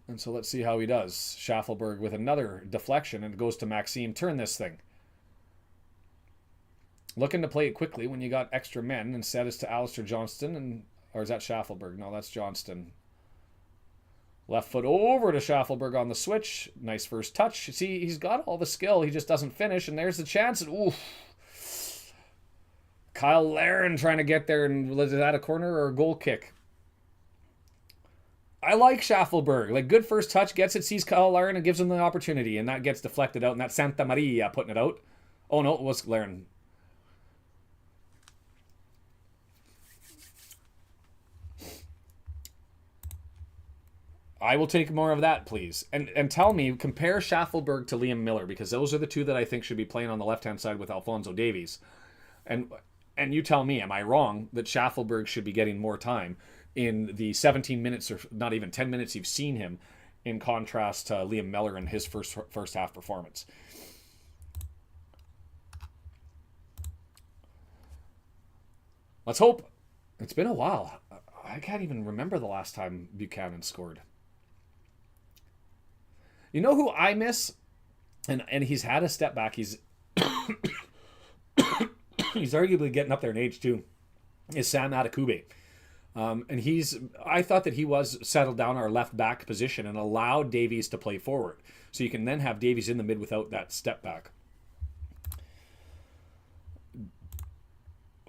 And so let's see how he does. Schaffelberg with another deflection, and it goes to Maxime. Turn this thing. Looking to play it quickly when you got extra men. Instead it's to Alistair Johnston, or is that Schaffelberg? No, that's Johnston. Left foot over to Schaffelberg on the switch. Nice first touch. See, he's got all the skill. He just doesn't finish, and there's the chance. Oof. Kyle Larin trying to get there, and is that a corner or a goal kick? I like Schaffelberg. Like, good first touch, gets it, sees Kyle Larin, and gives him the opportunity, and that gets deflected out, and that's Santa Maria putting it out. Oh, no, it was Larin. I will take more of that, please. And tell me, compare Schaffelberg to Liam Miller, because those are the two that I think should be playing on the left-hand side with Alphonso Davies. And you tell me, am I wrong that Schaffelberg should be getting more time in the 17 minutes or not even 10 minutes you've seen him, in contrast to Liam Miller in his first half performance? Let's hope. It's been a while. I can't even remember the last time Buchanan scored. You know who I miss? And he's had a step back. He's he's arguably getting up there in age too. Is Sam Adekugbe. And I thought that he was settled down our left back position and allowed Davies to play forward. So you can then have Davies in the mid without that step back.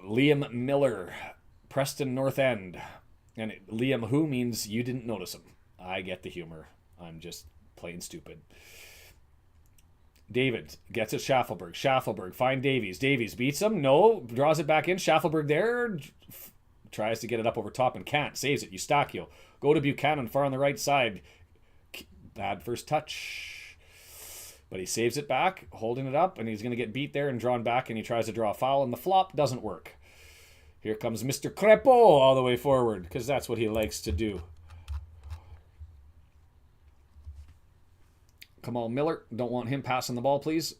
Liam Miller, Preston North End. And Liam who means you didn't notice him. I get the humor. I'm just plain stupid. David gets it. Schaffelberg find Davies. Davies beats him. No. Draws it back in. Schaffelberg there. Tries to get it up over top and can't. Saves it. Eustachio. Go to Buchanan far on the right side. Bad first touch. But he saves it back. Holding it up. And he's going to get beat there and drawn back. And he tries to draw a foul. And the flop doesn't work. Here comes Mr. Crepeau all the way forward, because that's what he likes to do. Kamal Miller, don't want him passing the ball, please.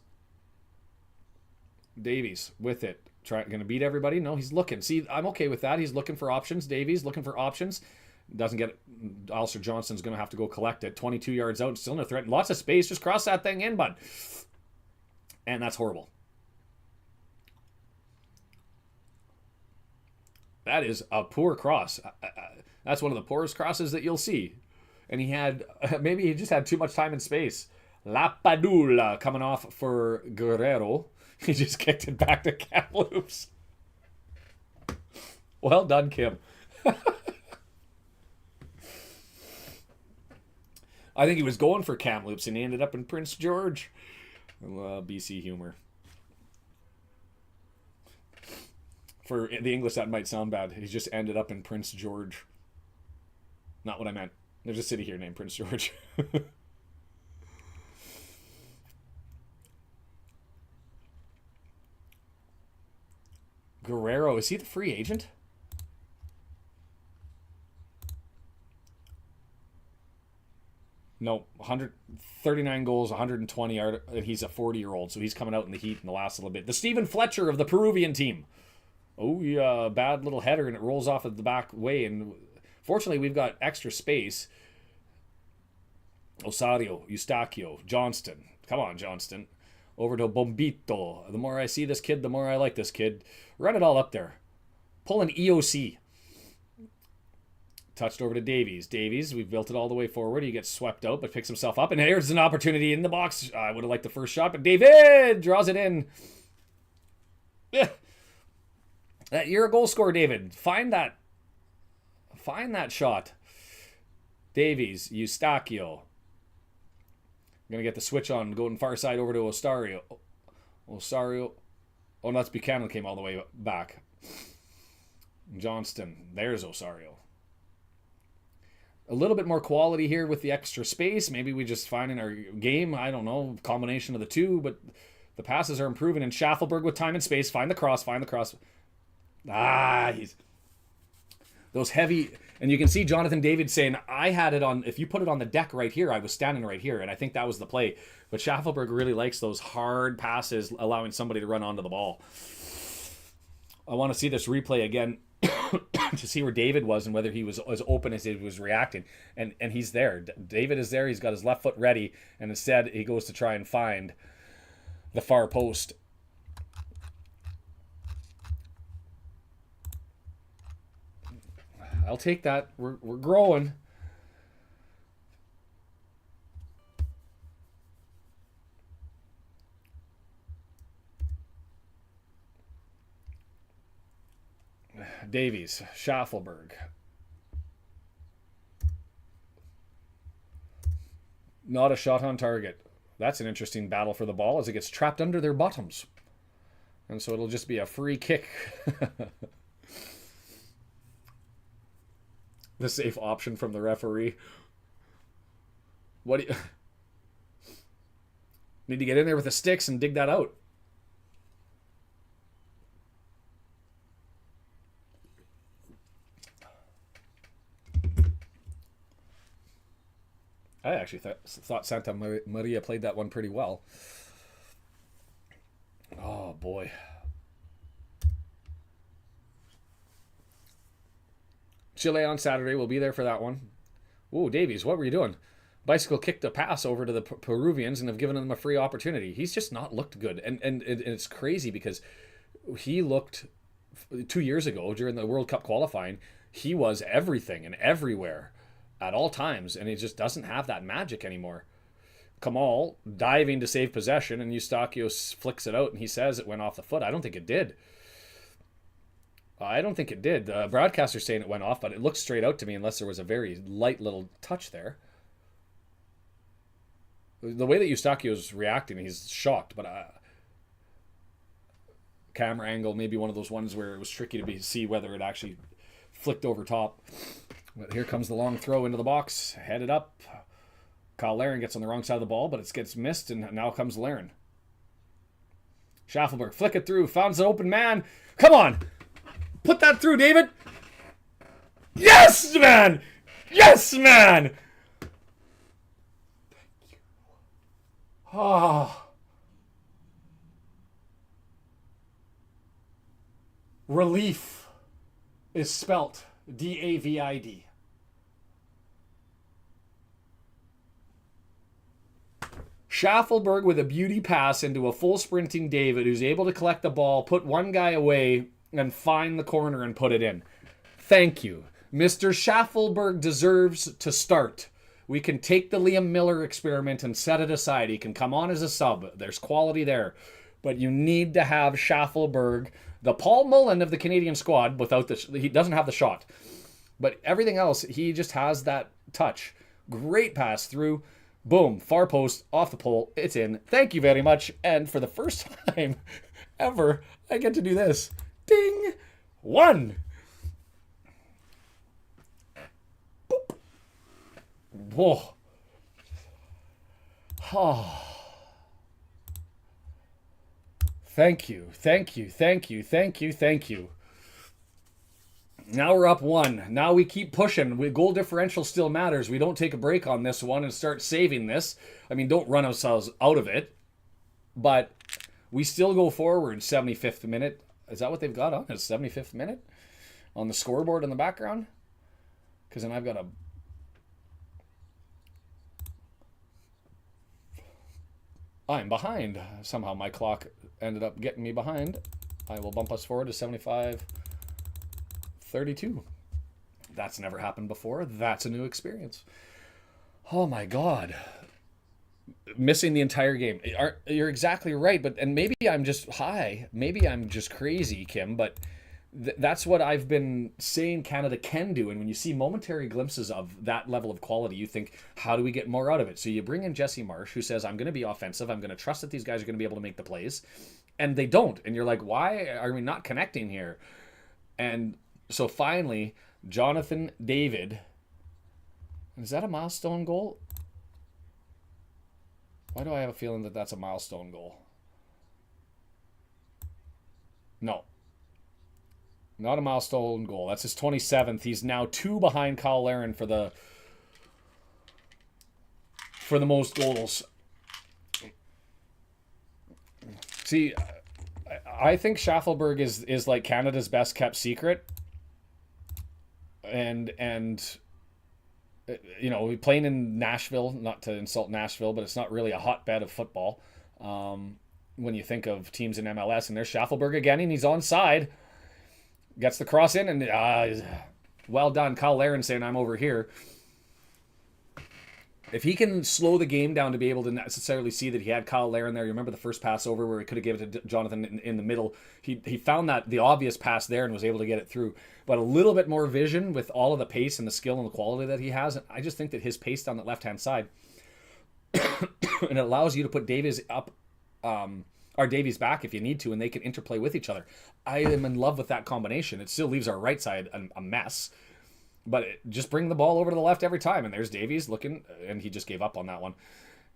Davies with it. Going to beat everybody? No, he's looking. See, I'm okay with that. He's looking for options. Davies looking for options. Doesn't get it. Alistair Johnston's going to have to go collect it. 22 yards out, still no threat. Lots of space. Just cross that thing in, bud. And that's horrible. That is a poor cross. That's one of the poorest crosses that you'll see. And maybe he just had too much time and space. Lapadula coming off for Guerrero. He just kicked it back to Kamloops. Well done, Kim. I think he was going for Kamloops and he ended up in Prince George. BC humor. For the English, that might sound bad. He just ended up in Prince George. Not what I meant. There's a city here named Prince George. Guerrero, is he the free agent? No, 139 goals, 120. He's a 40-year-old, so he's coming out in the heat in the last little bit. The Stephen Fletcher of the Peruvian team. Oh, yeah, bad little header, and it rolls off of the back way, and Fortunately, we've got extra space. Osario, Eustachio, Johnston. Come on, Johnston. Over to Bombito. The more I see this kid, the more I like this kid. Run it all up there. Pull an EOC. Touched over to Davies. Davies, we've built it all the way forward. He gets swept out, but picks himself up. And here's an opportunity in the box. I would have liked the first shot, but David draws it in. Yeah. You're a goal scorer, David. Find that shot. Davies, Eustachio. I'm going to get the switch on, going far side over to Osario. Osario. Oh, no, that's Buchanan came all the way back. Johnston. There's Osario. A little bit more quality here with the extra space. Maybe we just find in our game, I don't know, combination of the two, but the passes are improving. And Schaffelberg with time and space. Find the cross. He's... Those heavy... And you can see Jonathan David saying, I had it on... If you put it on the deck right here, I was standing right here. And I think that was the play. But Schaffelberg really likes those hard passes, allowing somebody to run onto the ball. I want to see this replay again to see where David was and whether he was as open as he was reacting. And he's there. David is there. He's got his left foot ready. And instead, he goes to try and find the far post. I'll take that. We're growing. Davies, Schaffelberg. Not a shot on target. That's an interesting battle for the ball as it gets trapped under their bottoms. And so it'll just be a free kick. The safe option from the referee. What do you... Need to get in there with the sticks and dig that out. I actually thought Santa Maria played that one pretty well. Oh, boy. Chile on Saturday. We'll be there for that one. Whoa, Davies, what were you doing? Bicycle kicked a pass over to the Peruvians and have given them a free opportunity. He's just not looked good. And it's crazy because he looked 2 years ago during the World Cup qualifying. He was everything and everywhere at all times. And he just doesn't have that magic anymore. Kamal diving to save possession and Eustachio flicks it out and he says it went off the foot. I don't think it did. I don't think it did. The broadcaster's saying it went off, but it looked straight out to me unless there was a very light little touch there. The way that Eustachio's reacting, he's shocked, but camera angle, maybe one of those ones where it was tricky to see whether it actually flicked over top. But here comes the long throw into the box, headed up. Kyle Larin gets on the wrong side of the ball, but it gets missed, and now comes Larin. Schaffelberg, flick it through, finds an open man. Come on! Put that through, David! Yes, man! Yes, man! Thank you. Oh. Relief is spelt D-A-V-I-D. Schaffelberg with a beauty pass into a full sprinting David who's able to collect the ball, put one guy away, and find the corner and put it in. Thank you. Mr. Schaffelberg deserves to start. We can take the Liam Miller experiment and set it aside. He can come on as a sub. There's quality there. But you need to have Schaffelberg, the Paul Mullen of the Canadian squad, he doesn't have the shot. But everything else, he just has that touch. Great pass through. Boom. Far post, off the pole. It's in. Thank you very much. And for the first time ever, I get to do this. Ding! 1! Boop. Whoa. Oh. Thank you. Now we're up 1. Now we keep pushing. Goal differential still matters. We don't take a break on this one and start saving this. I mean, don't run ourselves out of it. But we still go forward. 75th minute. Is that what they've got on? It's 75th minute on the scoreboard in the background. Because then I've got a... I'm behind. Somehow my clock ended up getting me behind. I will bump us forward to 75-32. That's never happened before. That's a new experience. Oh my God. Missing the entire game. You're exactly right, and maybe I'm just high. Maybe I'm just crazy, Kim, but that's what I've been saying Canada can do. And when you see momentary glimpses of that level of quality, you think, how do we get more out of it? So you bring in Jesse Marsh, who says, I'm going to be offensive. I'm going to trust that these guys are going to be able to make the plays. And they don't. And you're like, why are we not connecting here? And so finally, Jonathan David, is that a milestone goal? Why do I have a feeling that that's a milestone goal? No. Not a milestone goal. That's his 27th. He's now 2 behind Kyle Larin for the most goals. See, I think Schaffelberg is like Canada's best kept secret. And you know, playing in Nashville, not to insult Nashville, but it's not really a hotbed of football. When you think of teams in MLS, and there's Schaffelberg again, and he's onside. Gets the cross in, and well done. Kyle Larin saying, I'm over here. If he can slow the game down to be able to necessarily see that he had Kyle Larin there, you remember the first pass over where he could have given it to Jonathan in the middle. He found that the obvious pass there and was able to get it through. But a little bit more vision with all of the pace and the skill and the quality that he has. And I just think that his pace down that left-hand side, and it allows you to put Davies up, or Davies back if you need to, and they can interplay with each other. I am in love with that combination. It still leaves our right side a mess. But just bring the ball over to the left every time. And there's Davies looking, and he just gave up on that one.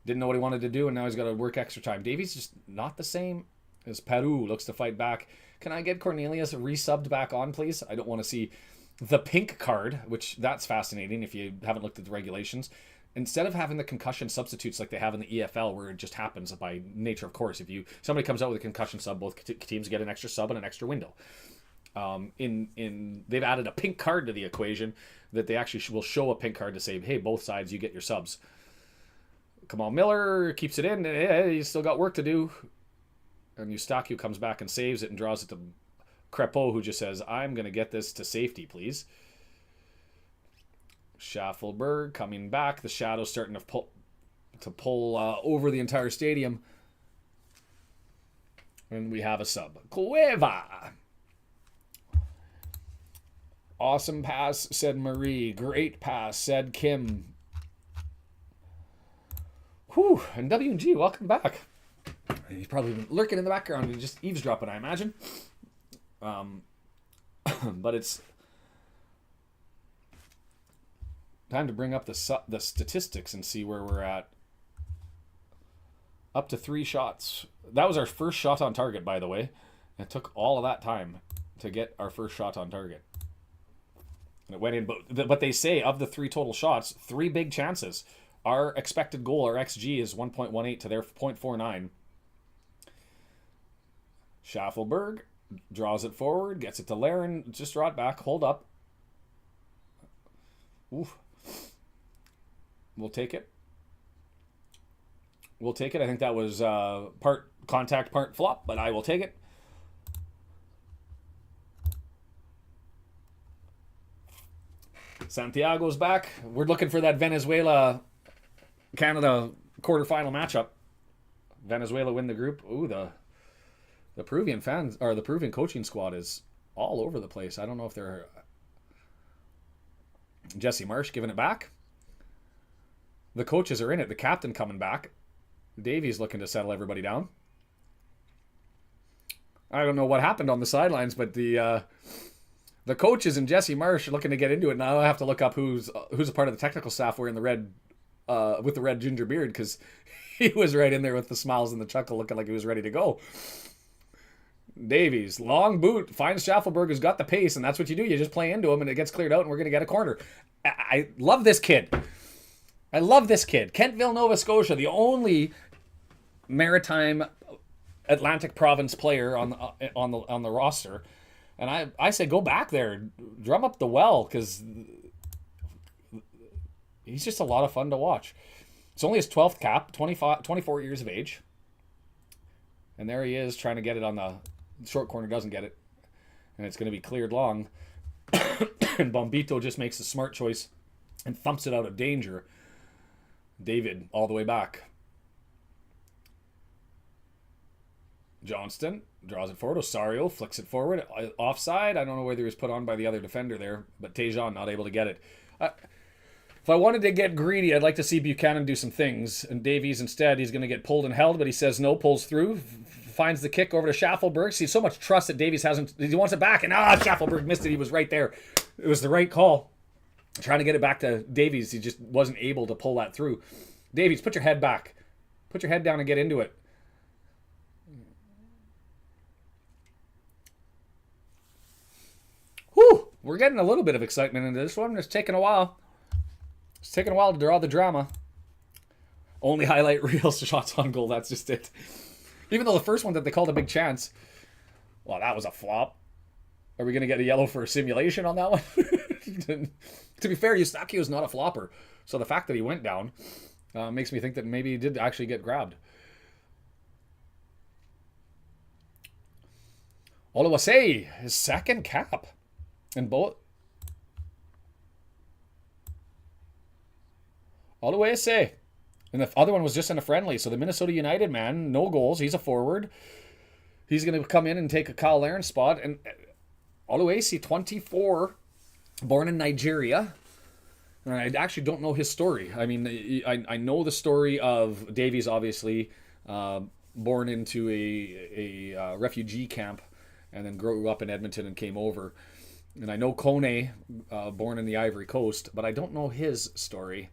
Didn't know what he wanted to do, and now he's got to work extra time. Davies just not the same as Peru looks to fight back. Can I get Cornelius resubbed back on, please? I don't want to see the pink card, which that's fascinating if you haven't looked at the regulations. Instead of having the concussion substitutes like they have in the EFL, where it just happens by nature of course. If somebody comes out with a concussion sub, both teams get an extra sub and an extra window. They've added a pink card to the equation that they actually will show a pink card to say, hey, both sides, you get your subs. Kamal Miller keeps it in. Hey, he's still got work to do. And Eustachiou comes back and saves it and draws it to Crepeau, who just says, I'm going to get this to safety, please. Schaffelberg coming back. The shadow's starting to pull over the entire stadium. And we have a sub. Cueva. Awesome pass, said Marie. Great pass, said Kim. Whew, and W&G, welcome back. He's probably been lurking in the background and just eavesdropping, I imagine. But it's time to bring up the statistics and see where we're at. Up to 3 shots. That was our first shot on target, by the way. It took all of that time to get our first shot on target. And it went in, but they say of the 3 total shots, 3 big chances. Our expected goal, our XG, is 1.18 to their 0.49. Schaffelberg draws it forward, gets it to Larin, just draw it back, hold up. Oof. We'll take it. We'll take it. I think that was part contact, part flop, but I will take it. Santiago's back. We're looking for that Venezuela-Canada quarterfinal matchup. Venezuela win the group. Ooh, the Peruvian fans, or the Peruvian coaching squad is all over the place. I don't know if they're... Jesse Marsh giving it back. The coaches are in it. The captain coming back. Davies looking to settle everybody down. I don't know what happened on the sidelines, but the coaches and Jesse Marsh are looking to get into it. Now I have to look up who's a part of the technical staff wearing the red, with the red ginger beard, because he was right in there with the smiles and the chuckle, looking like he was ready to go. Davies, long boot, finds Schaffelberg, who's got the pace, and that's what you do. You just play into him, and it gets cleared out, and we're going to get a corner. I love this kid. I love this kid. Kentville, Nova Scotia, the only maritime Atlantic province player on the roster. And I say go back there, drum up the well, because He's just a lot of fun to watch. It's only his 12th cap, 24 years of age. And there he is trying to get it on the short corner, doesn't get it. And it's going to be cleared long. And Bombito just makes a smart choice and thumps it out of danger. David all the way back. Johnston draws it forward. Osario flicks it forward. Offside. I don't know whether he was put on by the other defender there, but Tejan not able to get it. If I wanted to get greedy, I'd like to see Buchanan do some things. And Davies instead, he's going to get pulled and held, but he says no, pulls through, finds the kick over to Schaffelberg. Sees so much trust that Davies hasn't. He wants it back, and Schaffelberg missed it. He was right there. It was the right call. Trying to get it back to Davies, he just wasn't able to pull that through. Davies, put your head back. Put your head down and get into it. Whew, we're getting a little bit of excitement into this one. It's taking a while. It's taking a while to draw the drama. Only highlight reels, shots on goal. That's just it. Even though the first one that they called a big chance, well, that was a flop. Are we going to get a yellow for a simulation on that one? To be fair, Eustachio's not a flopper. So the fact that he went down makes me think that maybe he did actually get grabbed. Oluwase, his second cap. And both. Oluwase. And the other one was just in a friendly. So the Minnesota United man, no goals. He's a forward. He's going to come in and take a Kyle Larin spot. And Oluwase, 24, born in Nigeria. And I actually don't know his story. I mean, I know the story of Davies, obviously, born into a refugee camp and then grew up in Edmonton and came over. And I know Kone, born in the Ivory Coast, but I don't know his story.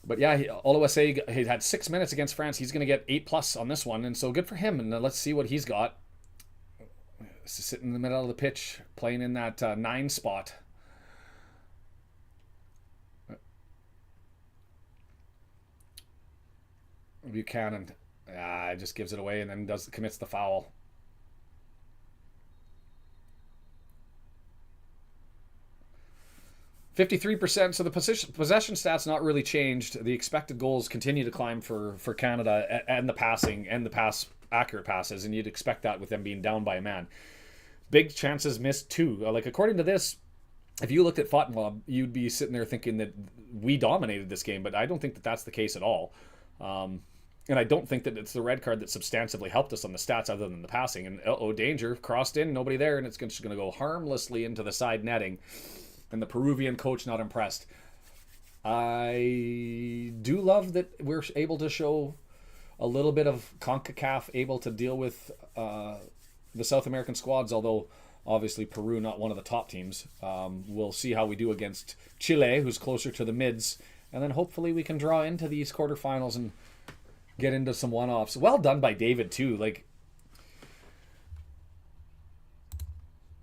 But yeah, Oluwase, he had 6 minutes against France. He's going to get 8+ on this one, and so good for him. And let's see what he's got. Sitting in the middle of the pitch, playing in that 9 spot. Buchanan just gives it away and then commits the foul. %. So the possession stats not really changed. The expected goals continue to climb for Canada, and the passing and the accurate passes, and you'd expect that with them being down by a man. Big chances missed too. Like according to this, if you looked at FOTMob, you'd be sitting there thinking that we dominated this game, but I don't think that that's the case at all. And I don't think that it's the red card that substantively helped us on the stats other than the passing. And danger, crossed in, nobody there, and it's just going to go harmlessly into the side netting. And the Peruvian coach not impressed. I do love that we're able to show a little bit of Concacaf able to deal with the South American squads, although obviously Peru not one of the top teams. We'll see how we do against Chile, who's closer to the mids, and then hopefully we can draw into these quarterfinals and get into some one-offs. Well done by David too. Like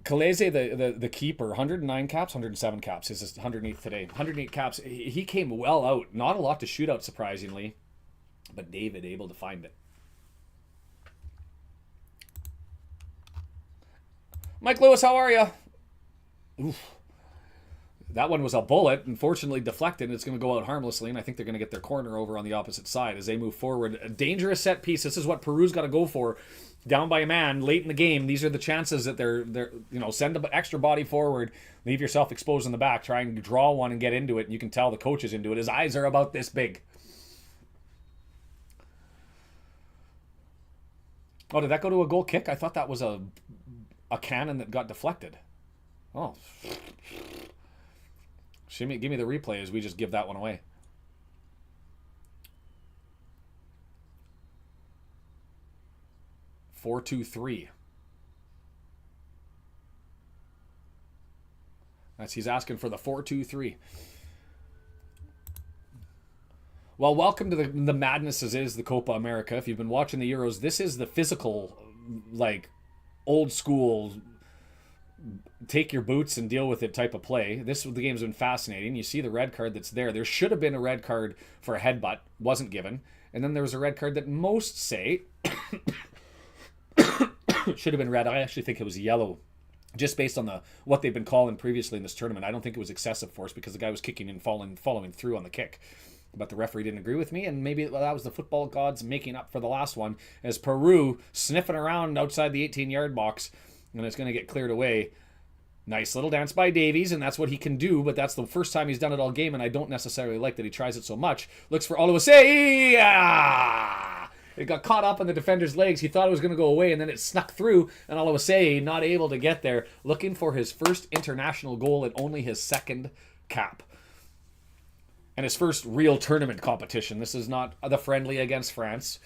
Kaleze, the keeper, 109 caps, 107 caps. His is 108 today. 108 caps. He came well out. Not a lot to shoot out, surprisingly. But David able to find it. Mike Lewis, how are you? Oof. That one was a bullet. Unfortunately deflected, and it's going to go out harmlessly, and I think they're going to get their corner over on the opposite side as they move forward. A dangerous set piece. This is what Peru's got to go for. Down by a man late in the game. These are the chances that they're send an extra body forward, leave yourself exposed in the back, try and draw one and get into it. And you can tell the coach is into it. His eyes are about this big. Oh, did that go to a goal kick? I thought that was a cannon that got deflected. Oh. Give me the replay as we just give that one away. (4-2-3). He's asking for the 4-2-3. Well, welcome to the madness as is the Copa America. If you've been watching the Euros, this is the physical, like, old school, take your boots and deal with it type of play. The game's been fascinating. You see the red card that's there. There should have been a red card for a headbutt. Wasn't given. And then there was a red card that most say should have been red. I actually think it was yellow just based on what they've been calling previously in this tournament. I don't think it was excessive force because the guy was kicking and following through on the kick. But the referee didn't agree with me, and maybe that was the football gods making up for the last one, as Peru sniffing around outside the 18-yard box, and it's going to get cleared away. Nice little dance by Davies, and that's what he can do, but that's the first time he's done it all game, and I don't necessarily like that he tries it so much. Looks for Oluwase. It got caught up in the defender's legs. He thought it was going to go away, and then it snuck through, and Oluwase not able to get there, looking for his first international goal and only his second cap. And his first real tournament competition. This is not the friendly against France.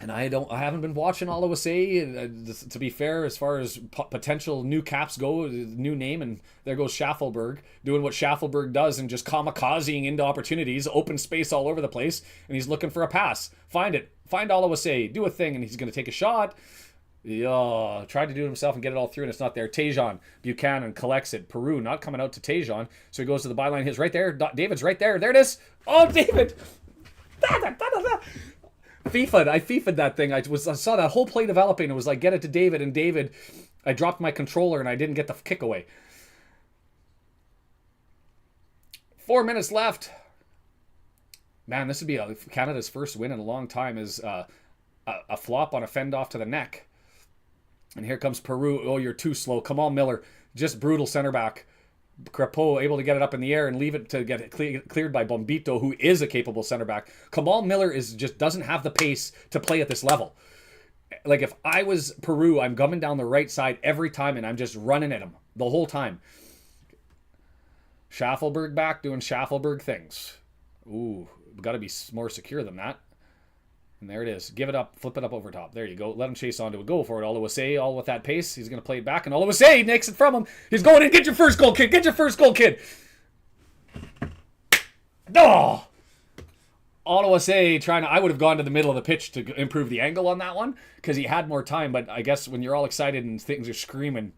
And I haven't been watching Oluwase, to be fair, as far as potential new caps go, new name, and there goes Schaffelberg, doing what Schaffelberg does and just kamikazing into opportunities, open space all over the place, and he's looking for a pass. Find it. Find Oluwase. Do a thing, and he's going to take a shot. Yeah, tried to do it himself and get it all through, and it's not there. Tejan Buchanan collects it. Peru not coming out to Tejan, so he goes to the byline. He's right there. David's right there. There it is. Oh, David. I FIFA'd that thing. I saw that whole play developing. It was like, get it to David, and David, I dropped my controller and I didn't get the kick away. 4 minutes left. Man, this would be Canada's first win in a long time. Is a flop on a fend off to the neck. And here comes Peru. Oh, you're too slow. Come on, Miller. Just brutal center back. Crepeau able to get it up in the air and leave it to get it cleared by Bombito, who is a capable center back. Kamal Miller doesn't have the pace to play at this level. Like, if I was Peru, I'm coming down the right side every time and I'm just running at him the whole time. Schaffelberg back doing Schaffelberg things. Ooh, got to be more secure than that. And there it is. Give it up. Flip it up over top. There you go. Let him chase onto it. Go for it. Oluwase, all with that pace. He's going to play it back. And Oluwase nicks it from him. He's going in. Get your first goal, kid. Get your first goal, kid. Oh! Oluwase trying to... I would have gone to the middle of the pitch to improve the angle on that one because he had more time. But I guess when you're all excited and things are screaming,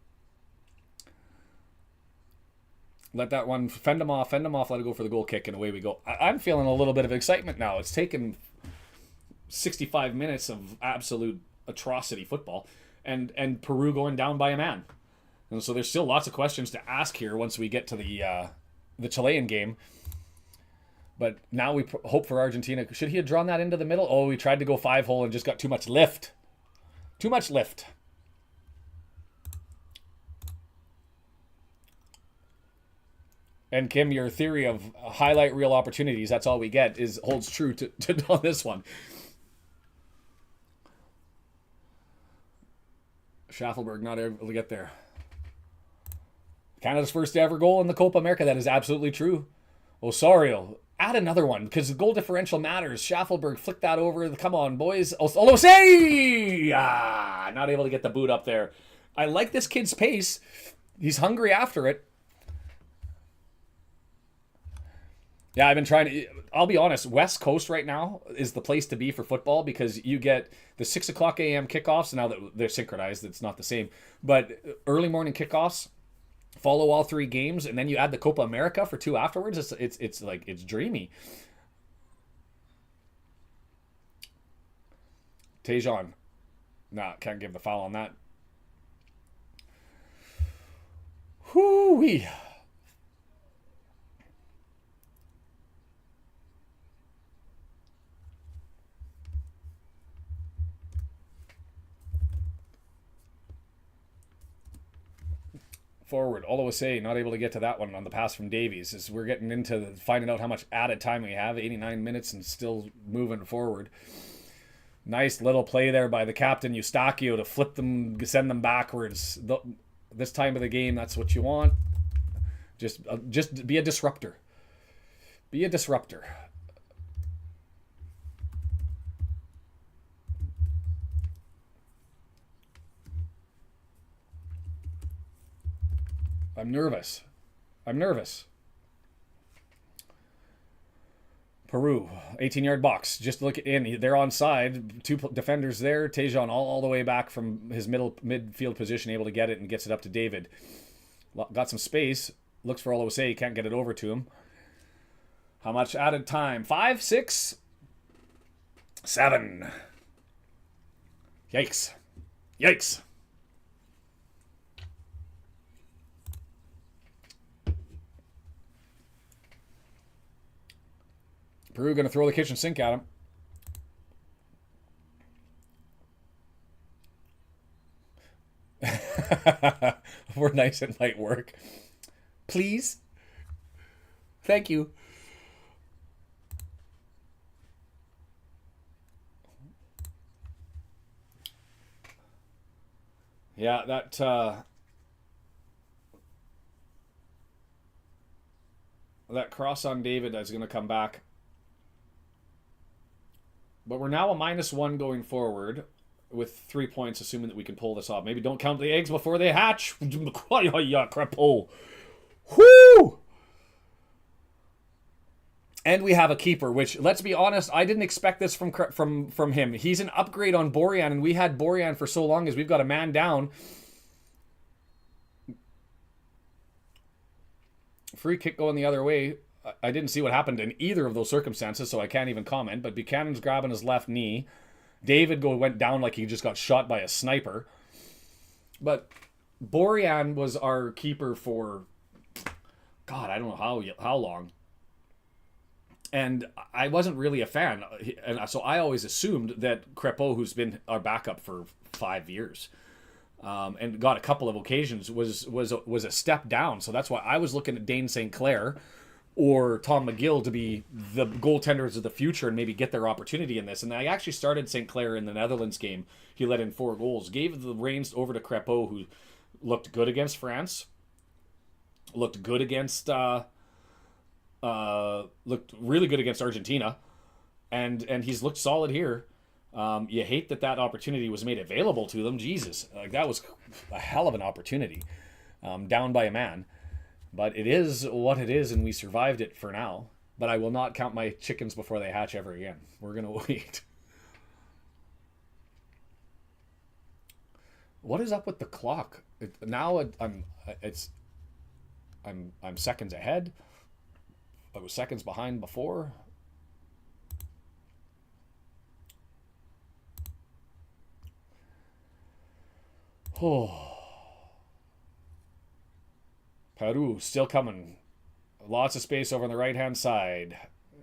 let that one fend him off, let it go for the goal kick, and away we go. I'm feeling a little bit of excitement now. It's taken 65 minutes of absolute atrocity football, and Peru going down by a man. And so there's still lots of questions to ask here once we get to the Chilean game. But now we hope for Argentina. Should he have drawn that into the middle? Oh, he tried to go 5-hole and just got too much lift. Too much lift. And Kim, your theory of highlight reel opportunities, that's all we get, holds true to on this one. Schaffelberg not able to get there. Canada's first ever goal in the Copa America. That is absolutely true. Osorio, add another one because the goal differential matters. Schaffelberg flick that over. Come on, boys. Oluwase! Not able to get the boot up there. I like this kid's pace. He's hungry after it. Yeah, I've been trying to... I'll be honest, West Coast right now is the place to be for football because you get the 6 o'clock a.m. kickoffs. Now that they're synchronized, it's not the same. But early morning kickoffs, follow all 3 games, and then you add the Copa America for 2 afterwards. It's like, it's dreamy. Tejan. Nah, can't give the foul on that. Whoo-wee. Forward, Oluwase not able to get to that one on the pass from Davies. As we're getting into finding out how much added time we have, 89 minutes and still moving forward. Nice little play there by the captain Eustachio to flip them, send them backwards. This time of the game, that's what you want. Just be a disruptor. Be a disruptor. I'm nervous. Peru, 18-yard box. Just look in. They're onside. 2 defenders there. Tejan all the way back from his midfield position, able to get it and gets it up to David. Got some space. Looks for Oluwase. Can't get it over to him. How much added time? 5, 6, 7. Yikes. Peru going to throw the kitchen sink at him. We're nice and light work. Please. Thank you. Yeah, that cross on David is going to come back. But we're now a -1 going forward with 3 points, assuming that we can pull this off. Maybe don't count the eggs before they hatch. Crepeau. Whoo! And we have a keeper, which, let's be honest, I didn't expect this from him. He's an upgrade on Borjan, and we had Borjan for so long as we've got a man down. Free kick going the other way. I didn't see what happened in either of those circumstances, so I can't even comment. But Buchanan's grabbing his left knee. David went down like he just got shot by a sniper. But Borjan was our keeper for, God, I don't know how long. And I wasn't really a fan. And so I always assumed that Crepeau, who's been our backup for 5 years, and got a couple of occasions, was a step down. So that's why I was looking at Dane St. Clair or Tom McGill to be the goaltenders of the future and maybe get their opportunity in this. And I actually started St. Clair in the Netherlands game. He let in 4 goals. Gave the reins over to Crepeau, who looked good against France. Looked good against... looked really good against Argentina, and he's looked solid here. You hate that opportunity was made available to them. Jesus, like that was a hell of an opportunity, down by a man. But it is what it is, and we survived it for now. But I will not count my chickens before they hatch ever again. We're gonna wait. What is up with the clock? I'm seconds ahead. I was seconds behind before. Oh. Peru still coming. Lots of space over on the right-hand side.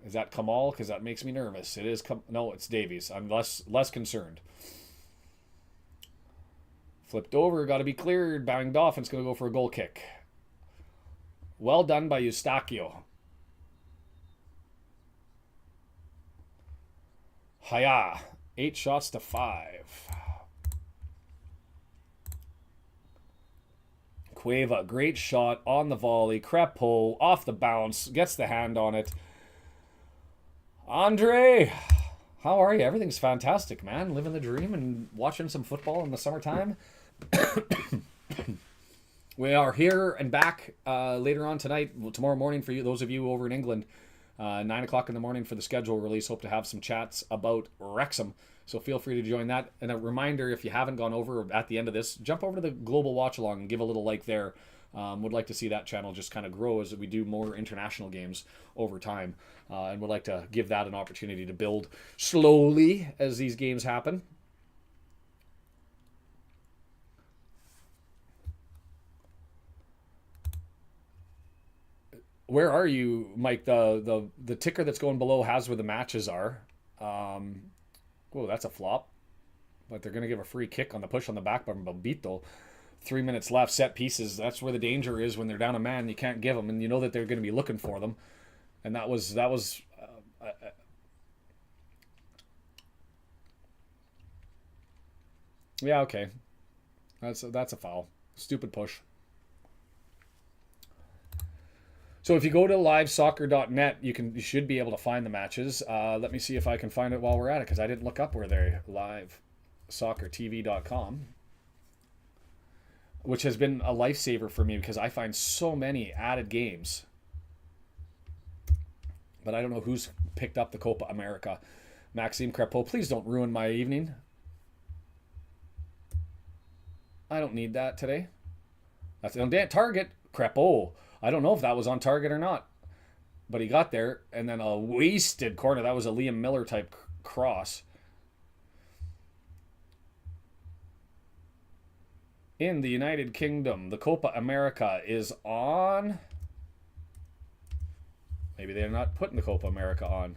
Is that Kamal? Because that makes me nervous. It is. No, it's Davies. I'm less concerned. Flipped over. Got to be cleared. Banged off. And it's going to go for a goal kick. Well done by Eustachio. Haya. 8 shots to 5. Cueva, great shot on the volley. Crepeau off the bounce, gets the hand on it. Andre, how are you? Everything's fantastic, man. Living the dream and watching some football in the summertime. We are here and back later on tonight, tomorrow morning for you, those of you over in England. 9 o'clock in the morning for the schedule release. Hope to have some chats about Wrexham. So feel free to join that. And a reminder, if you haven't gone over at the end of this, jump over to the Global Watch Along and give a little like there. Would like to see that channel just kind of grow as we do more international games over time. And would like to give that an opportunity to build slowly as these games happen. Where are you, Mike? The ticker that's going below has where the matches are. Whoa, that's a flop. But they're going to give a free kick on the push on the back by Bobito. 3 minutes left, set pieces. That's where the danger is when they're down a man. You can't give them, and you know that they're going to be looking for them. And that was yeah, okay. That's a foul. Stupid push. So if you go to livesoccer.net, you should be able to find the matches. Let me see if I can find it while we're at it, because I didn't look up where they're livesoccertv.com, which has been a lifesaver for me because I find so many added games. But I don't know who's picked up the Copa America. Maxime Crepeau, please don't ruin my evening. I don't need that today. That's on target. Crepeau. I don't know if that was on target or not, but he got there, and then a wasted corner. That was a Liam Miller type cross. In the United Kingdom, the Copa America is on. Maybe they're not putting the Copa America on.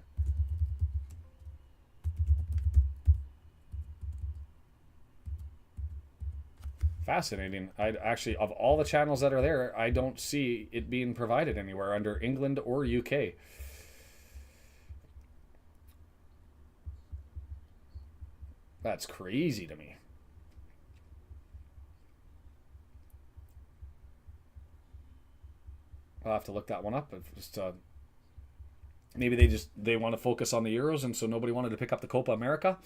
Fascinating. I actually, of all the channels that are there, I don't see it being provided anywhere under England or UK. That's crazy to me. I'll have to look that one up. Just maybe they want to focus on the Euros, and so nobody wanted to pick up the Copa America.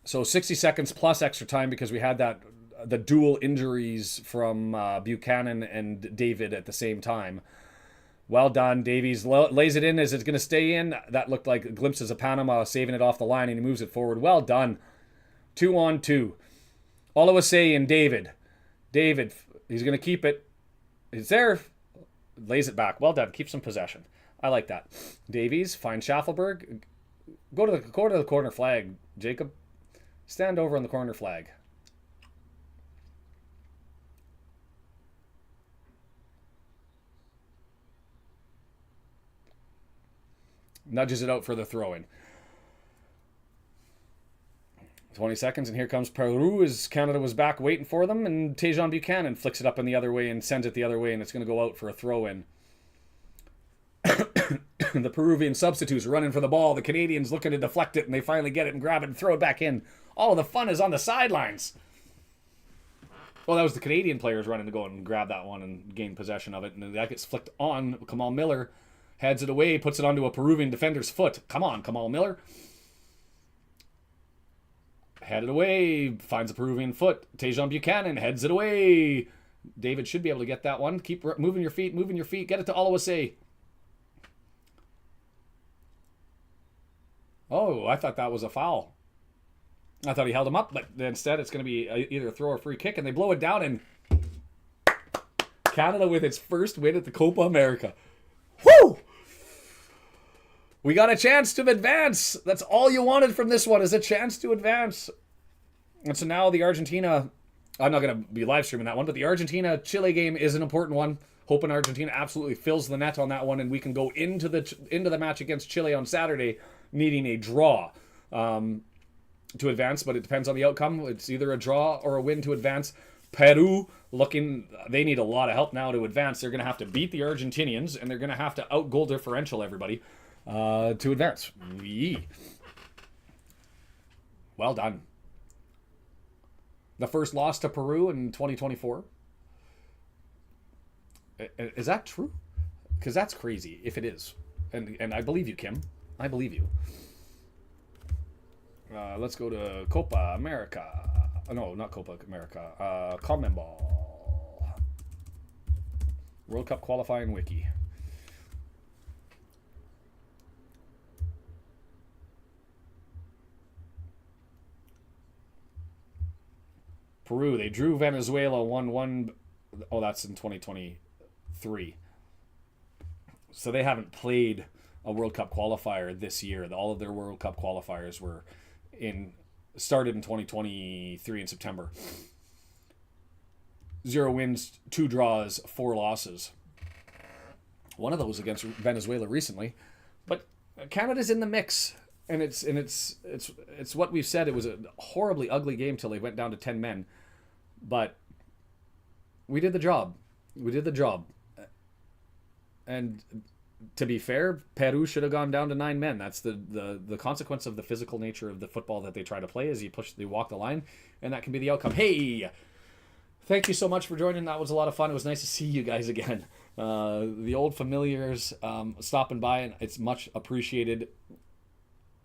So 60 seconds plus extra time because we had the dual injuries from Buchanan and David at the same time. Well done. Davies lays it in. Is it going to stay in? That looked like glimpses of Panama saving it off the line, and he moves it forward. Well done. 2-on-2. Oluwase and David. David, he's going to keep it. It's there. Lays it back. Well done. Keep some possession. I like that. Davies finds Schaffelberg. Go to the corner flag, Jacob. Stand over on the corner flag. Nudges it out for the throw-in. 20 seconds, and here comes Peru as Canada was back waiting for them, and Tejan Buchanan flicks it up in the other way and sends it the other way, and it's going to go out for a throw-in. The Peruvian substitutes running for the ball. The Canadians looking to deflect it, and they finally get it and grab it and throw it back in. All of the fun is on the sidelines. Well, that was the Canadian players running to go and grab that one and gain possession of it, and that gets flicked on. Kamal Miller heads it away, puts it onto a Peruvian defender's foot. Come on, Kamal Miller. Head it away, finds a Peruvian foot. Tejan Buchanan heads it away. David should be able to get that one. Keep moving your feet, Get it to Oluwase. Oh, I thought that was a foul. I thought he held him up, but instead it's going to be either a throw or free kick, and they blow it down, and Canada with its first win at the Copa America. Woo! We got a chance to advance. That's all you wanted from this one, is a chance to advance. And so now the Argentina, I'm not going to be live streaming that one, but the Argentina-Chile game is an important one. Hoping Argentina absolutely fills the net on that one, and we can go into the match against Chile on Saturday needing a draw to advance, but it depends on the outcome. It's either a draw or a win to advance. Peru they need a lot of help now to advance. They're going to have to beat the Argentinians, and they're going to have to out-goal differential everybody to advance. Well done. The first loss to Peru in 2024. Is that true? Because that's crazy if it is. And I believe you, Kim. I believe you. Let's go to Copa America. No, not Copa America. CONMEBOL. World Cup qualifying wiki. Peru, they drew Venezuela 1-1. Oh, that's in 2023. So they haven't played a World Cup qualifier this year. All of their World Cup qualifiers were started in 2023 in September. 0 wins, 2 draws, 4 losses. One of those against Venezuela recently, but Canada's in the mix, and it's what we've said. It was a horribly ugly game till they went down to 10 men, but we did the job. And to be fair, Peru should have gone down to 9 men. That's the consequence of the physical nature of the football that they try to play, is they walk the line, and that can be the outcome. Hey, thank you so much for joining. That was a lot of fun. It was nice to see you guys again. The old familiars stopping by, and it's much appreciated.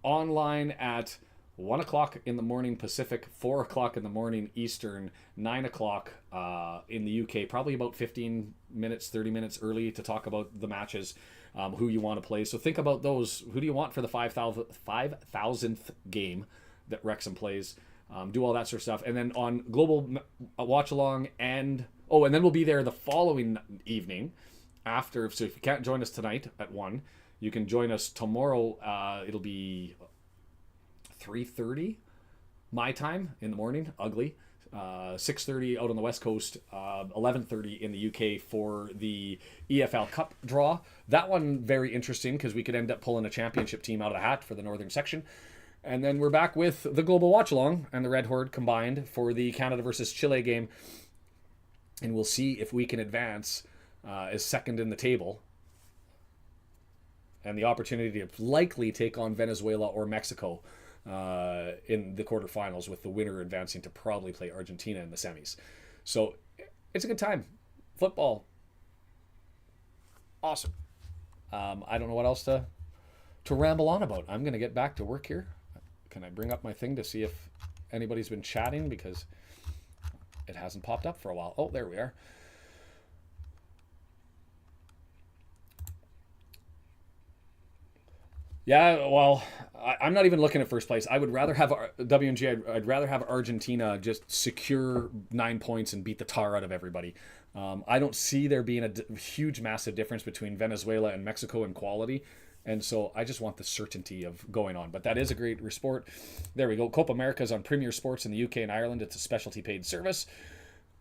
Online at 1 o'clock in the morning Pacific, 4 o'clock in the morning Eastern, 9 o'clock in the UK, probably about 15 minutes, 30 minutes early to talk about the matches, who you want to play. So think about those. Who do you want for the 5,000th game that Wrexham plays? Do all that sort of stuff. And then on Global Watch Along, and then we'll be there the following evening after. So if you can't join us tonight at 1, you can join us tomorrow. It'll be 3:30 my time in the morning. Ugly. 6:30 out on the West Coast. 11:30 in the UK for the EFL Cup draw. That one very interesting because we could end up pulling a championship team out of the hat for the northern section. And then we're back with the Global Watch Along and the Red Horde combined for the Canada versus Chile game. And we'll see if we can advance as second in the table. And the opportunity to likely take on Venezuela or Mexico in the quarterfinals, with the winner advancing to probably play Argentina in the semis. So it's a good time. Football. Awesome. I don't know what else to ramble on about. I'm going to get back to work here. Can I bring up my thing to see if anybody's been chatting, because it hasn't popped up for a while. Oh, there we are. Yeah, well, I'm not even looking at first place. I would rather have WNG. I'd rather have Argentina just secure 9 points and beat the tar out of everybody. I don't see there being a huge, massive difference between Venezuela and Mexico in quality. And so I just want the certainty of going on. But that is a great sport. There we go. Copa America is on Premier Sports in the UK and Ireland. It's a specialty paid service.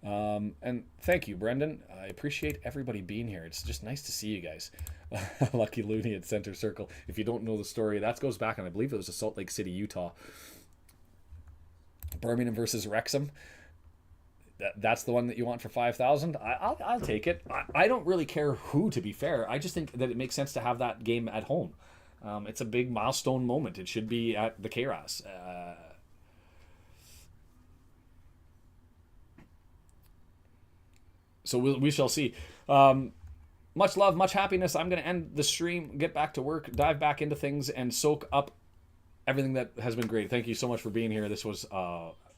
And thank you, Brendan. I appreciate everybody being here. It's just nice to see you guys. Lucky Looney at Center Circle. If you don't know the story, that goes back, and I believe it was Salt Lake City, Utah. Birmingham versus Wrexham. That's the one that you want for 5,000. I'll take it. I don't really care who, to be fair. I just think that it makes sense to have that game at home. It's a big milestone moment. It should be at the KRAS. So we shall see. Much love, much happiness. I'm going to end the stream, get back to work, dive back into things, and soak up everything that has been great. Thank you so much for being here. This was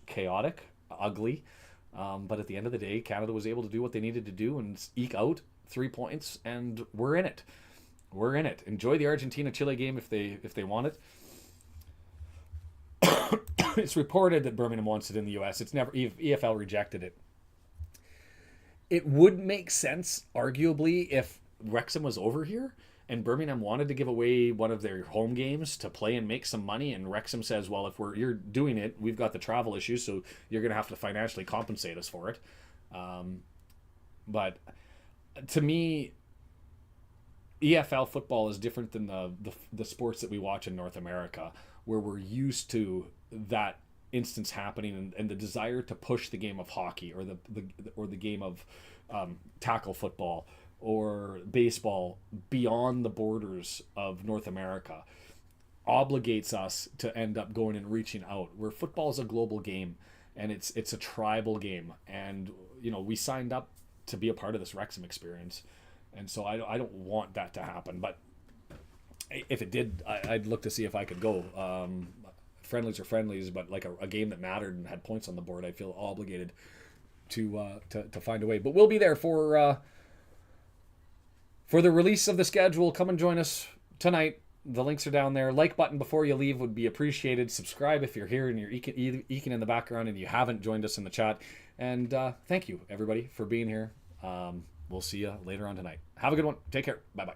chaotic, ugly. But at the end of the day, Canada was able to do what they needed to do and eke out 3 points, and we're in it. We're in it. Enjoy the Argentina-Chile game if they want it. It's reported that Birmingham wants it in the U.S. It's never EFL rejected it. It would make sense, arguably, if Wrexham was over here and Birmingham wanted to give away one of their home games to play and make some money, and Wrexham says, well, if you're doing it, we've got the travel issues, so you're going to have to financially compensate us for it. But to me, EFL football is different than the sports that we watch in North America, where we're used to that instance happening, and the desire to push the game of hockey or the game of tackle football or baseball beyond the borders of North America obligates us to end up going and reaching out, where football is a global game and it's a tribal game. And we signed up to be a part of this Wrexham experience, and so I don't want that to happen. But if it did, I'd look to see if I could go. Friendlies are friendlies, but like a game that mattered and had points on the board, I feel obligated to find a way. But we'll be there for the release of the schedule. Come and join us tonight. The links are down there. Like button before you leave would be appreciated. Subscribe if you're here and you're eking in the background and you haven't joined us in the chat. And thank you, everybody, for being here. We'll see you later on tonight. Have a good one. Take care. Bye-bye.